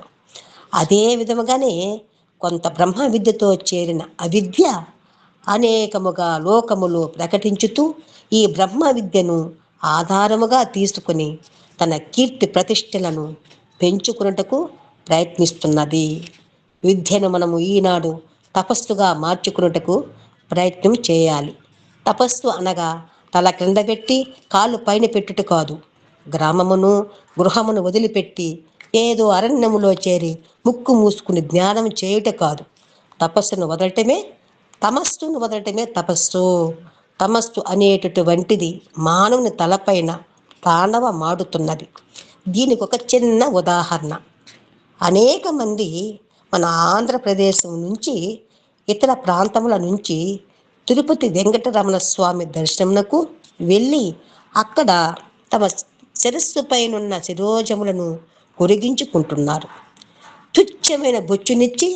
[SPEAKER 4] అదే విధముగానే కొంత బ్రహ్మ విద్యతో చేరిన అవిద్య అనేకముగా లోకములో ప్రకటించుతూ ఈ బ్రహ్మ విద్యను ఆధారముగా తీసుకుని తన కీర్తి ప్రతిష్టలను పెంచుకున్నటకు ప్రయత్నిస్తున్నది. విద్యను మనము ఈనాడు తపస్సుగా మార్చుకున్నటకు ప్రయత్నం చేయాలి. తపస్సు అనగా తల క్రింద పెట్టి కాళ్ళు పైన పెట్టుట కాదు. గ్రామమును గృహమును వదిలిపెట్టి ఏదో అరణ్యములో చేరి ముక్కు మూసుకుని జ్ఞానం చేయుట కాదు. తపస్సును వదలటమే తపస్సు. తమస్సు అనేటటువంటిది మానవుని తలపైన తాండవమాడుతున్నది. దీనికి ఒక చిన్న ఉదాహరణ. అనేక మంది మన ఆంధ్రప్రదేశం నుంచి ఇతర ప్రాంతముల నుంచి తిరుపతి వెంకటరమణ స్వామి దర్శనమునకు వెళ్ళి అక్కడ తమ శిరస్సు పైనున్న శిరోజములను కొరిగించుకుంటున్నారు. తుచ్చమైన బొచ్చునిచ్చి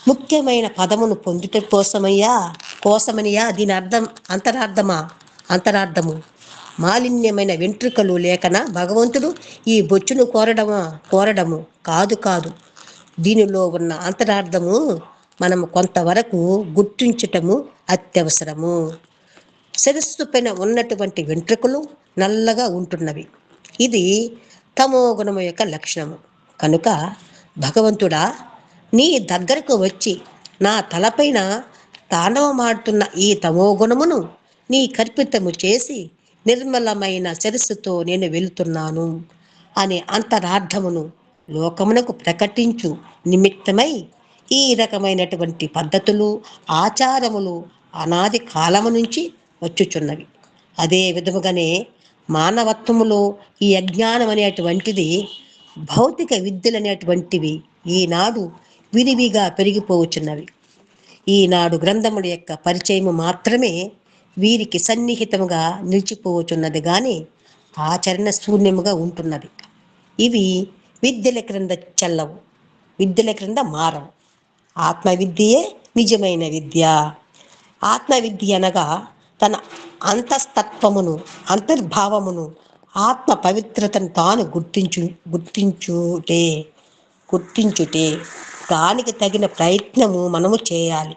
[SPEAKER 4] ముఖ్యమైన పదమును పొందుట కోసమనియా దీని అంతరార్థము మాలిన్యమైన వెంట్రుకలు లేకన భగవంతుడు ఈ బొచ్చును కోరడము కాదు. దీనిలో ఉన్న అంతరార్థము మనము కొంతవరకు గుర్తించటము అత్యవసరము. శిరస్సు పైన ఉన్నటువంటి వెంట్రుకలు నల్లగా ఉంటున్నవి. ఇది తమో గుణము యొక్క లక్షణము. కనుక భగవంతుడా, నీ దగ్గరకు వచ్చి నా తలపైన తాండవమాడుతున్న ఈ తమో గుణమును నీ కల్పితము చేసి నిర్మలమైన శిరస్సుతో నేను వెళుతున్నాను అనే అంతరార్థమును లోకమునకు ప్రకటించు నిమిత్తమై ఈ రకమైనటువంటి పద్ధతులు, ఆచారములు అనాది కాలము నుంచి వచ్చుచున్నవి. అదే విధముగానే మానవత్వములో ఈ అజ్ఞానం అనేటువంటిది, భౌతిక విద్యలు అనేటువంటివి ఈనాడు విరివిగా పెరిగిపోవచ్చున్నవి. ఈనాడు గ్రంథముల యొక్క పరిచయము మాత్రమే వీరికి సన్నిహితముగా నిలిచిపోవచ్చున్నది కానీ ఆచరణ శూన్యముగా ఉంటున్నది. ఇవి విద్యల క్రింద చెల్లవు, విద్యల క్రింద మారవు. ఆత్మవిద్యయే నిజమైన విద్య. ఆత్మవిద్య అనగా తన అంతస్తత్వమును, అంతర్భావమును, ఆత్మ పవిత్రతను తాను గుర్తించుటే. దానికి తగిన ప్రయత్నము మనము చేయాలి.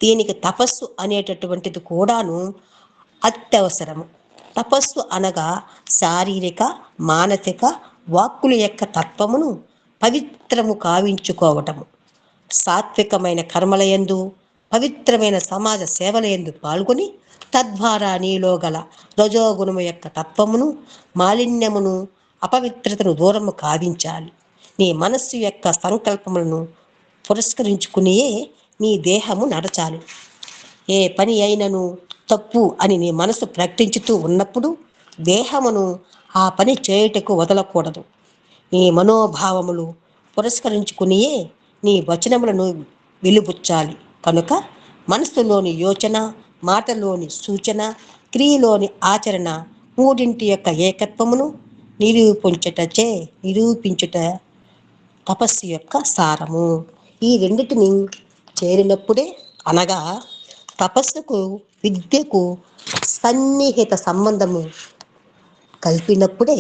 [SPEAKER 4] దీనికి తపస్సు అనేటటువంటిది కూడాను అత్యవసరము. తపస్సు అనగా శారీరక, మానసిక, వాక్కుల యొక్క తత్వమును పవిత్రము కావించుకోవటము. సాత్వికమైన కర్మలయందు, పవిత్రమైన సమాజ సేవలయందు పాల్గొని తద్వారా నీలో గల రజోగుణము యొక్క తత్వమును, మాలిన్యమును, అపవిత్రతను దూరము కావించాలి. నీ మనస్సు యొక్క సంకల్పములను పురస్కరించుకునే నీ దేహము నడచాలి. ఏ పని అయినను తప్పు అని నీ మనసు ప్రకటించుతూ ఉన్నప్పుడు దేహమును ఆ పని చేయుటకు వదలకూడదు. నీ మనోభావములు పురస్కరించుకునే నీ వచనములను వెలుబుచ్చాలి. కనుక మనసులోని యోచన, మాటలోని సూచన, క్రియలోని ఆచరణ మూడింటి యొక్క ఏకత్వమును నిరూపించుట తపస్సు యొక్క సారము. ఈ రెండిటిని చేరినప్పుడే, అనగా తపస్సుకు విద్యకు సన్నిహిత సంబంధము కలిపినప్పుడే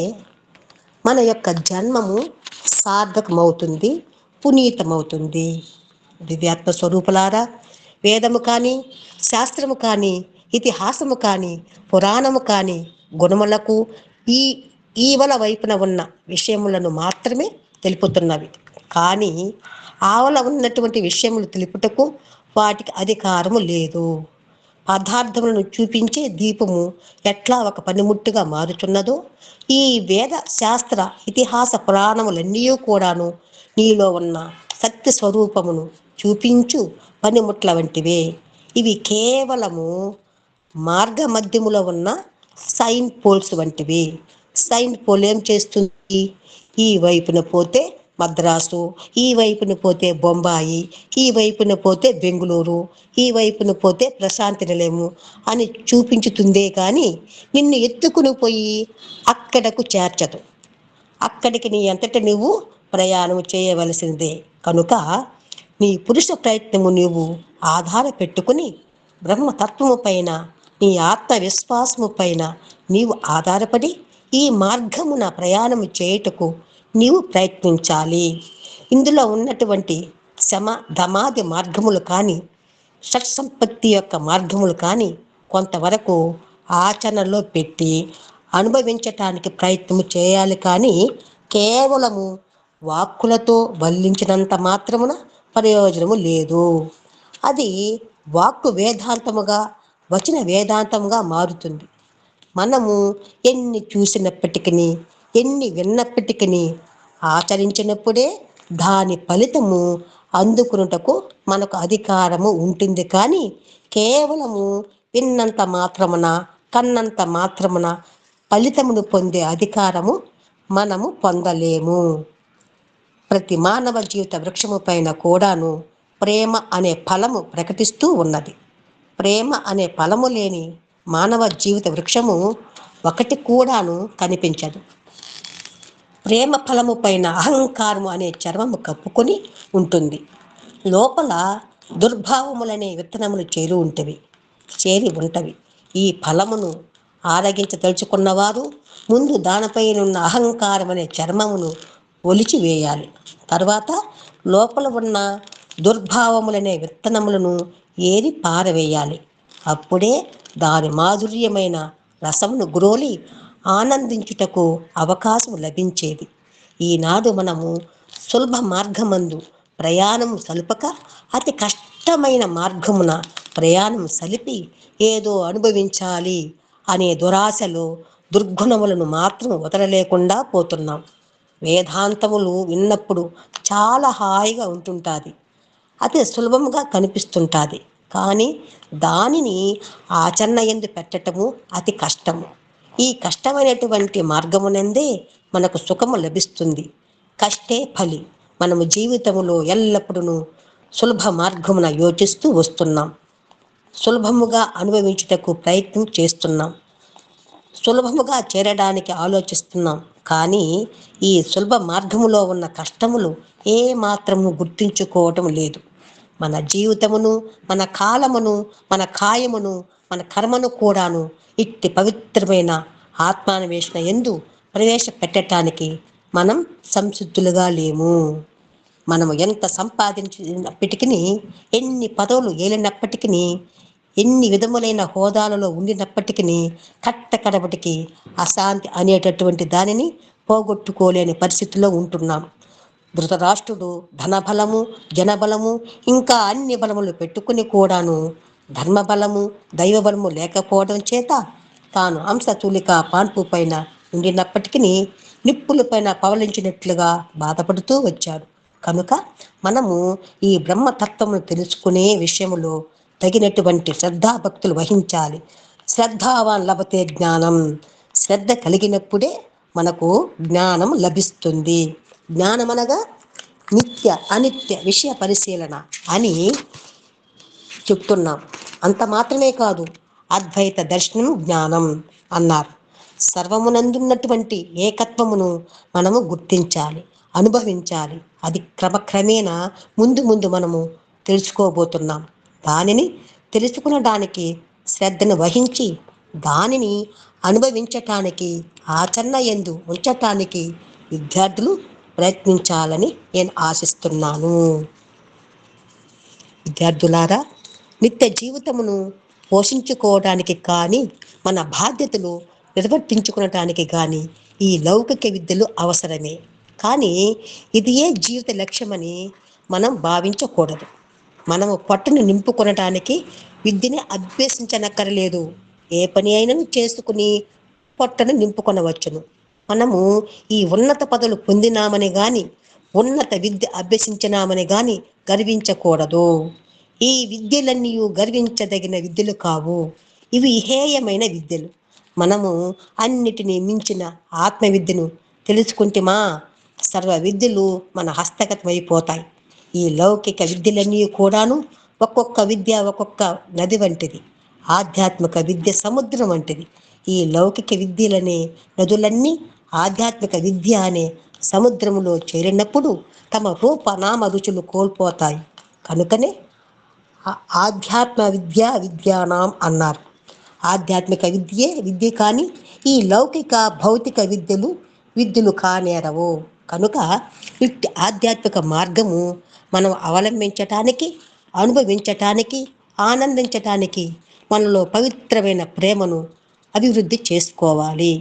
[SPEAKER 4] మన యొక్క జన్మము సార్థకమవుతుంది, పునీతమవుతుంది. దివ్యాత్మ స్వరూపులారా, వేదము కానీ, శాస్త్రము కానీ, ఇతిహాసము కానీ, పురాణము కానీ గుణములకు ఈ ఈవల వైపున ఉన్న విషయములను మాత్రమే తెలుపుతున్నవి. కానీ ఆవల ఉన్నటువంటి విషయములు తెలుపుటకు వాటికి అధికారము లేదు. పదార్థములను చూపించే దీపము ఎట్లా ఒక పనిముట్టుగా మారుచున్నదో, ఈ వేద శాస్త్ర ఇతిహాస పురాణములన్నీ కూడాను నీలో ఉన్న సత్య స్వరూపమును చూపించు పనిముట్ల వంటివే. ఇవి కేవలము మార్గ మధ్యములో ఉన్న సైన్ పోల్స్ వంటివి. సైన్ పోల్ ఏం చేస్తుంది? ఈ వైపున పోతే మద్రాసు, ఈ వైపున పోతే బొంబాయి, ఈ వైపున పోతే బెంగుళూరు, ఈ వైపున పోతే ప్రశాంతి నిలయము అని చూపించుతుందే కానీ నిన్ను ఎత్తుకుని పోయి అక్కడకు చేర్చదు. అక్కడికి నీ అంతట నువ్వు ప్రయాణం చేయవలసిందే. కనుక నీ పురుష ప్రయత్నము నీవు ఆధార పెట్టుకుని బ్రహ్మతత్వము పైన, నీ ఆత్మవిశ్వాసము పైన నీవు ఆధారపడి ఈ మార్గమున ప్రయాణము చేయుటకు నీవు ప్రయత్నించాలి. ఇందులో ఉన్నటువంటి శమ ధమాది మార్గములు కానీ, షట్సంపత్తి యొక్క మార్గములు కానీ కొంతవరకు ఆచరణలో పెట్టి అనుభవించటానికి ప్రయత్నం చేయాలి. కానీ కేవలము వాక్కులతో వల్లించినంత మాత్రమున ప్రయోజనము లేదు. అది వాక్కు వేదాంతముగా, వచన వేదాంతముగా మారుతుంది. మనము ఎన్ని చూసినప్పటికీ, ఎన్ని విన్నప్పటికీ ఆచరించినప్పుడే దాని ఫలితము అందుకున్నటకు మనకు అధికారము ఉంటుంది. కానీ కేవలము విన్నంత మాత్రమున, కన్నంత మాత్రమున ఫలితమును పొందే అధికారము మనము పొందలేము. ప్రతి మానవ జీవిత వృక్షము పైన కూడాను ప్రేమ అనే ఫలము ప్రకటిస్తూ ఉన్నది. ప్రేమ అనే ఫలము లేని మానవ జీవిత వృక్షము ఒకటి కూడాను కనిపించదు. ప్రేమ ఫలము పైన అహంకారము అనే చర్మము కప్పుకొని ఉంటుంది. లోపల దుర్భావములనే విత్తనములు చేరి ఉంటవి. ఈ ఫలమును ఆరగించదలుచుకున్నవారు ముందు దానిపైనున్న అహంకారం అనే చర్మమును ఒలిచివేయాలి. తర్వాత లోపల ఉన్న దుర్భావములనే విత్తనములను ఏరి పారవేయాలి. అప్పుడే దాని మాధుర్యమైన రసమును గ్రోలి ఆనందించుటకు అవకాశం లభించేది. ఈనాడు మనము సులభ మార్గమందు ప్రయాణం సలుపక అతి కష్టమైన మార్గమున ప్రయాణం సలిపి ఏదో అనుభవించాలి అనే దురాశలో దుర్గుణములను మాత్రం వదలలేకుండా పోతున్నాం. వేదాంతములు విన్నప్పుడు చాలా హాయిగా ఉంటుంటుంది, అతి సులభంగా కనిపిస్తుంటుంది. కానీ దానిని ఆచరణ యందు పెట్టటము అతి కష్టము. ఈ కష్టమైనటువంటి మార్గమునందే మనకు సుఖము లభిస్తుంది. కష్టే ఫలి. మనము జీవితములో ఎల్లప్పుడూ సులభ మార్గమున యోచిస్తూ వస్తున్నాం. సులభముగా అనుభవించుటకు ప్రయత్నం చేస్తున్నాం. సులభముగా చేరడానికి ఆలోచిస్తున్నాం. కానీ ఈ సులభ మార్గములో ఉన్న కష్టములు ఏ మాత్రము గుర్తించుకోవటం లేదు. మన జీవితమును, మన కాలమును, మన కాయమును, మన కర్మను కూడాను ఇట్టి పవిత్రమైన ఆత్మాన్వేషణ యందు ప్రవేశపెట్టడానికి మనం సంసిద్ధులుగా లేము. మనము ఎంత సంపాదించినప్పటికీ, ఎన్ని పదవులు ఏలినప్పటికీ, ఎన్ని విధములైన హోదాలలో ఉండినప్పటికీ కడపటికి అశాంతి అనేటటువంటి దానిని పోగొట్టుకోలేని పరిస్థితిలో ఉంటున్నాం. ధృతరాష్ట్రుడు ధనబలము, జనబలము, ఇంకా అన్ని బలములు పెట్టుకుని కూడాను ధర్మబలము, దైవబలము లేకపోవడం చేత తాను హంసతూలిక పాన్పు పైన ఉండినప్పటికీ నిప్పుల పైన పవలించినట్లుగా బాధపడుతూ వచ్చాడు. కనుక మనము ఈ బ్రహ్మతత్వమును తెలుసుకునే విషయములో తగినటువంటి శ్రద్ధాభక్తులు వహించాలి. శ్రద్ధావాన్ లభతే జ్ఞానం. శ్రద్ధ కలిగినప్పుడే మనకు జ్ఞానం లభిస్తుంది. జ్ఞానం అనగా నిత్య అనిత్య విషయ పరిశీలన అని చెప్తున్నాం. అంత మాత్రమే కాదు, అద్వైత దర్శనం జ్ఞానం అన్నారు. సర్వమునందున్నటువంటి ఏకత్వమును మనము గుర్తించాలి, అనుభవించాలి. అది క్రమక్రమేణా ముందు మనము తెలుసుకోబోతున్నాం. దానిని తెలుసుకునడానికి శ్రద్ధను వహించి దానిని అనుభవించటానికి, ఆచరణ యందు ఉంచటానికి విద్యార్థులు ప్రయత్నించాలని నేను ఆశిస్తున్నాను. విద్యార్థులారా, నిత్య జీవితమును పోషించుకోవడానికి కానీ, మన బాధ్యతలు నిర్వర్తించుకోవటానికి కానీ ఈ లౌకిక విద్యలు అవసరమే, కానీ ఇదియే జీవిత లక్ష్యమని మనం భావించకూడదు. మనము పట్టును నింపుకొనటానికి విద్యని అభ్యసించనక్కరలేదు. ఏ పని అయినా చేసుకుని పొట్టను నింపుకొనవచ్చును. మనము ఈ ఉన్నత పదవులు పొందినామని గాని, ఉన్నత విద్య అభ్యసించినామని గాని గర్వించకూడదు. ఈ విద్యలన్నీ గర్వించదగిన విద్యలు కావు. ఇవి హేయమైన విద్యలు. మనము అన్నిటినీ మించిన ఆత్మ విద్యను తెలుసుకుంటేమా సర్వ విద్యలు మన హస్తగతం అయిపోతాయి. ఈ లౌకిక విద్యలన్నీ కూడాను ఒక్కొక్క విద్య ఒక్కొక్క నది వంటిది. ఆధ్యాత్మిక విద్య సముద్రం వంటిది. ఈ లౌకిక విద్యలనే నదులన్నీ ఆధ్యాత్మిక విద్య అనే సముద్రములో చేరినప్పుడు తమ రూపనామ రుచులు కోల్పోతాయి. కనుకనే ఆధ్యాత్మ విద్యానాం అన్నారు. ఆధ్యాత్మిక విద్యే విద్య కానీ ఈ లౌకిక భౌతిక విద్యలు కానేరవు. కనుక ఇట్టి ఆధ్యాత్మిక మార్గము మనం అవలంబించటానికి, అనుభవించటానికి, ఆనందించటానికి మనలో పవిత్రమైన ప్రేమను అభివృద్ధి చేసుకోవాలి.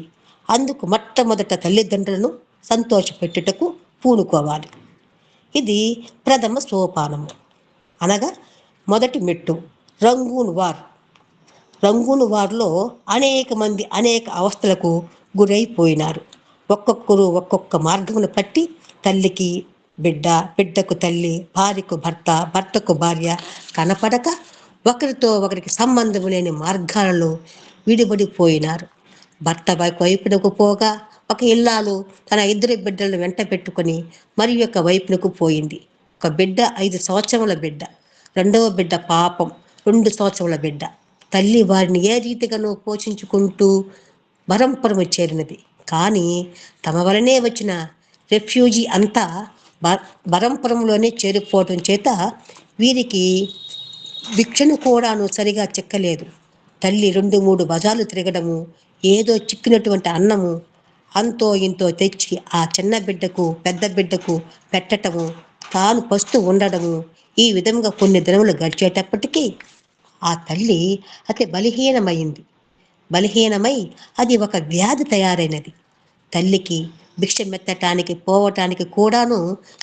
[SPEAKER 4] అందుకు మొట్టమొదట తల్లిదండ్రులను సంతోషపెట్టుటకు పూనుకోవాలి. ఇది ప్రథమ సోపానము, అనగా మొదటి మెట్టు. రంగూన్ వార్లో అనేక మంది అనేక అవస్థలకు గురైపోయినారు. ఒక్కొక్కరు ఒక్కొక్క మార్గమును పట్టి తల్లికి బిడ్డ, బిడ్డకు తల్లి, భార్యకు భర్త, భర్తకు భార్య కనపడక ఒకరితో ఒకరికి సంబంధం లేని మార్గాలలో విడిపడిపోయినారు. భర్త వైపునకు పోగా ఒక ఇల్లాలు తన 2 బిడ్డలను వెంట పెట్టుకొని మరి యొక్క వైపునకు పోయింది. ఒక బిడ్డ 5 సంవత్సరముల బిడ్డ, రెండవ బిడ్డ పాపం 2 సంవత్సరముల బిడ్డ. తల్లి వారిని ఏ రీతిగానో పోషించుకుంటూ బరంపురము చేరినది. కానీ తమ వలనే వచ్చిన రెఫ్యూజీ అంతా బరంపురంలోనే చేరిపోవటం చేత వీరికి భిక్షను కూడాను సరిగా చిక్కలేదు. తల్లి 2-3 బజార్లు తిరగడము, ఏదో చిక్కినటువంటి అన్నము అంతో ఇంతో తెచ్చి ఆ చిన్న బిడ్డకు పెద్ద బిడ్డకు పెట్టటము, తాను పస్తు ఉండడము, ఈ విధంగా కొన్ని దినములు గడిచేటప్పటికీ ఆ తల్లి అతి బలహీనమై అది ఒక వ్యాధి తయారైనది. తల్లికి భిక్షమెత్తటానికి పోవటానికి కూడాను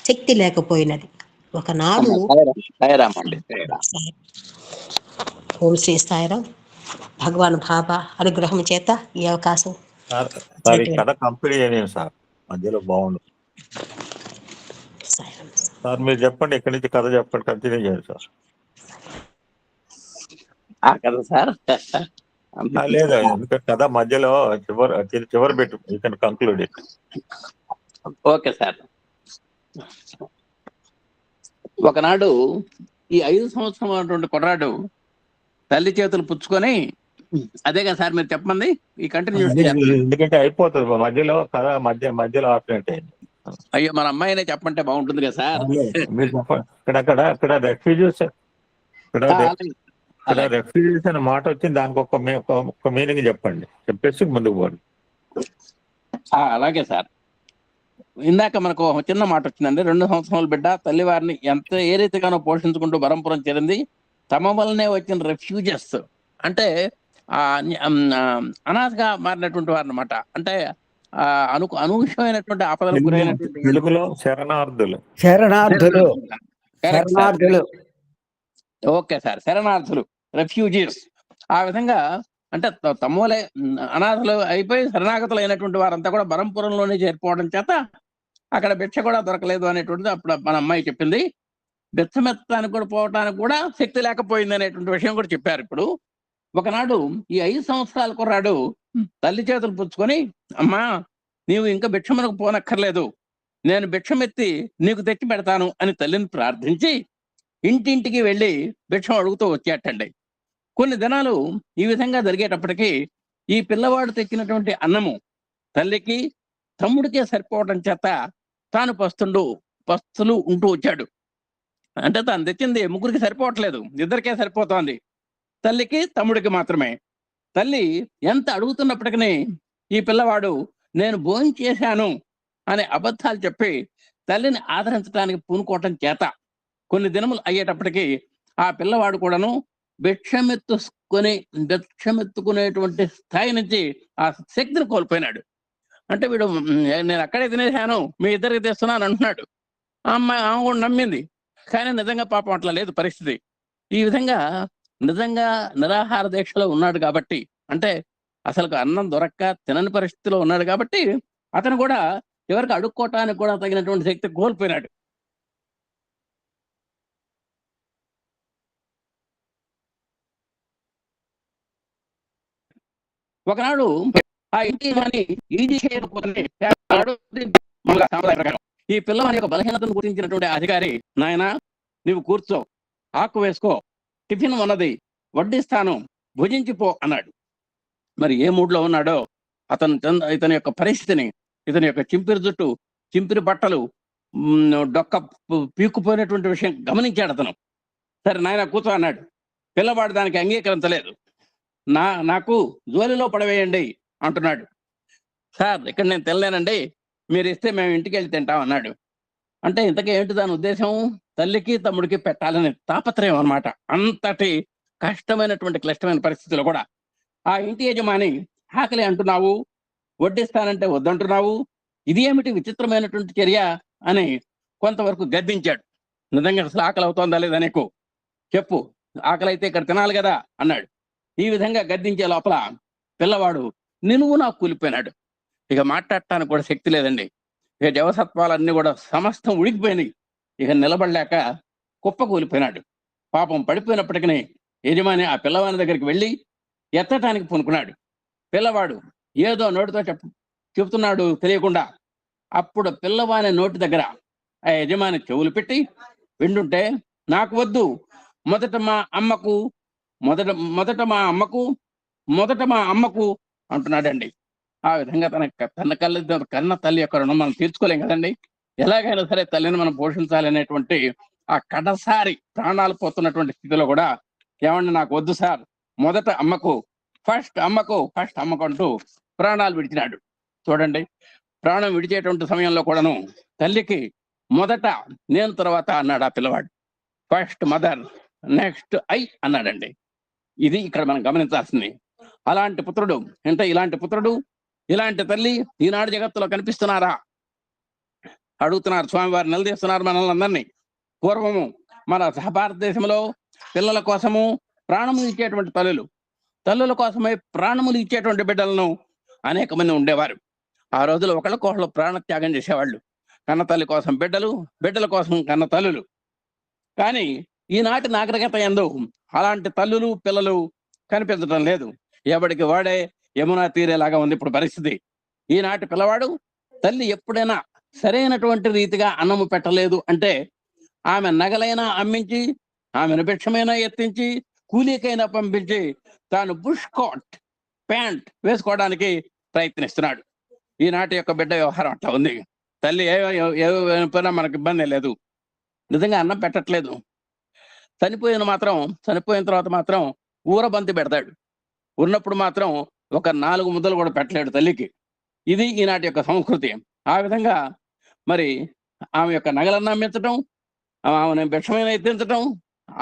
[SPEAKER 4] శక్తి లేకపోయినది. ఒకనాడు ఓం శ్రీ సాయిరాం. భగవాన్ బాబా అనుగ్రహం చేత ఈ అవకాశం
[SPEAKER 2] సార్ ఈ కథ కంప్లీట్ చేయలేను సార్, మధ్యలో బాగుండు సార్. మీరు చెప్పండి, ఎక్కడి నుంచి కథ చెప్పండి, కంటిన్యూ చేయండి సార్.
[SPEAKER 1] కదా సార్.
[SPEAKER 2] లేదు, ఎందుకంటే కథ మధ్యలో చివరి పెట్టు, you can conclude it.
[SPEAKER 1] Okay sir. ఒకనాడు ఈ 5 సంవత్సరం అటువంటి కుర్రాడు తల్లి చేతులు పుచ్చుకొని, అదే కదా సార్ మీరు చెప్పమంది, ఈ కంటిన్యూ.
[SPEAKER 2] ఎందుకంటే అయిపోతుంది మధ్యలో కథ, మధ్యలో ఆపరేట్ అయింది.
[SPEAKER 1] అయ్యో, మన అమ్మాయినే చెప్పంటే బాగుంటుంది కదా సార్.
[SPEAKER 2] మీరు చెప్పండి. ఇక్కడ రెఫ్యూజీస్, ఇక్కడ రెఫ్యూజీస్ అనే మాట వచ్చింది, దానికి ఒక మీనింగ్ చెప్పండి, చెప్పేసి ముందుకు పోండి.
[SPEAKER 1] అలాగే సార్. ఇందాక మనకు ఒక చిన్న మాట వచ్చిందండి. 2 సంవత్సరాల బిడ్డ తల్లి వారిని ఏ రీతిగానో పోషించుకుంటూ బరంపురం చేరింది. తమ వల్లనే వచ్చిన రెఫ్యూజెస్ అంటే అనాథగా మారినటువంటి వారు అనమాట. అంటే అనూహ్యమైనటువంటి ఆపదలకు గురైనటువంటి
[SPEAKER 2] తెలుగులో శరణార్థులు.
[SPEAKER 1] ఓకే సార్, శరణార్థులు, రెఫ్యూజీస్. ఆ విధంగా అంటే తమలే అనాథలు అయిపోయి శరణాగతులు అయినటువంటి వారంతా కూడా బరంపురంలోనే చేరిపోవడం చేత అక్కడ భిక్ష కూడా దొరకలేదు అనేటువంటిది అప్పుడు మన అమ్మాయి చెప్పింది. భిక్షమెత్తడానికి కూడా పోవటానికి కూడా శక్తి లేకపోయింది అనేటువంటి విషయం కూడా చెప్పారు. ఇప్పుడు ఒకనాడు ఈ 5 సంవత్సరాల కుర్రాడు తల్లి చేతులు పుచ్చుకొని, అమ్మా నీవు ఇంకా భిక్షమునకు పోనక్కర్లేదు, నేను భిక్షమెత్తి నీకు తెచ్చి పెడతాను అని తల్లిని ప్రార్థించి ఇంటింటికి వెళ్ళి భిక్షం అడుగుతూ వచ్చేటండి. కొన్ని దినాలు ఈ విధంగా జరిగేటప్పటికీ ఈ పిల్లవాడు తెచ్చినటువంటి అన్నము తల్లికి తమ్ముడికే సరిపోవడం చేత తాను పస్తులు ఉంటూ వచ్చాడు. అంటే తాను తెచ్చింది ముగ్గురికి సరిపోవట్లేదు, 2కే సరిపోతోంది, తల్లికి తమ్ముడికి మాత్రమే. తల్లి ఎంత అడుగుతున్నప్పటికీ ఈ పిల్లవాడు నేను భోజనం చేశాను అనే అబద్ధాలు చెప్పి తల్లిని ఆదరించడానికి పూనుకోవటం చేత కొన్ని దినములు అయ్యేటప్పటికీ ఆ పిల్లవాడు కూడాను భిక్షమెత్తుకునేటువంటి స్థాయి నుంచి ఆ శక్తిని కోల్పోయినాడు. అంటే వీడు నేను అక్కడే తినేసాను, మీ ఇద్దరికి తెస్తున్నాను అంటున్నాడు. ఆ అమ్మాయి ఆమె కూడా నమ్మింది. కానీ నిజంగా పాపం అట్లా లేదు పరిస్థితి. ఈ విధంగా నిజంగా నిరాహార దీక్షలో ఉన్నాడు కాబట్టి, అంటే అసలు అన్నం దొరక్క తినని పరిస్థితిలో ఉన్నాడు కాబట్టి అతను కూడా ఎవరికి అడుక్కోవటానికి కూడా తగినటువంటి శక్తి కోల్పోయినాడు. ఒకనాడు ఆ ఇంటి యజమాని ఈజీ చేయకపోతే మళ్ళా సాంప్రదాయ ప్రకారం ఈ పిల్లవాని యొక్క బలహీనతను గురించినటువంటి అధికారి, నాయన నువ్వు కూర్చో, ఆకు వేసుకో, టిఫిన్ ఉన్నది, వడ్డిస్తాను, భుజించిపో అన్నాడు. మరి ఏ మూడ్లో ఉన్నాడో ఇతని యొక్క పరిస్థితిని, ఇతని యొక్క చింపిరి జుట్టు, చింపిరి బట్టలు, డొక్క పీక్కుపోయినటువంటి విషయం గమనించాడు అతను. సరే నాయన కూర్చో అన్నాడు. పిల్లవాడు దానికి అంగీకరించలేదు. నాకు జోలిలో పడవేయండి అంటున్నాడు. సార్ ఇక్కడ నేను తినలేనండి, మీరు ఇస్తే మేము ఇంటికి వెళ్ళి తింటాం అన్నాడు. అంటే ఇంతకీ ఏంటి దాని ఉద్దేశం? తల్లికి తమ్ముడికి పెట్టాలని తాపత్రయం అనమాట. అంతటి కష్టమైనటువంటి క్లిష్టమైన పరిస్థితుల్లో కూడా ఆ ఇంటి యజమాని ఆకలి అంటున్నావు, వడ్డిస్తానంటే వద్దంటున్నావు, ఇది ఏమిటి విచిత్రమైనటువంటి చర్య అని కొంతవరకు గద్దించాడు. నిజంగా అసలు ఆకలి అవుతోందా లేదా నీకు చెప్పు, ఆకలి అయితే ఇక్కడ తినాలి కదా అన్నాడు. ఈ విధంగా గద్దించే లోపల పిల్లవాడు నిలువునా కూలిపోయినాడు. ఇక మాట్లాడటానికి కూడా శక్తి లేదండి. ఇక జవసత్వాలన్నీ కూడా సమస్తం ఉడికిపోయినాయి. ఇక నిలబడలేక కుప్ప కూలిపోయినాడు. పాపం పడిపోయినప్పటికీ యజమాని ఆ పిల్లవాని దగ్గరికి వెళ్ళి ఎత్తటానికి పూనుకున్నాడు. పిల్లవాడు ఏదో నోటితో చెప్తున్నాడు తెలియకుండా. అప్పుడు పిల్లవాని నోటి దగ్గర ఆ యజమాని చెవులు పెట్టి వింటుంటే, నాకు వద్దు, మొదట మా అమ్మకు అంటున్నాడండి. ఆ విధంగా కన్న తల్లి యొక్క రుణం మనం తీర్చుకోలేం కదండి. ఎలాగైనా సరే తల్లిని మనం పోషించాలి అనేటువంటి ఆ కడసారి ప్రాణాలు పోతున్నటువంటి స్థితిలో కూడా ఏమండి నాకు వద్దు సార్, మొదట అమ్మకు ఫస్ట్ అంటూ ప్రాణాలు విడిచినాడు. చూడండి, ప్రాణం విడిచేటువంటి సమయంలో కూడాను తల్లికి మొదట నేను తర్వాత అన్నాడు ఆ పిల్లవాడు. ఫస్ట్ మదర్, నెక్స్ట్ ఐ అన్నాడండి. ఇది ఇక్కడ మనం గమనించాల్సింది. అలాంటి పుత్రుడు అంటే ఇలాంటి పుత్రుడు, ఇలాంటి తల్లి ఈనాడు జగత్తులో కనిపిస్తున్నారా అడుగుతున్నారు. స్వామివారు నిలదీస్తున్నారు మనల్ని అందరినీ. పూర్వము మన భారతదేశంలో పిల్లల కోసము ప్రాణములు ఇచ్చేటువంటి తల్లుల కోసమే ప్రాణములు ఇచ్చేటువంటి బిడ్డలను అనేక మంది ఉండేవారు. ఆ రోజుల్లో ఒకళ్ళకొకళ్ళు ప్రాణత్యాగం చేసేవాళ్ళు. కన్న తల్లి కోసం బిడ్డల కోసం కన్న తల్లులు. కానీ ఈనాటి నాగరికత యందు అలాంటి తల్లులు పిల్లలు కనిపించడం లేదు. ఎవడికి వాడే యమునా తీరేలాగా ఉంది ఇప్పుడు పరిస్థితి. ఈనాటి పిల్లవాడు తల్లి ఎప్పుడైనా సరైనటువంటి రీతిగా అన్నము పెట్టలేదు అంటే ఆమె నగలైనా అమ్మించి, ఆమెను భిక్షమైనా ఎత్తించి, కూలీకైనా పంపించి తాను బుష్ కోట్ ప్యాంట్ వేసుకోవడానికి ప్రయత్నిస్తున్నాడు. ఈనాటి యొక్క బిడ్డ వ్యవహారం అట్లా ఉంది. తల్లి ఏమైనా మనకు ఇబ్బంది లేదు. నిజంగా అన్నం పెట్టట్లేదు. చనిపోయిన తర్వాత మాత్రం ఊరబంతి పెడతాడు. ఉన్నప్పుడు మాత్రం ఒక 4 ముద్దలు కూడా పెట్టలేడు తల్లికి. ఇది ఈనాటి యొక్క సంస్కృతి. ఆ విధంగా మరి ఆమె యొక్క నగలన్నా అమ్మించటం, ఆమెను భిక్షమైన ఎత్తించటం,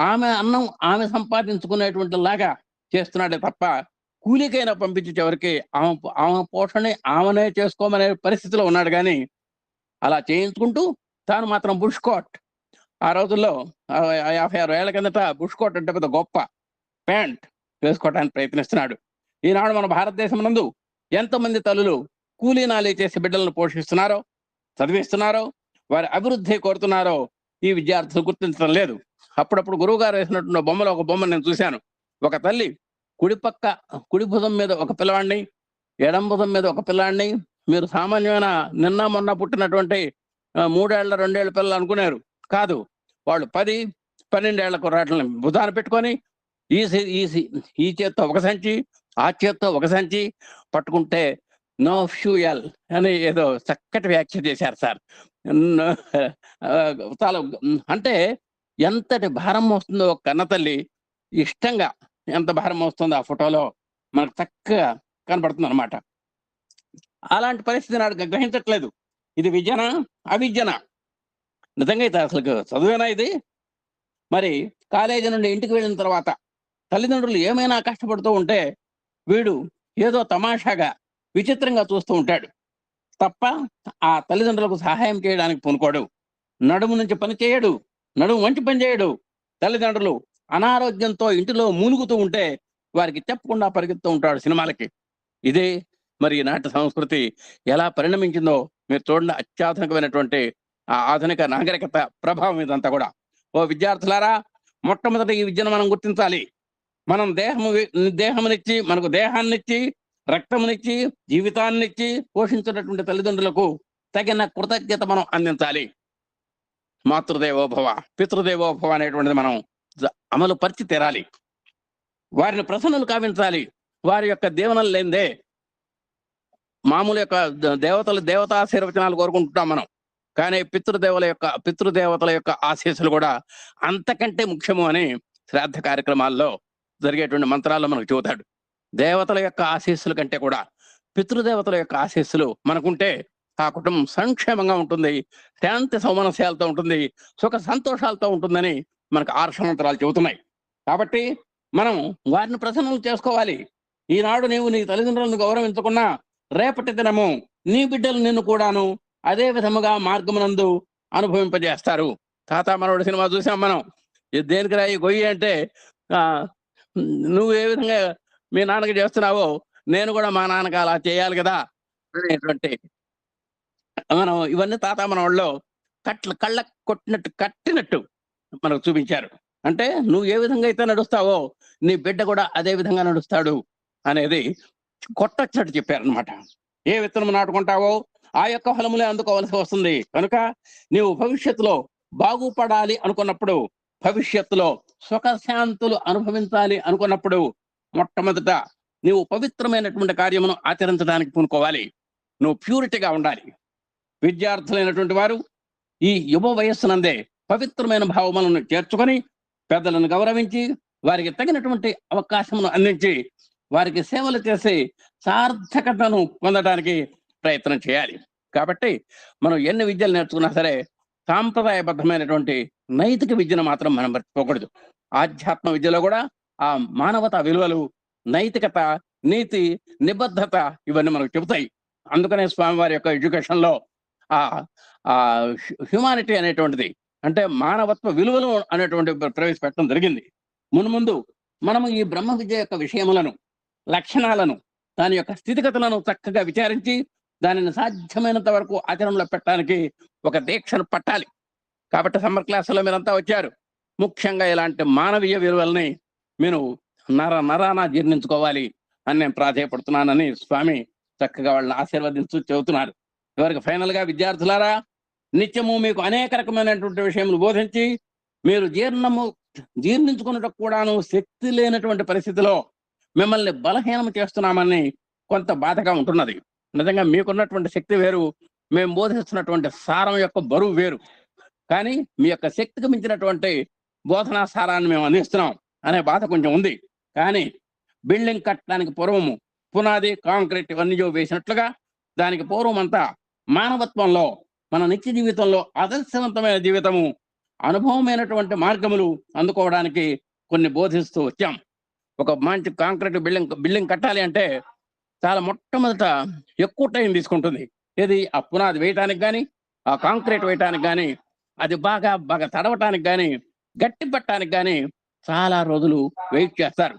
[SPEAKER 1] ఆమె అన్నం ఆమె సంపాదించుకునేటువంటి లాగా చేస్తున్నాడే తప్ప కూలికైనా పంపించి చివరికి ఆమె పోషణ ఆమెనే చేసుకోమనే పరిస్థితిలో ఉన్నాడు. కానీ అలా చేయించుకుంటూ తాను మాత్రం బుష్ కోట్, ఆ రోజుల్లో 56 ఏళ్ల కిందట బుష్ కోట్ అంటే పెద్ద గొప్ప ప్యాంట్ వేసుకోవడానికి ప్రయత్నిస్తున్నాడు. ఈనాడు మన భారతదేశం నందు ఎంతమంది తల్లులు కూలీనాలి చేసి బిడ్డలను పోషిస్తున్నారో, చదివిస్తున్నారో, వారి అభివృద్ధి కోరుతున్నారో ఈ విద్యార్థులు గుర్తించడం లేదు. అప్పుడప్పుడు గురువు గారు వేసినటువంటి బొమ్మలో ఒక బొమ్మ నేను చూశాను. ఒక తల్లి కుడి భుజం మీద ఒక పిల్లవాడిని, ఎడం భుజం మీద ఒక పిల్లాడిని, మీరు సామాన్యమైన నిన్న మొన్న పుట్టినటువంటి 3 ఏళ్ల 2 ఏళ్ల పిల్లలు అనుకున్నారు. కాదు, వాళ్ళు 10-12 ఏళ్ల కుర్రాట్లని భుజాన్ని పెట్టుకొని ఈ చేత్తో ఒక సంచి, ఆ చేత్తో ఒక సంచి పట్టుకుంటే నో ఫ్యూయల్ అని ఏదో చక్కటి వ్యాఖ్య చేశారు సార్. చాలా అంటే ఎంతటి భారం వస్తుందో కన్న తల్లి ఇష్టంగా ఎంత భారం వస్తుందో ఆ ఫోటోలో మనకు చక్కగా కనపడుతుంది అనమాట. అలాంటి పరిస్థితి నాడు గ్రహించట్లేదు. ఇది విద్యనా అవిద్యనా? నిజంగా అయితే అసలు చదువేనా ఇది? మరి కాలేజీ నుండి ఇంటికి వెళ్ళిన తర్వాత తల్లిదండ్రులు ఏమైనా కష్టపడుతూ ఉంటే వీడు ఏదో తమాషాగా విచిత్రంగా చూస్తూ ఉంటాడు. తప్ప ఆ తల్లిదండ్రులకు సహాయం చేయడానికి పూనుకోడు. నడుము నుంచి పని చేయడు, నడుము వంటి పని చేయడు. తల్లిదండ్రులు అనారోగ్యంతో ఇంటిలో మూలుగుతూ ఉంటే వారికి చెప్పకుండా పరిగెత్తూ ఉంటాడు సినిమాలకి. ఇదే మరి ఈనాటి సంస్కృతి ఎలా పరిణమించిందో మీరు చూడండి. అత్యాధునికమైనటువంటి ఆ ఆధునిక నాగరికత ప్రభావం ఇదంతా కూడా. ఓ విద్యార్థులారా, మొట్టమొదటి ఈ విద్యను మనం గుర్తించాలి. మనం దేహమునిచ్చి, మనకు దేహాన్నిచ్చి, రక్తమునిచ్చి, జీవితాన్నిచ్చి పోషించినటువంటి తల్లిదండ్రులకు తగిన కృతజ్ఞత మనం అందించాలి. మాతృదేవోభవ, పితృదేవోభవ అనేటువంటిది మనం అమలు పరిచి తీరాలి. వారిని ప్రసన్నులు కావించాలి. వారి యొక్క దీవెనలు లేనిదే మామూలు యొక్క దేవతాశీర్వచనాలు కోరుకుంటున్నాం మనం. కానీ పితృదేవతల యొక్క ఆశీస్సులు కూడా అంతకంటే ముఖ్యము అని శ్రాద్ధ కార్యక్రమాల్లో జరిగేటువంటి మంత్రాల్లో మనకు చెబుతాడు. దేవతల యొక్క ఆశీస్సుల కంటే కూడా పితృదేవతల యొక్క ఆశీస్సులు మనకుంటే ఆ కుటుంబం సంక్షేమంగా ఉంటుంది, శాంతి సౌమనస్యాలతో ఉంటుంది, సుఖ సంతోషాలతో ఉంటుందని మనకు ఆర్షమంత్రాలు చెబుతున్నాయి. కాబట్టి మనం వారిని ప్రసన్నం చేసుకోవాలి. ఈనాడు నీవు నీ తల్లిదండ్రులను గౌరవించకున్నా రేపటి దినము నీ బిడ్డలు నిన్ను కూడాను అదే విధముగా మార్గమునందు అనుభవింపజేస్తారు. తాత మనవడి సినిమా చూసాం మనం. దేనికి రాయి గొయ్యి అంటే నువ్వు ఏ విధంగా మీ నాన్నకి చేస్తున్నావో నేను కూడా మా నాన్నకి అలా చేయాలి కదా అనేటువంటి మనం ఇవన్నీ తాత మనవాళ్ళలో కళ్ళ కట్టినట్టు మనకు చూపించారు. అంటే నువ్వు ఏ విధంగా అయితే నడుస్తావో నీ బిడ్డ కూడా అదే విధంగా నడుస్తాడు అనేది కొట్టొచ్చినట్టు చెప్పారనమాట. ఏ విత్తనం నాటుకుంటావో ఆ యొక్క ఫలములే అందుకోవలసి వస్తుంది. కనుక నీవు భవిష్యత్తులో బాగుపడాలి అనుకున్నప్పుడు, భవిష్యత్తులో సుఖశాంతులు అనుభవించాలి అనుకున్నప్పుడు మొట్టమొదట నీవు పవిత్రమైనటువంటి కార్యమును ఆచరించడానికి పూనుకోవాలి. నువ్వు ప్యూరిటీగా ఉండాలి. విద్యార్థులైనటువంటి వారు ఈ యువ వయస్సునందే పవిత్రమైన భావములను చేర్చుకొని పెద్దలను గౌరవించి వారికి తగినటువంటి అవకాశమును అందించి వారికి సేవలు చేసి సార్థకతను పొందడానికి ప్రయత్నం చేయాలి. కాబట్టి మనం ఎన్ని విద్యలు నేర్చుకున్నా సరే సాంప్రదాయబద్ధమైనటువంటి నైతిక విద్యను మాత్రం మనం మర్చిపోకూడదు. ఆధ్యాత్మ విద్యలో కూడా ఆ మానవతా విలువలు, నైతికత, నీతి, నిబద్ధత ఇవన్నీ మనకు చెబుతాయి. అందుకనే స్వామివారి యొక్క ఎడ్యుకేషన్లో ఆ హ్యుమానిటీ అనేటువంటిది, అంటే మానవత్వ విలువలు అనేటువంటి ప్రవేశపెట్టడం జరిగింది. మున్ముందు మనము ఈ బ్రహ్మ విద్య యొక్క విషయములను, లక్షణాలను, దాని యొక్క స్థితిగతులను చక్కగా విచారించి దానిని సాధ్యమైనంత వరకు ఆచరణలో పెట్టడానికి ఒక దీక్షను పట్టాలి. కాబట్టి సమ్మర్ క్లాసులో మీరంతా వచ్చారు. ముఖ్యంగా ఇలాంటి మానవీయ విలువల్ని మీరు నరాన జీర్ణించుకోవాలి అని నేను ప్రాధాయపడుతున్నానని స్వామి చక్కగా వాళ్ళని ఆశీర్వదించు చెబుతున్నారు. ఎవరికి ఫైనల్గా విద్యార్థులారా, నిత్యము మీకు అనేక రకమైనటువంటి విషయములు బోధించి మీరు జీర్ణించుకున్నట్టు కూడాను శక్తి లేనటువంటి పరిస్థితిలో మిమ్మల్ని బలహీనం చేస్తున్నామని కొంత బాధగా ఉంటున్నది. నిజంగా మీకున్నటువంటి శక్తి వేరు, మేము బోధిస్తున్నటువంటి సారం యొక్క బరువు వేరు. కానీ మీ యొక్క శక్తికి మించినటువంటి బోధనా సారాన్ని మేము అందిస్తున్నాం అనే బాధ కొంచెం ఉంది. కానీ బిల్డింగ్ కట్టడానికి పూర్వము పునాది, కాంక్రీట్ ఇవన్నీ వేసినట్లుగా దానికి పూర్వం అంతా మానవత్వంలో, మన నిత్య జీవితంలో ఆదర్శవంతమైన జీవితము, అనుభవమైనటువంటి మార్గములు అందుకోవడానికి కొన్ని బోధిస్తూ వచ్చాం. ఒక మంచి కాంక్రీట్ బిల్డింగ్ కట్టాలి అంటే చాలా మొట్టమొదట ఎక్కువ టైం తీసుకుంటుంది. ఇది ఆ పునాది వేయటానికి కానీ, ఆ కాంక్రీట్ వేయటానికి కానీ, అది బాగా తడవటానికి కానీ, గట్టి పట్టడానికి కానీ చాలా రోజులు వెయిట్ చేస్తారు.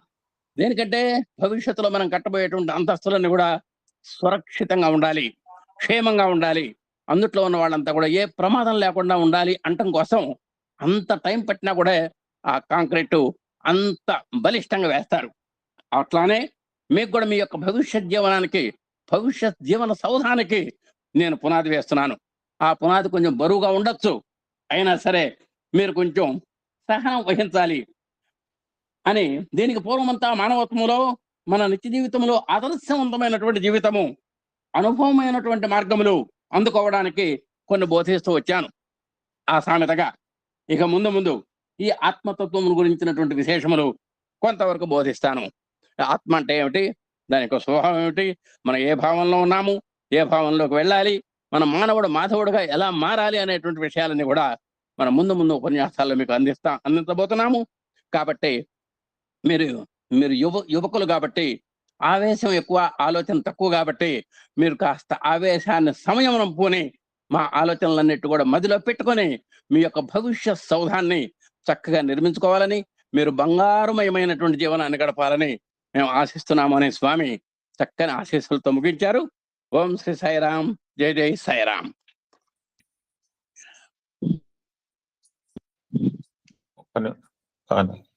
[SPEAKER 1] దేనికంటే భవిష్యత్తులో మనం కట్టబోయేటువంటి అంతస్తులన్నీ కూడా సురక్షితంగా ఉండాలి, క్షేమంగా ఉండాలి, అందుట్లో ఉన్న వాళ్ళంతా కూడా ఏ ప్రమాదం లేకుండా ఉండాలి అంటం కోసం అంత టైం పట్టినా కూడా ఆ కాంక్రీటు అంత బలిష్టంగా వేస్తారు. అట్లానే మీకు కూడా మీ యొక్క భవిష్యత్ జీవన సౌధానికి నేను పునాది వేస్తున్నాను. ఆ పునాది కొంచెం బరువుగా ఉండొచ్చు, అయినా సరే మీరు కొంచెం సహనం వహించాలి అని. దీనికి పూర్వమంతా మానవత్వంలో, మన నిత్య జీవితంలో ఆదర్శవంతమైనటువంటి జీవితము, అనుభవమైనటువంటి మార్గములు అందుకోవడానికి కొన్ని బోధిస్తూ వచ్చాను ఆ సామెతగా. ఇక ముందు ఈ ఆత్మతత్వం గురించినటువంటి విశేషములు కొంతవరకు బోధిస్తాను. ఆత్మ అంటే ఏమిటి, దాని యొక్క స్వభావం ఏమిటి, మనం ఏ భావంలో ఉన్నాము, ఏ భావంలోకి వెళ్ళాలి, మన మాధవుడుగా ఎలా మారాలి అనేటువంటి విషయాలన్నీ కూడా మనం ముందు ఉపన్యాసాల్లో మీకు అందించబోతున్నాము. కాబట్టి మీరు యువకులు కాబట్టి ఆవేశం ఎక్కువ, ఆలోచన తక్కువ కాబట్టి మీరు కాస్త ఆవేశాన్ని సంయమనం పోని మా ఆలోచనలన్నిటి కూడా మదిలో పెట్టుకొని మీ యొక్క భవిష్యత్ సౌధాన్ని చక్కగా నిర్మించుకోవాలని, మీరు బంగారుమయమైనటువంటి జీవనాన్ని గడపాలని మేము ఆశిస్తున్నాము అని స్వామి చక్కని ఆశీస్సులతో ముగించారు. ఓం శ్రీ సాయిరాం. జై జై సాయిరాం.
[SPEAKER 2] కానీ